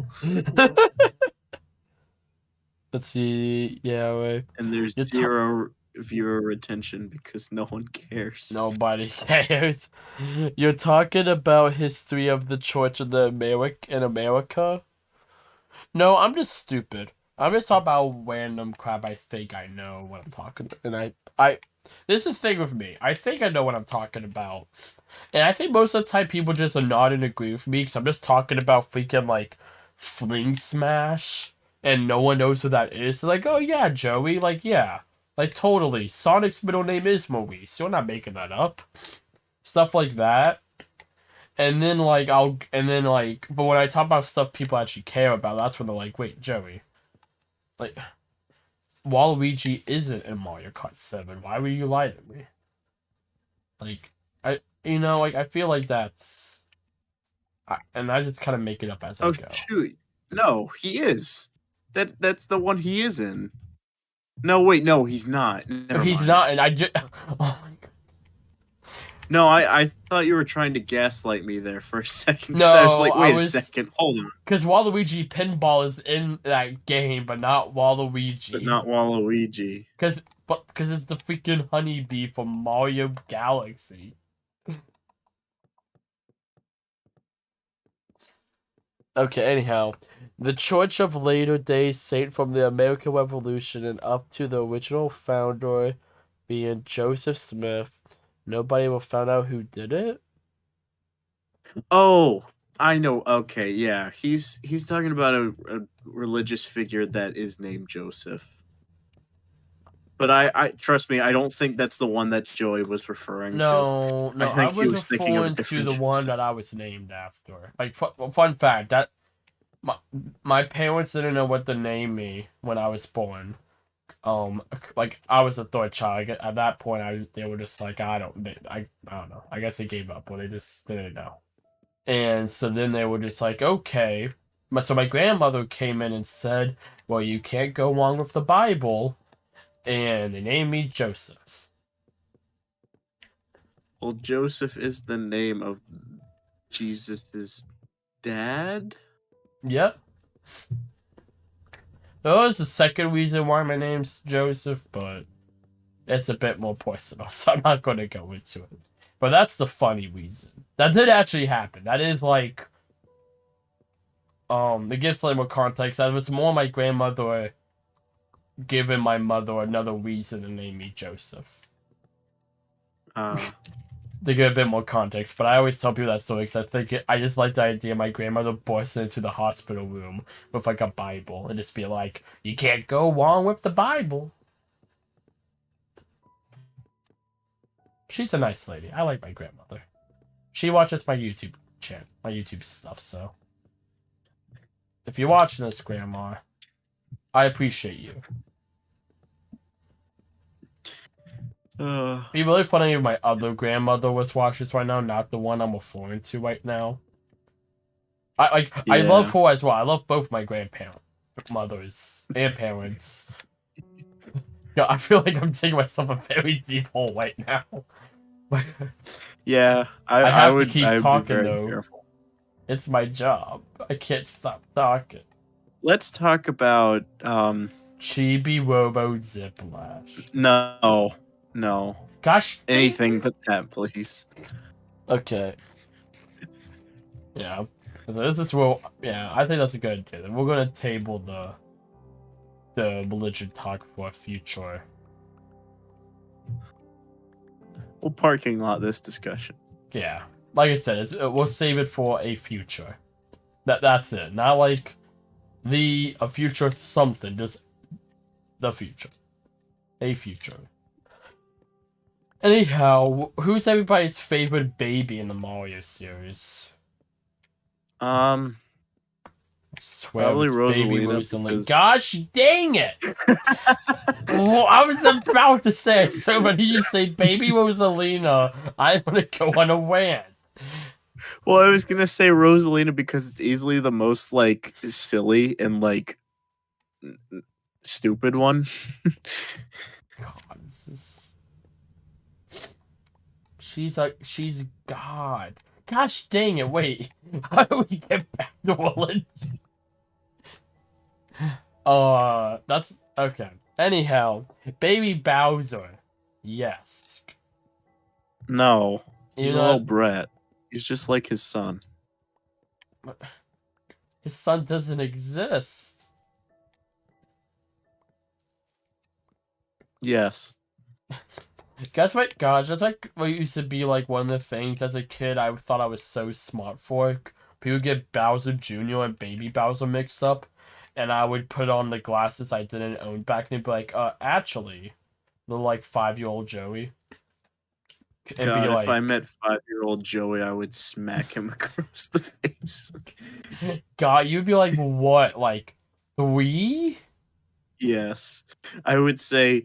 Let's see. Yeah, wait. and there's You're ta- zero viewer retention because no one cares. Nobody cares. You're talking about history of the Church of the in America. No, I'm just stupid. I'm just talking about random crap. I think I know what I'm talking about, and I. This is the thing with me. I think I know what I'm talking about, and I think most of the time people just are not in agree with me because I'm just talking about freaking like Fling Smash, and no one knows who that is. They're like, oh yeah, Joey, like yeah, like totally. Sonic's middle name is Maurice. You're not making that up. Stuff like that. But when I talk about stuff people actually care about, that's when they're like, wait, Joey, like, Waluigi isn't in Mario Kart 7. Why would you lie to me? Like, I feel like and I just kind of make it up as I Oh go. shoot! No, he is. That's the one he is in. No, wait, no, he's not. Never He's mind. not, and I just, oh my god. No, I thought you were trying to gaslight me there for a second because I was No, like, I wait a was, second, hold on, because Waluigi Pinball is in that game, but not but Waluigi. not Waluigi. Because it's the freaking honeybee from Mario Galaxy. Okay, anyhow, the Church of Latter Day Saint from the American Revolution and up to the original founder being Joseph Smith. Nobody will find out who did it. Oh, I know. Okay, yeah, he's talking about a religious figure that is named Joseph. But I trust me, I don't think that's the one that Joey was referring to. No, I no, I think he was was thinking of a referring to different the one Joseph. that I was named after. Like, fun fact that my my parents didn't know what to name me when I was born. Like I was the third child. At that point, they were just like, I don't know. I guess they gave up, or they just didn't know. And so then they were just like, okay. So my grandmother came in and said, well, you can't go wrong with the Bible. And they named me Joseph. Well, Joseph is the name of Jesus's dad. Yep. That was the second reason why my name's Joseph, but it's a bit more personal, so I'm not going to go into it. But that's the funny reason. That did actually happen. That is like, it gives slightly more context. That was more my grandmother giving my mother another reason to name me Joseph. Uh, To give a bit more context, but I always tell people that story because I just like the idea of my grandmother bursting into the hospital room with like a Bible and just be like, "You can't go wrong with the Bible." She's a nice lady. I like my grandmother. She watches my YouTube channel, my YouTube stuff. So if you're watching this, Grandma, I appreciate you. uh, It'd be really funny if my other grandmother was watching this right now, not the one I'm referring to right now. I love yeah. her as well. I love both my grandparents, mothers, and parents. Yeah, I feel like I'm taking myself a very deep hole right now. Yeah, I I have to would keep I would be talking very though. careful. It's my job. I can't stop talking. Let's talk about Chibi Robo Ziplash. no, no. Gosh dang Anything it. but that, please. Okay. Yeah. So this is yeah, I think that's a good idea. We're gonna table the religion talk for a future. We'll parking lot this discussion. Yeah. Like I said, we'll save it for a future. That's it. Not like a future something, just the future. A future. Anyhow, who's everybody's favorite baby in the Mario series? Um, I swear Probably it's Baby Rosalina Rosalie. because Gosh dang it! Oh, I was about to say, so when you say Baby Rosalina, I'm gonna go on a rant. well, I was gonna say Rosalina because it's easily the most like silly and like stupid one. God, this is... she's God. Gosh dang it! Wait, how do we get back to Willen? That's okay. Anyhow, Baby Bowser. Yes. No, You he's a little know, brat. He's just like his son. his son doesn't exist. Yes. Guess what? Gosh, that's like what used to be like one of the things as a kid I thought I was so smart for. People get Bowser Jr. and Baby Bowser mixed up, and I would put on the glasses I didn't own back and be like, actually, the like 5-year-old Joey. And be God, if I like, met 5-year-old Joey, I would smack him across the face. God, you'd be like, what? Like, 3? Yes. I would say,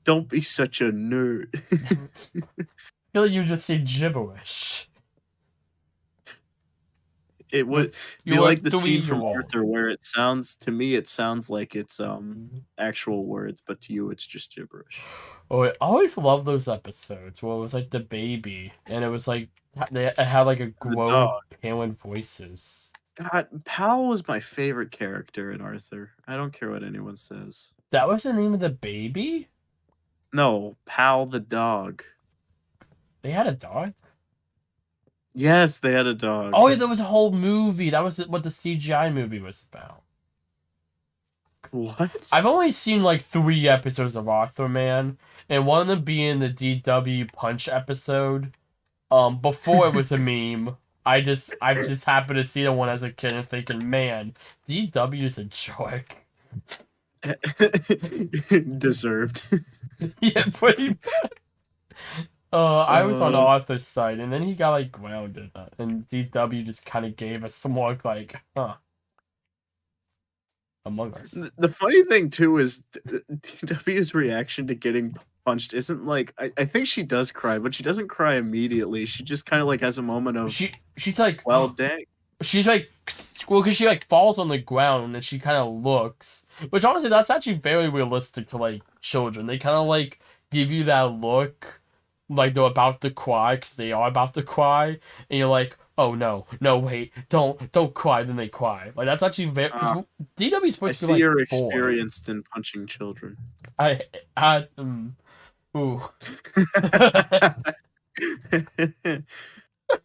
don't be such a nerd. I feel like you just say gibberish. It would be You're a like the scene from 3-year-old. Arthur where it sounds to me it sounds like it's actual words, but to you it's just gibberish. Oh, I always love those episodes where it was like the baby, and it was like it had like a And the glow dog. of paling voices. God, Pal was my favorite character in Arthur. I don't care what anyone says. That was the name of the baby? No, Pal the dog. They had a dog? Yes, they had a dog. Oh, yeah, there was a whole movie. That was what the CGI movie was about. What? I've only seen like 3 episodes of Arthur Man, and one of them being the DW Punch episode. Before it was a meme. I just happened to see the one as a kid and thinking, man, DW's a jerk. Deserved. Yeah, pretty much. I was on Uh, Arthur's side, and then he got like grounded, and DW just kind of gave us some more like, huh, Among Us. the funny thing too is DW's reaction to getting punched isn't like I think she does cry, but she doesn't cry immediately. She just kind of like has a moment of She's like, well, dang. she's like, well, because she like falls on the ground and she kind of looks, which honestly, that's actually very realistic to like children. They kind of like give you that look, like they're about to cry because they are about to cry, and you're like, oh no, no, wait, don't cry. Then they cry. Like that's actually very Uh, because DW is I supposed to be see like you're 4. experienced in punching children. I ooh.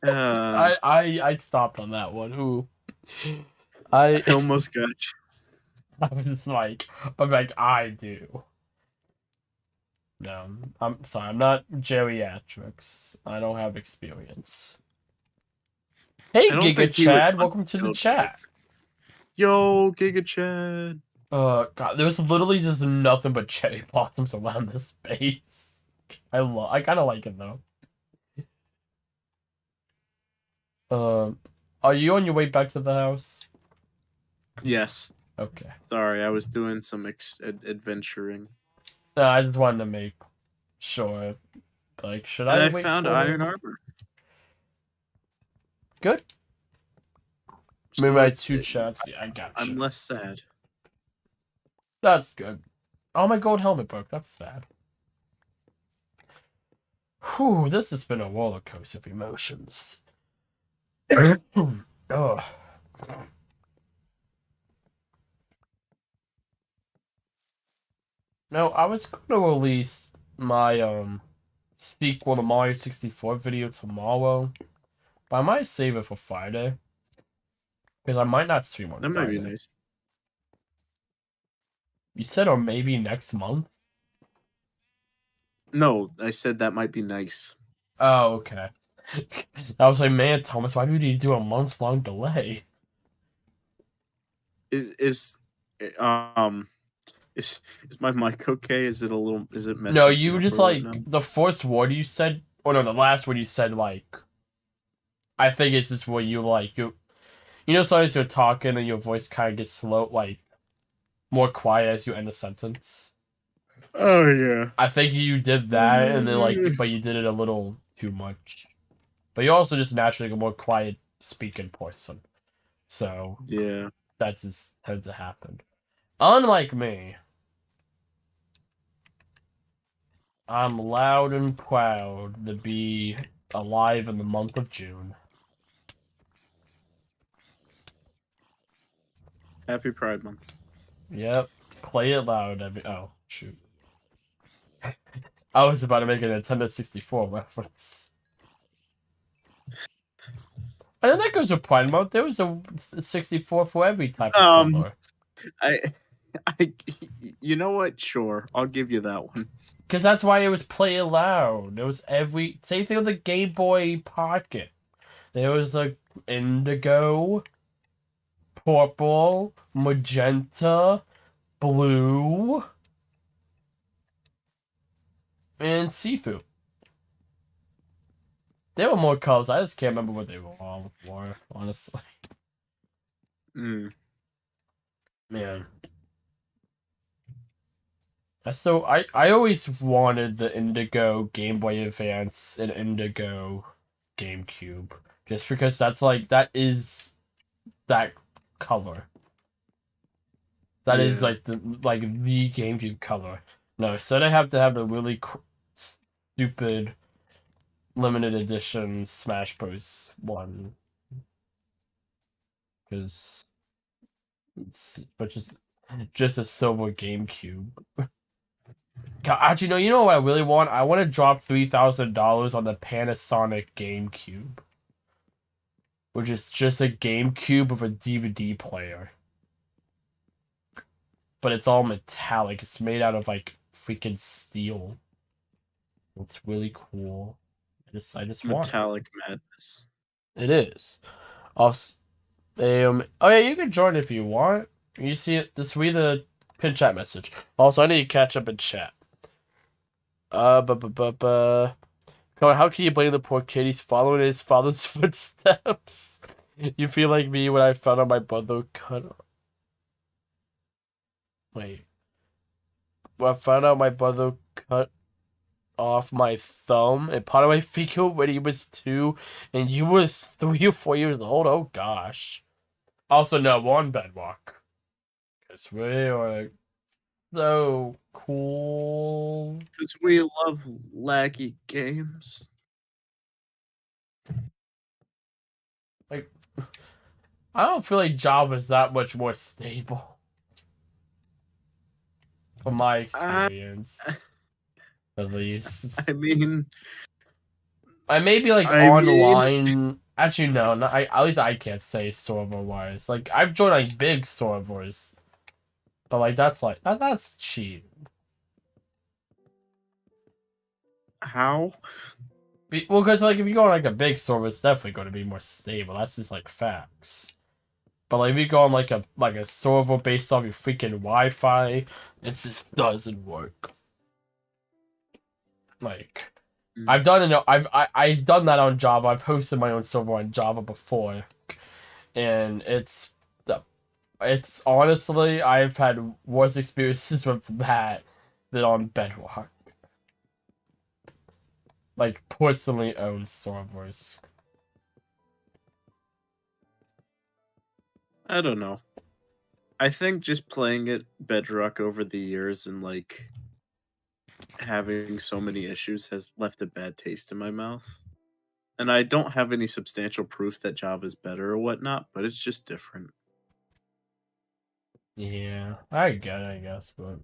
uh, I stopped on that one. Ooh. I I almost got you. I was just like, I'm like, I do. No, I'm sorry, I'm not geriatrics. I don't have experience. Hey, I don't Giga think he would Chad, punch welcome to the children. chat. Yo, Giga Chad. God, there's literally just nothing but cherry blossoms around this space. I kind of like it though. Uh, are you on your way back to the house? Yes. Okay. Sorry, I was doing some adventuring. No, I just wanted to make sure. Like, should And I I wait found for iron him? armor. Good. Maybe So my it's 2 chats. Yeah, I I'm gotcha. less sad. That's good. Oh, my gold helmet broke. That's sad. Whew, this has been a roller coaster of emotions. Ugh. No, I was gonna release my sequel to Mario 64 video tomorrow, but I might save it for Friday because I might not stream on That might be Friday. nice. You said, or maybe next month? No, I said that might be nice. Oh, okay. I was like, man, Thomas, why would you do a month-long delay? Is um is my mic okay? Is it a little is it No, messing you were up just or whatnot? like the first word you said, or no, the last word you said, like I think it's just what you like. You You know, sometimes you're talking and your voice kind of gets slow, like more quiet as you end a sentence. Oh yeah. I think you did that, and then but you did it a little too much. But you're also just naturally a more quiet speaking person, so Yeah. that's just tends to happen. Unlike me, I'm loud and proud to be alive in the month of June. Happy Pride Month. Yep, play it loud. Oh shoot, I was about to make a Nintendo 64 reference. I think that goes with Pride Month. There was a 64 for every type of Um, color. I, I, you know what? Sure, I'll give you that one. Because that's why it was play it loud. It was every same thing with the Game Boy Pocket. There was like indigo, purple, magenta, blue, and see-through. There were more colors. I just can't remember what they were all for, honestly. Mm, Man. I always wanted the indigo Game Boy Advance and indigo GameCube. Just because that is that color. That is yeah. like the GameCube color. No, so they have to have a really stupid limited edition Smash Bros. One because but just a silver GameCube. God, actually, no. You know what I really want? I want to drop $3,000 on the Panasonic GameCube, which is just a GameCube with a DVD player, but it's all metallic. It's made out of like freaking steel. It's really cool. I just want it. Metallic madness. It is. Also, oh yeah, you can join if you want. You see it. Just read the pin chat message. Also, I need to catch up in chat. But. Come on, how can you blame the poor kid? He's following his father's footsteps. You feel like me when I found out my brother cut. Wait. When I found out my brother cut off my thumb and part of my finger when he was 2 and you was 3 or 4 years old. Oh gosh. Also, no, we're on Bedrock. Because we are so cool. Because we love laggy games. Like, I don't feel like Java's that much more stable from my I, experience, at least. I mean, I may be like I mean, online. Actually, no, not, at least I can't say server wise. Like I've joined like big servers, but like that's cheap. how? Well, because like if you go on like a big server, it's definitely going to be more stable. That's just like facts. But like if you go on like a server based off your freaking Wi-Fi, it just doesn't work. Like Mm. I've done that on Java. I've hosted my own server on Java before, and it's honestly I've had worse experiences with that than on Bedrock. Like personally owned servers. I don't know. I think just playing it Bedrock over the years and like having so many issues has left a bad taste in my mouth. And I don't have any substantial proof that Java's better or whatnot, but it's just different. Yeah, I get it, I guess, but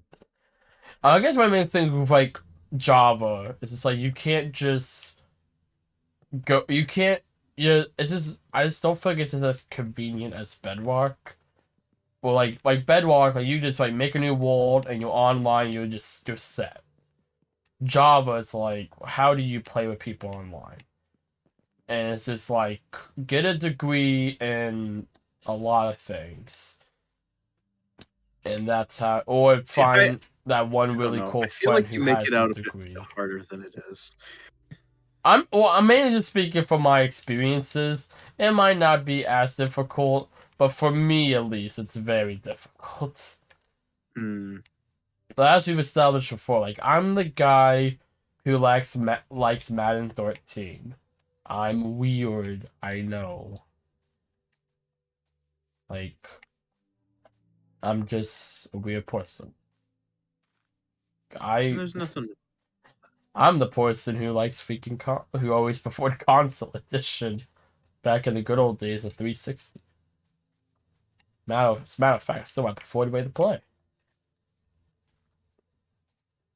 I guess my main thing with like Java is just like you can't just go. You can't. Yeah, it's just I just don't feel like it's just as convenient as Bedrock. Well, like Bedrock, like you just like make a new world and you're online. You're set. Java, it's like how do you play with people online? And it's just like get a degree in a lot of things, and that's how. Or See, find that one I don't really know. cool I feel friend like who you make it has a out a bit degree. harder than it is. I'm mainly just speaking from my experiences. It might not be as difficult, But for me, at least, it's very difficult. Hmm. But as we've established before, like I'm the guy who likes Madden 13. I'm weird, I know. Like I'm just a weird person. I There's nothing. I'm the person who likes who always preferred console edition back in the good old days of 360. As a matter of fact, I still have preferred way to play.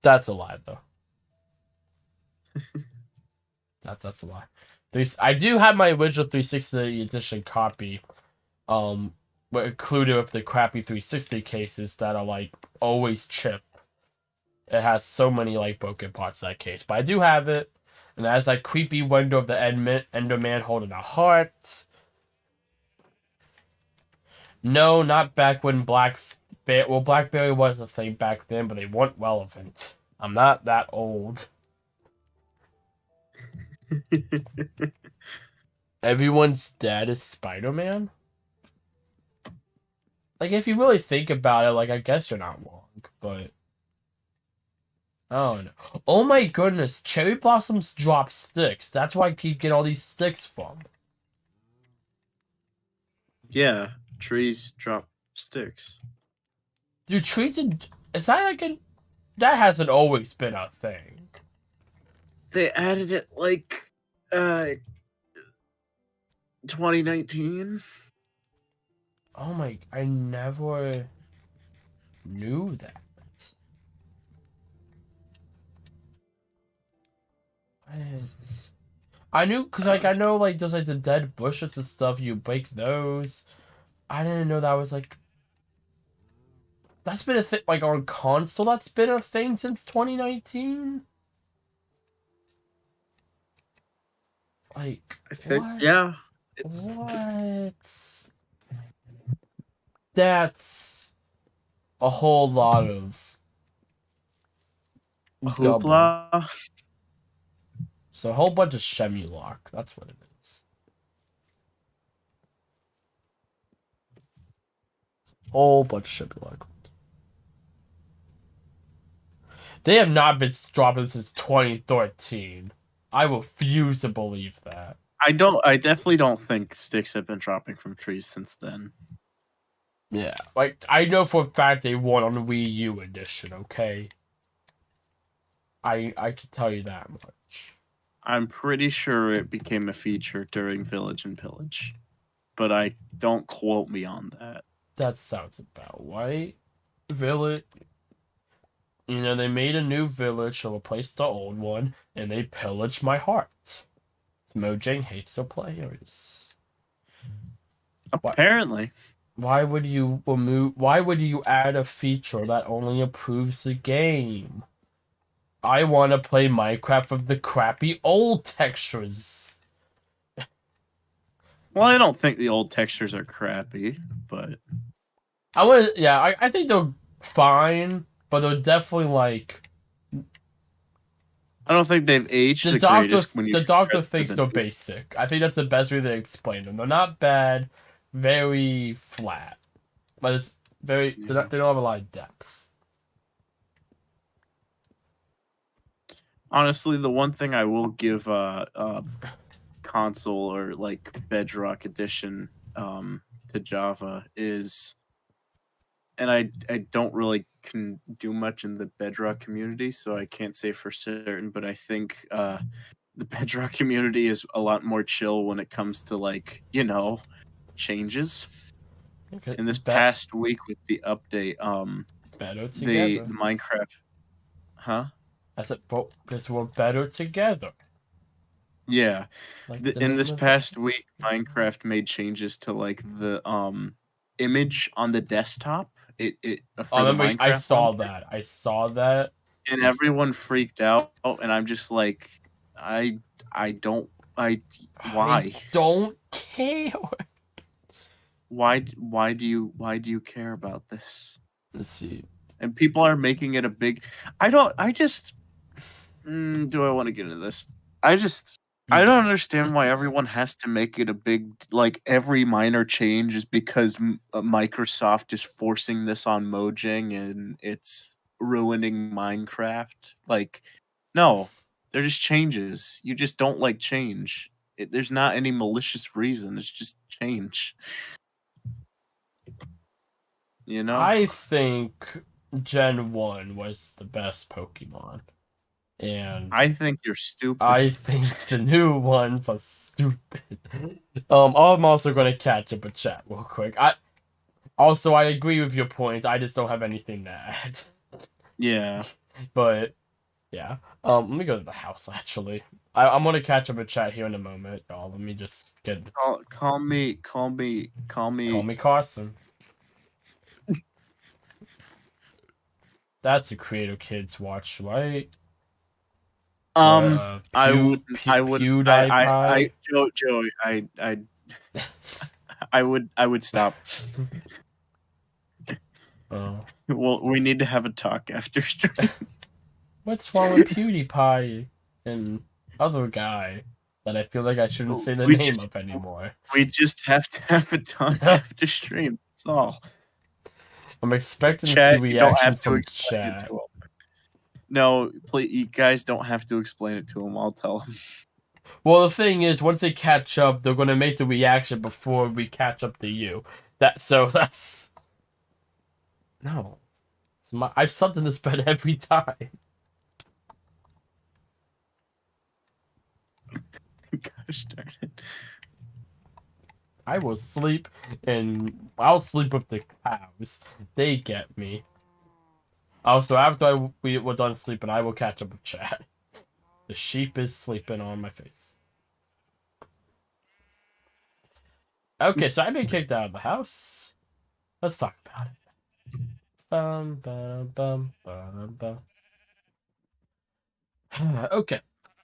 That's a lie, though. That's a lie. I do have my original 360 edition copy, um, but included with the crappy 360 cases that are like always chip. It has so many like broken parts of that case, but I do have it, and it has like creepy window of the Enderman holding a heart. No, not back when BlackBerry was a thing back then, but they weren't relevant. I'm not that old. Everyone's dad is Spider-Man? Like, if you really think about it, like, I guess you're not wrong, but... Oh, no. Oh my goodness, cherry blossoms drop sticks. That's where I keep getting all these sticks from. Yeah, trees drop sticks. Dude, trees and... Is that like a... That hasn't always been a thing. They added it like 2019. Oh my... I never knew that. What? I knew, because, like, I know, like, there's, like, the dead bushes and stuff, you break those. I didn't know that was, like... That's been a thing, like, on console, that's been a thing since 2019? Like, I think what? yeah, it's What? That's a whole lot of gubble. hoopla. So a whole bunch of Shemulok. That's what it is. Whole bunch of Shemulok. They have not been dropping since 2013. I refuse to believe that. I definitely don't think sticks have been dropping from trees since then. Yeah, like I know for a fact they won on the Wii U edition. Okay, I can tell you that much. I'm pretty sure it became a feature during Village and Pillage, but I don't quote me on that. That sounds about right. Village, they made a new village to replace the old one, and they pillaged my heart. Mojang hates their players. Why? Apparently. Why would you remove? Why would you add a feature that only improves the game? I want to play Minecraft with the crappy old textures. Well, I don't think the old textures are crappy, but I think they're fine, but they're definitely like I don't think they've aged the greatest when you the compare doctor them to thinks the they're new. basic. I think that's the best way to explain them. They're not bad, very flat, but it's very Yeah. they don't have a lot of depth. Honestly, the one thing I will give console or like Bedrock edition to Java is, and I don't really can do much in the Bedrock community, so I can't say for certain, but I think the Bedrock community is a lot more chill when it comes to like, changes. Okay, In this past week with the update, better the together. Minecraft, huh? I said, well, because we're better together. Yeah. Like the In name this of the. past week, Minecraft made changes to like the image on the desktop. It I for the remember I Minecraft one, saw that. I saw that. and everyone freaked out, and I'm just like, I I don't I I why don't care. why do you care about this? Let's see. And people are making it a big. I don't. I just. Do I want to get into this? I just I don't understand why everyone has to make it a big like every minor change is because Microsoft is forcing this on Mojang and it's ruining Minecraft. Like, no, they're just changes. You just don't like change. There's not any malicious reason. It's just change. You know? I think Gen 1 was the best Pokemon. And I think you're stupid. I think the new ones are stupid. I'm also gonna catch up a chat real quick. I agree with your points. I just don't have anything to add. Yeah. But yeah. Let me go to the house actually. I'm gonna catch up a chat here in a moment, y'all. Let me just get Call me call me Carson. That's a Creator Kids watch, right? I would PewDiePie. Joey, I would stop. Oh. Well, we need to have a talk after stream. What's wrong with PewDiePie and other guy that I feel like I shouldn't say the We name just of anymore? we just have to have a talk after stream. That's all. I'm expecting to see Chat, you don't reaction have to from explain it chat. to him. No, please, you guys don't have to explain it to him. I'll tell him. Well, the thing is, once they catch up, they're gonna make the reaction before we catch up to you. That's no. I've slept in this bed every time. Gosh darn it. I will sleep, and I'll sleep with the cows. They get me. Also, after we're done sleeping, I will catch up with chat. The sheep is sleeping on my face. Okay, so I've been kicked out of the house. Let's talk about it. Okay,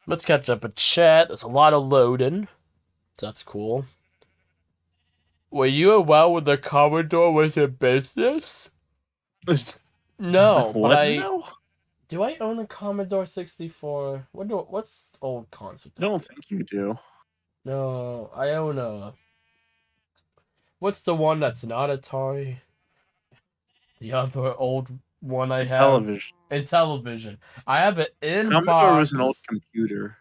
let's catch up with chat. There's a lot of loading. So that's cool. Were you aware when the Commodore was in business? No, but What now? do I own a Commodore 64? What's old console? I don't think you do. No, I own what's the one that's not Atari? The other old one I have? Television. Intellivision. I have it in Commodore was an old box. computer.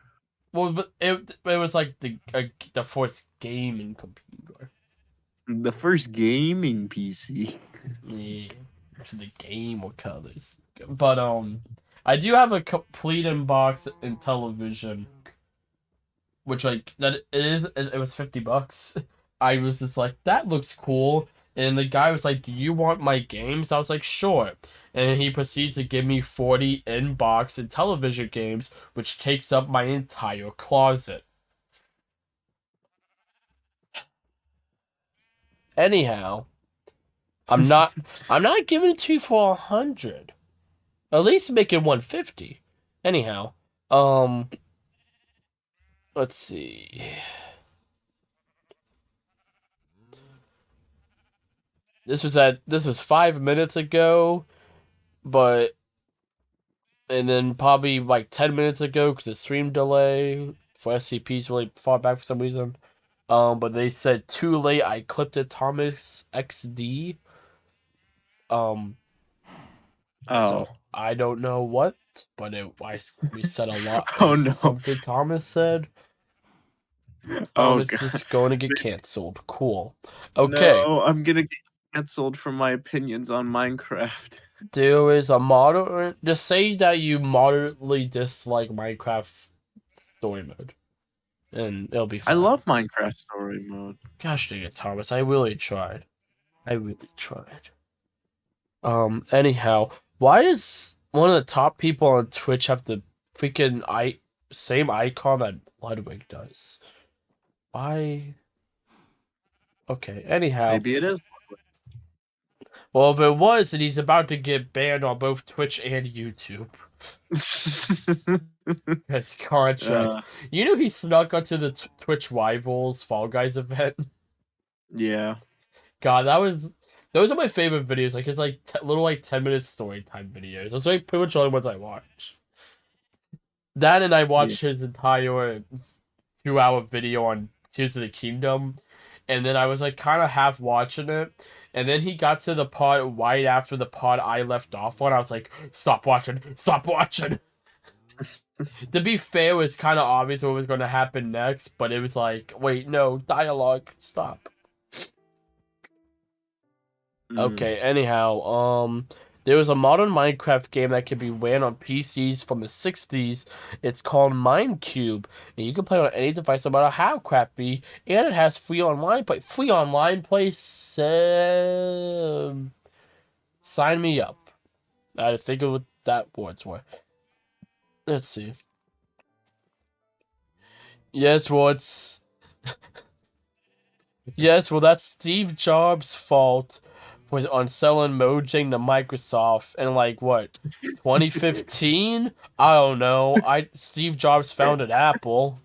Well, but it was like the first gaming computer. The first gaming PC. Yeah, for the game or colors. But I do have a complete in box in television, which like that it was $50. I was just like, that looks cool. And the guy was like, do you want my games? I was like, sure. And he proceeded to give me 40 in-box and television games, which takes up my entire closet. Anyhow, I'm not I'm not giving it to you for 100. At least make it 150. Anyhow, um let's see. This was 5 minutes ago, but and then probably like 10 minutes ago because the stream delay for SCP's really far back for some reason. But they said too late. I clipped it, Thomas XD. Um, Oh. so I don't know what, but we said a lot. Oh Of no. something Thomas said. Oh It's god. just going to get canceled. Cool. Okay. No, I'm gonna get canceled for my opinions on Minecraft. There is a moderate. Just say that you moderately dislike Minecraft story mode, and it'll be I fine. love Minecraft story mode. Gosh dang it, Thomas! I really tried. I really tried. Anyhow, why does one of the top people on Twitch have the freaking same icon that Ludwig does? Why? Okay. Anyhow, Maybe it is. well, if it was, then he's about to get banned on both Twitch and YouTube. His contracts. uh, You know he snuck onto the Twitch Rivals Fall Guys event. yeah. God, those are my favorite videos. Like it's like little like 10 minute story time videos. Those are like pretty much the only ones I watch. That and I Yeah. watched his entire 2 hour video on Tears of the Kingdom, and then I was like kind of half watching it, and then he got to the part right after the part I left off on. I was like, stop watching, stop watching. To be fair, it was kind of obvious what was going to happen next, but it was like, wait, no, dialogue, stop. Mm. Okay, anyhow, there was a modern Minecraft game that could be ran on PCs from the 60s. It's called Minecube, and you can play on any device no matter how crappy, and it has free online play. Free online play, sign me up. I had to think of what that word's were. Let's see. Yes, well, that's Steve Jobs' fault was on selling Mojang to Microsoft in like what 2015? I don't know. Steve Jobs founded Apple.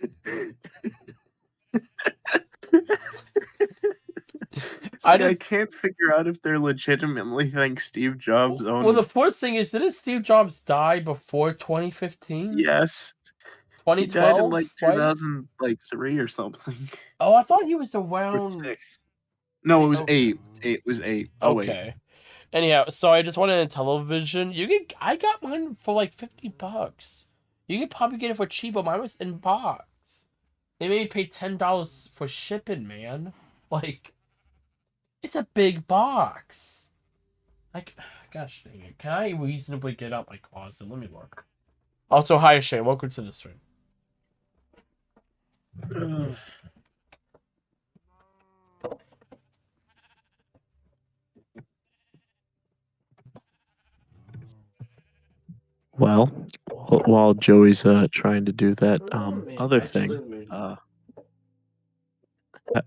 I See, I just can't figure out if they're legitimately think Steve Jobs well the owned. first thing is didn't Steve Jobs die before 2015? Yes, he died in like 2012, right? 2000, like 3 or something, Oh, I thought he was or around 6. No, it was okay. 8. It was 8. Oh wait. Okay. Anyhow, so I just wanted a television. I got mine for like $50. You could probably get it for cheaper. Mine was in box. They made me pay $10 for shipping, man. Like, it's a big box. Like, gosh dang it. Can I reasonably get out my closet? Let me look. Also, hi Shane. Welcome to the stream. Well, while Joey's trying to do that Man, other thing, actually,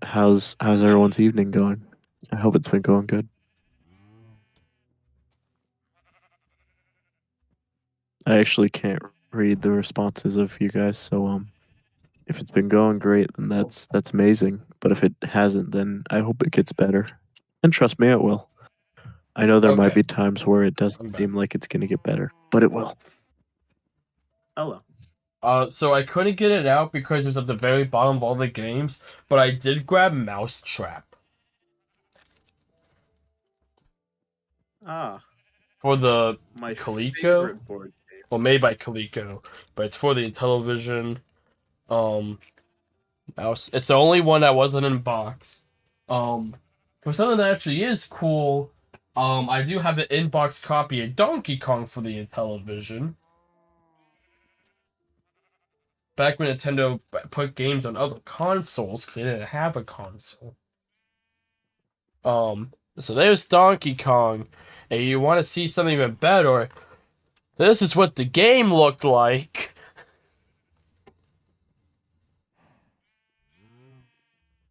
how's everyone's evening going? I hope it's been going good. I actually can't read the responses of you guys, so if it's been going great, then that's amazing. But if it hasn't, then I hope it gets better. And trust me, it will. I know there might okay, be times where it doesn't I'm back. seem like it's gonna get better, but it will. Hello. So I couldn't get it out because it was at the very bottom of all the games, but I did grab Mousetrap Ah, for the my Coleco. favorite board game. Well, made by Coleco, but it's for the Intellivision. Um, mouse. It's the only one that wasn't in box. Um, for something that actually is cool, I do have an in-box copy of Donkey Kong for the Intellivision. Back when Nintendo put games on other consoles because they didn't have a console. So there's Donkey Kong, and you want to see something even better? This is what the game looked like.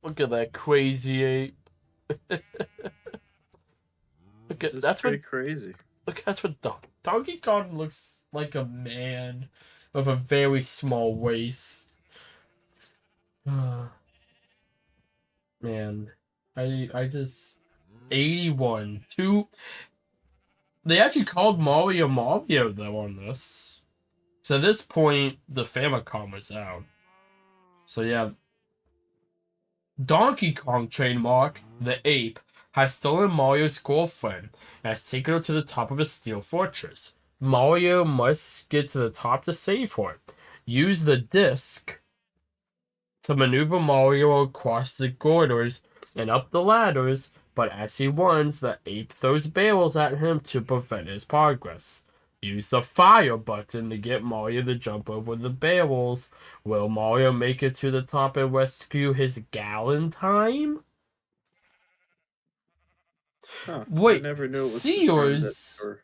Look at that crazy ape. Look at That's that's what pretty crazy. Look, that's what Donkey Kong looks like, a man with a very small waist. Man, I just 81. Two. They actually called Mario though on this. So at this point, the Famicom was out. So yeah, Donkey Kong trademark, the ape, has stolen Mario's girlfriend and has taken her to the top of a steel fortress. Mario must get to the top to save her. Use the disc to maneuver Mario across the corridors and up the ladders, but as he runs, the ape throws barrels at him to prevent his progress. Use the fire button to get Mario to jump over the barrels. Will Mario make it to the top and rescue his gal in time? Huh. I Wait, never knew it was confirmed that Sears. or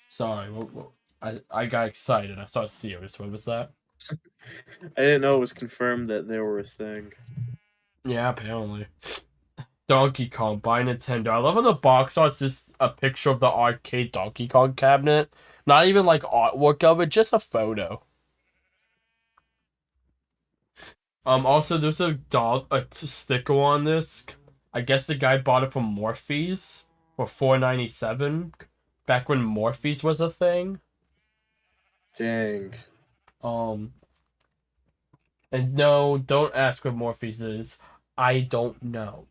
Sorry, I got excited. I saw Sears. What was that? I didn't know it was confirmed that they were a thing. Yeah, apparently. Donkey Kong by Nintendo. I love on the box art. It's just a picture of the arcade Donkey Kong cabinet. Not even like artwork of it, just a photo. Also, there's a sticker on this. I guess the guy bought it from Morphe's for 4.97 back when Morphe's was a thing. Dang. Um, And no, don't ask what Morpheus is. I don't know.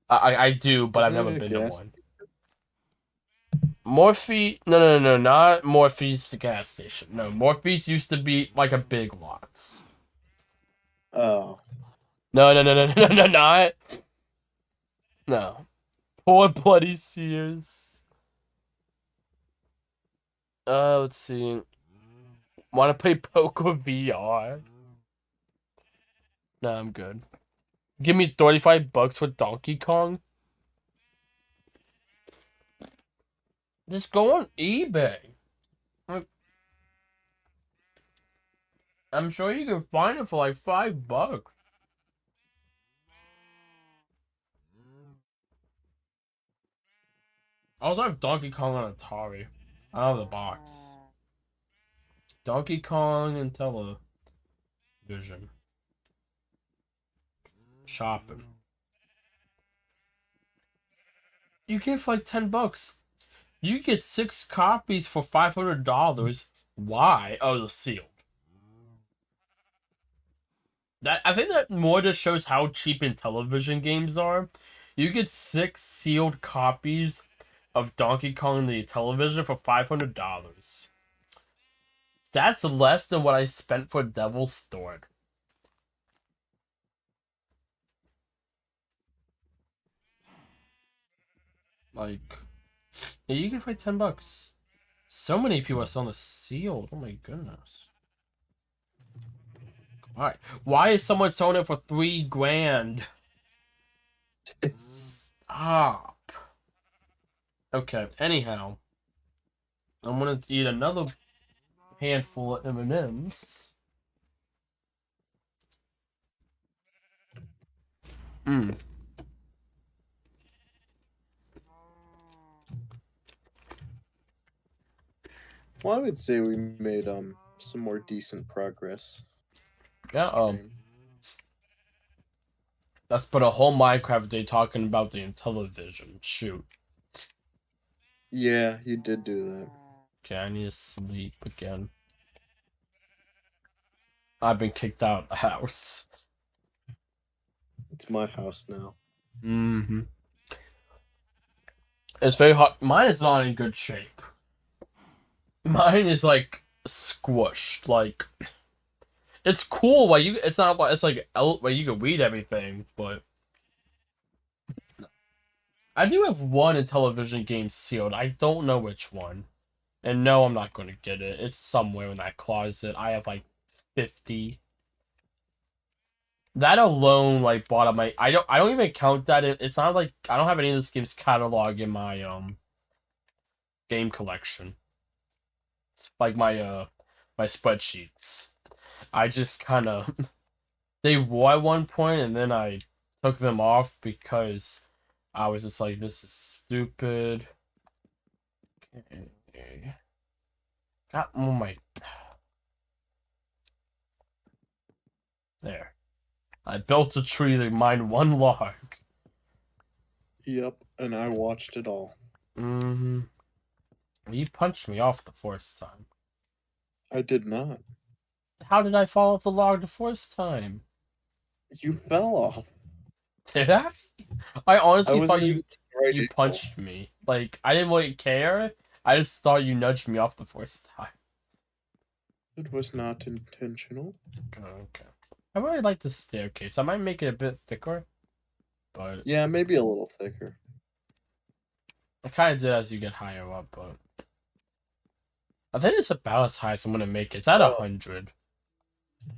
I do, but Is I've that never a been to gas? one. Morphe, no, not Morphe's the gas station. No, Morphe's used to be like a Big Lots. Oh, No, not. No. Poor bloody Sears. Let's see. Want to play Poker VR? No, I'm good. Give me 35 bucks for Donkey Kong? Just go on eBay. Like, I'm sure you can find it for like $5. I also have Donkey Kong on Atari. I have the box. Donkey Kong and television. Shopping. You get for like $10. You get 6 copies for $500. Why? Oh, they're sealed. That I think that more just shows how cheap television games are. You get 6 sealed copies of Donkey Kong the television for $500. That's less than what I spent for Devil's Sword. Like, yeah, you can find $10. So many people are selling the sealed. Oh my goodness. Alright. Why is someone selling it for 3 grand? Stop. Okay, anyhow. I'm gonna eat another handful of M&Ms. Mm. well, I would say we made some more decent progress Yeah, stream. let's put a whole Minecraft day talking about the television. Shoot. Yeah, you did do that. Okay, I need to sleep again. I've been kicked out of the house. It's my house now. Mm-hmm. It's very hot. Mine is not in good shape. Mine is like squished. Like it's cool. Like you, it's not like it's like where you can read everything, but I do have one in television game sealed. I don't know which one. And no, I'm not going to get it. It's somewhere in that closet. I have like 50. That alone like bought up my I don't even count that it's not like I don't have any of this game's catalog in my game collection. It's like my spreadsheets. I just kind of they were at one point and then I took them off because I was just like this is stupid. Okay. Got oh my there. I built a tree that mined one log. Yep, and I watched it all. Mm-hmm. You punched me off the first time. I did not. How did I fall off the log the first time? You fell off. Did I? I I honestly wasn't thought even you at the right you angle. punched me. Like I didn't really care. I just thought you nudged me off the first time. It was not intentional. Okay. I really like the staircase. I might make it a bit thicker, but Yeah, maybe a little thicker. I kind of did as you get higher up. But I think it's about as high as I'm gonna make it. It's at Oh, 100.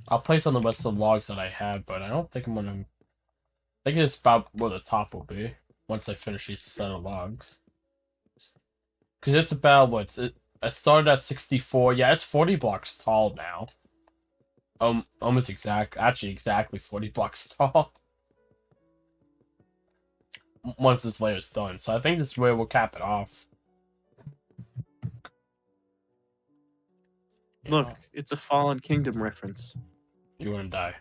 I'll place on the rest of the logs that I have, but I don't think I'm gonna. I think it's about where the top will be once I finish these set of logs. Because it's about what's it? I started at 64. Yeah, it's 40 blocks tall now. Almost actually exactly 40 blocks tall. Once this layer's done, so I think this is where we'll cap it off. look, Yeah, it's a Fallen Kingdom reference. you're gonna die.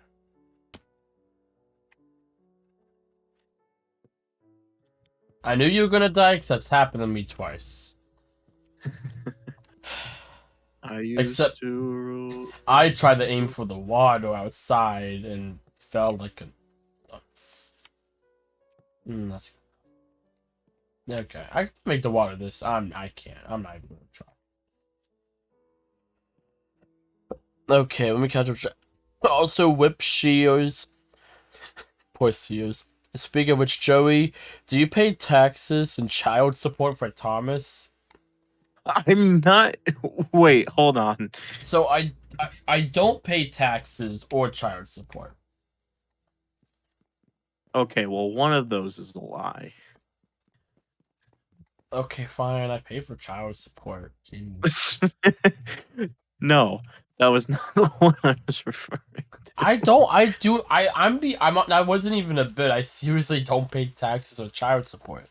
I knew you were gonna die because that's happened to me twice. I used Except to rule. I tried to aim for the water outside and fell like a nuts. That's okay. I can make the water this. I can't. I'm not even gonna try. Okay, let me catch up. Also, whip shears. Poor Sears. Speaking of which, Joey, do you pay taxes and child support for Thomas? I'm not. Wait, hold on. So I don't pay taxes or child support. Okay, well, one of those is a lie. Okay, fine. I pay for child support. Jeez. No, that was not the one I was referring to. I don't. I do. I'm be. I'm. I wasn't even a bit. I seriously don't pay taxes or child support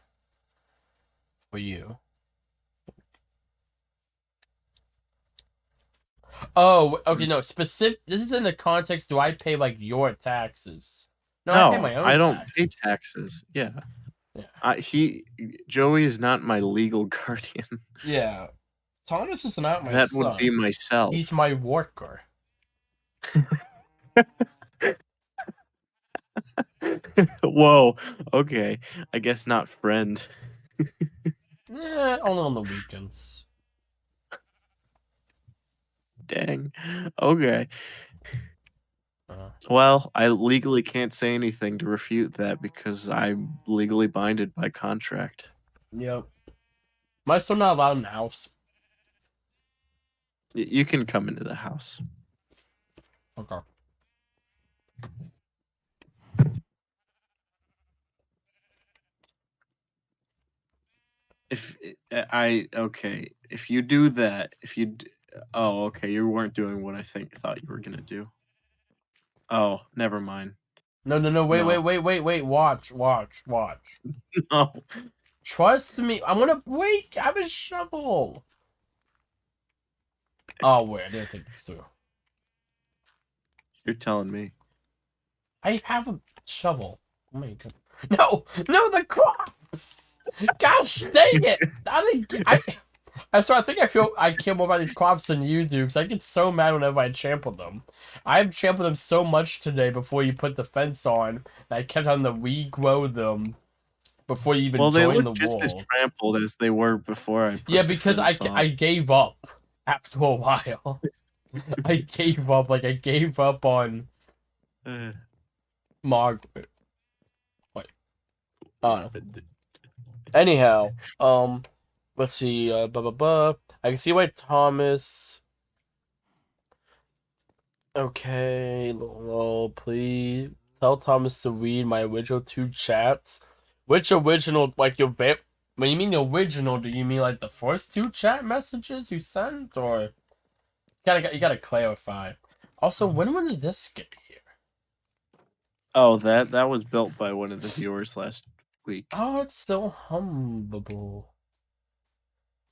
for you. Oh, okay. No, specific. This is in the context. Do I pay like your taxes? No, I pay No, my I own don't pay taxes. taxes. Yeah, Yeah. Joey is not my legal guardian. Yeah. Thomas is not my That would be son. He's myself. my worker. Whoa. Okay, I guess not friend. Only on the weekends. Dang. Okay. Uh, Well, I legally can't say anything to refute that because I'm legally binded by contract. yep. Am I still not allowed in the house? You can come into the house. Okay. If if you do that, oh, okay, you weren't doing what I thought you were gonna do. Oh, never mind. No. No, Wait. Watch. no, Trust me. I'm gonna wait. I have a shovel. Oh wait, I didn't think this through. you're telling me. I have a shovel. Oh my god. No, the crops. Gosh dang it! I think I care more about these crops than you do because I get so mad whenever I trample them. I've trampled them so much today before you put the fence on, and I kept on to regrow them before you even Well, they joined look the just as wall. trampled as they were before I Yeah, put the because fence on. I gave up after a while. I gave up, like I gave up on Uh, Margaret. Wait, I don't know. Anyhow, let's see. I can see why Thomas. Okay, lol, please tell Thomas to read my original two chats. Which original, like when you mean original, do you mean like the first two chat messages you sent, or you gotta clarify. Also, when did this get here? oh, that was built by one of the viewers last week. Oh, it's so humble.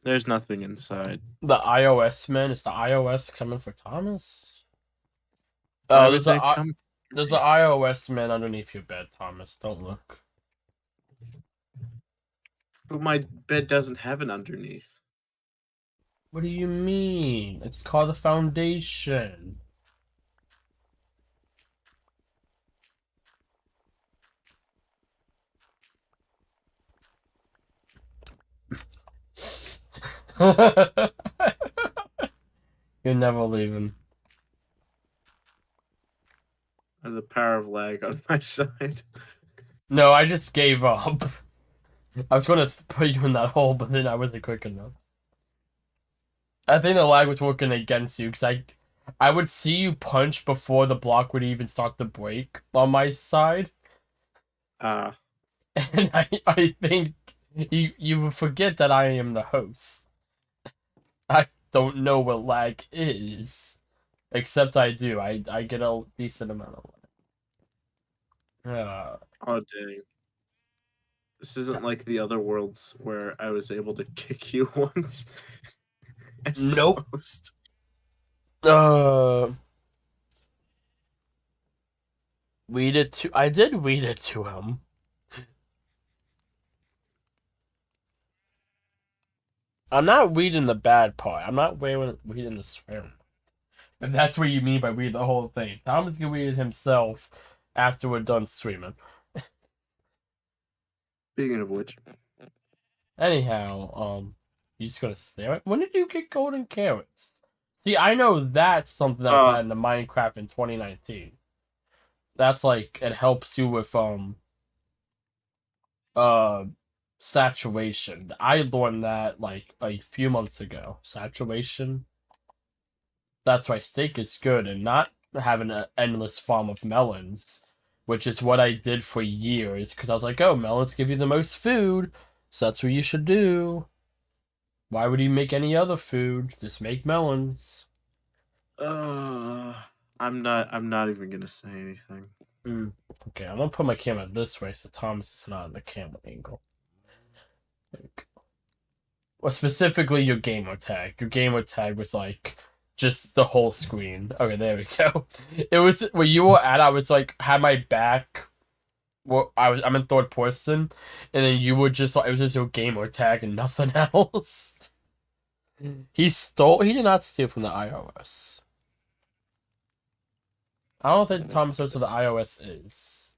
There's nothing inside. The iOS man, is the iOS coming for Thomas? Why Oh, would they come? there's an iOS man underneath your bed, Thomas. Don't look. But my bed doesn't have an underneath. What do you mean? It's called the foundation. You're never leaving. The power of lag on my side. No, I just gave up. I was gonna put you in that hole, but then I wasn't quick enough. I think the lag was working against you because I would see you punch before the block would even start to break on my side, Ah, and I think you would forget that I am the host. I don't know what lag is, except I do. I get a decent amount of lag. oh dang. This isn't like the other worlds where I was able to kick you once as the Nope. host. Uh, read it to. I did read it to him. I'm not reading the bad part. I'm not reading the swearing. If that's what you mean by read the whole thing. Tom is gonna read it himself after we're done streaming. Speaking of which, Anyhow, you just gonna stare at. When did you get golden carrots? See, I know that's something that was uh, added to Minecraft in 2019. That's like it helps you with uh saturation. I learned that like a few months ago. Saturation. That's why steak is good and not having an endless farm of melons, which is what I did for years because I was like, oh, melons give you the most food, so that's what you should do. Why would you make any other food? Just make melons. uh, I'm not even gonna say anything. Mm. Okay, I'm gonna put my camera this way so Thomas is not in the camera angle. Well, specifically your gamer tag. Your gamer tag was like just the whole screen. Okay, there we go. It was where you were at. I was like had my back. Well, I'm in third person, and then you were just like it was just your gamer tag and nothing else. He stole. He did not steal from the iOS. I don't think Thomas knows what the iOS is.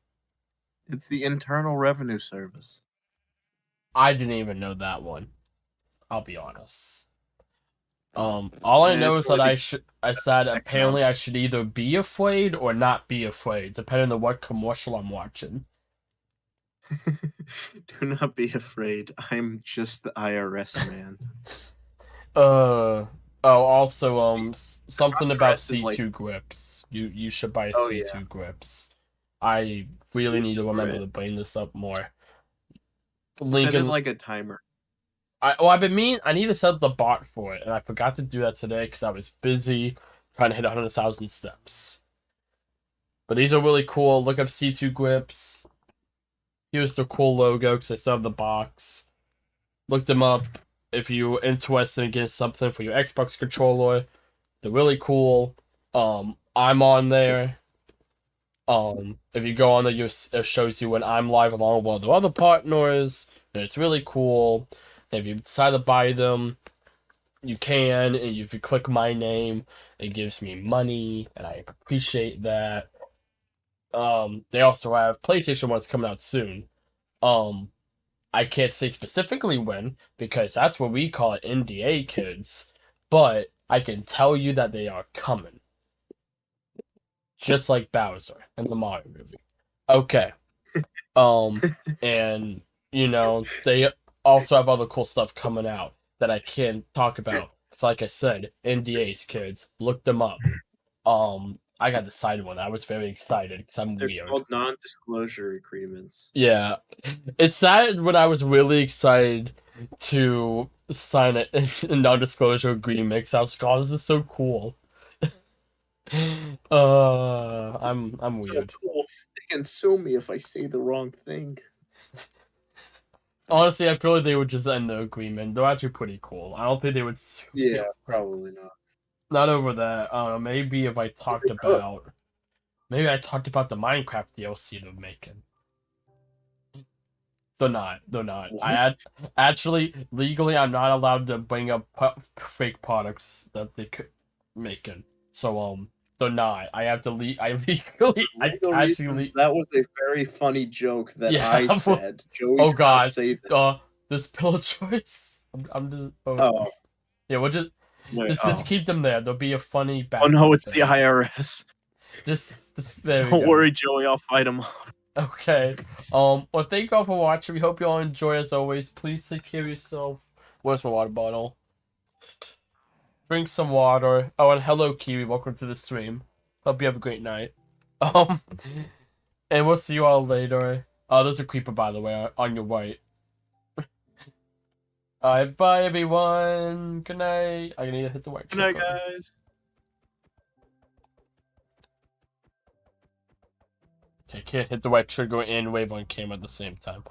It's the Internal Revenue Service. I didn't even know that one. I'll be honest. All I know It's is that only because I said of apparently I economics. should either be afraid or not be afraid, depending on what commercial I'm watching. Do not be afraid. I'm just the IRS man. Oh, also, The something about IRS is like, C2 grips. You should buy oh yeah, C2 grips. I really need super to remember grit. to bring this up more. Set it Lincoln, like a timer. I've been meaning I need to set up the bot for it, and I forgot to do that today because I was busy trying to hit 100,000 steps. But these are really cool. Look up C2 grips. Here's the cool logo because I still have the box. Look them up if you're interested in getting something for your Xbox controller. They're really cool. I'm on there. If you go on there, it shows you when I'm live along with one of the other partners, and it's really cool. If you decide to buy them, you can, and if you click my name, it gives me money, and I appreciate that. They also have PlayStation ones coming out soon. Um, I can't say specifically when because that's what we call it NDA kids, but I can tell you that they are coming, just like Bowser in the Mario movie. Okay. Um, and they also have other cool stuff coming out that I can't talk about. It's like I said, NDAs kids, look them up. I got the side one. I was very excited because I'm They're weird. called non-disclosure agreements. Yeah, it's sad when I was really excited to sign a non-disclosure agreement because I was like, "Oh, this is so cool." I'm So weird. cool. They can sue me if I say the wrong thing. Honestly, I feel like they would just end the agreement. They're actually pretty cool. I don't think they would sue me Yeah, over it. probably not. Not over that. I don't know. Maybe if I But talked they could. about, maybe I talked about the Minecraft DLC they're making. They're not. They're not. What? Actually legally I'm not allowed to bring up fake products that they could making. So they're not. I have to I legally For I legal actually reasons, that was a very funny joke that yeah. I said. Joey Oh did not God. say that. This pillow choice. I'm just Oh, yeah. We'll wait. just Oh. keep them there. There'll be a funny Oh no, background it's the thing. IRS. Just there we Don't go. worry, Joey. I'll fight him. Okay. Well, thank you all for watching. We hope you all enjoy as always. Please take care of yourself. Where's my water bottle? Drink some water. Oh, and hello, Kiwi. Welcome to the stream. Hope you have a great night. Um, and we'll see you all later. Oh, there's a creeper, by the way, on your right. Alright, bye, everyone. Good night. I need to hit the white Good night, trigger. guys. Okay, can't hit the white trigger and wave on camera at the same time.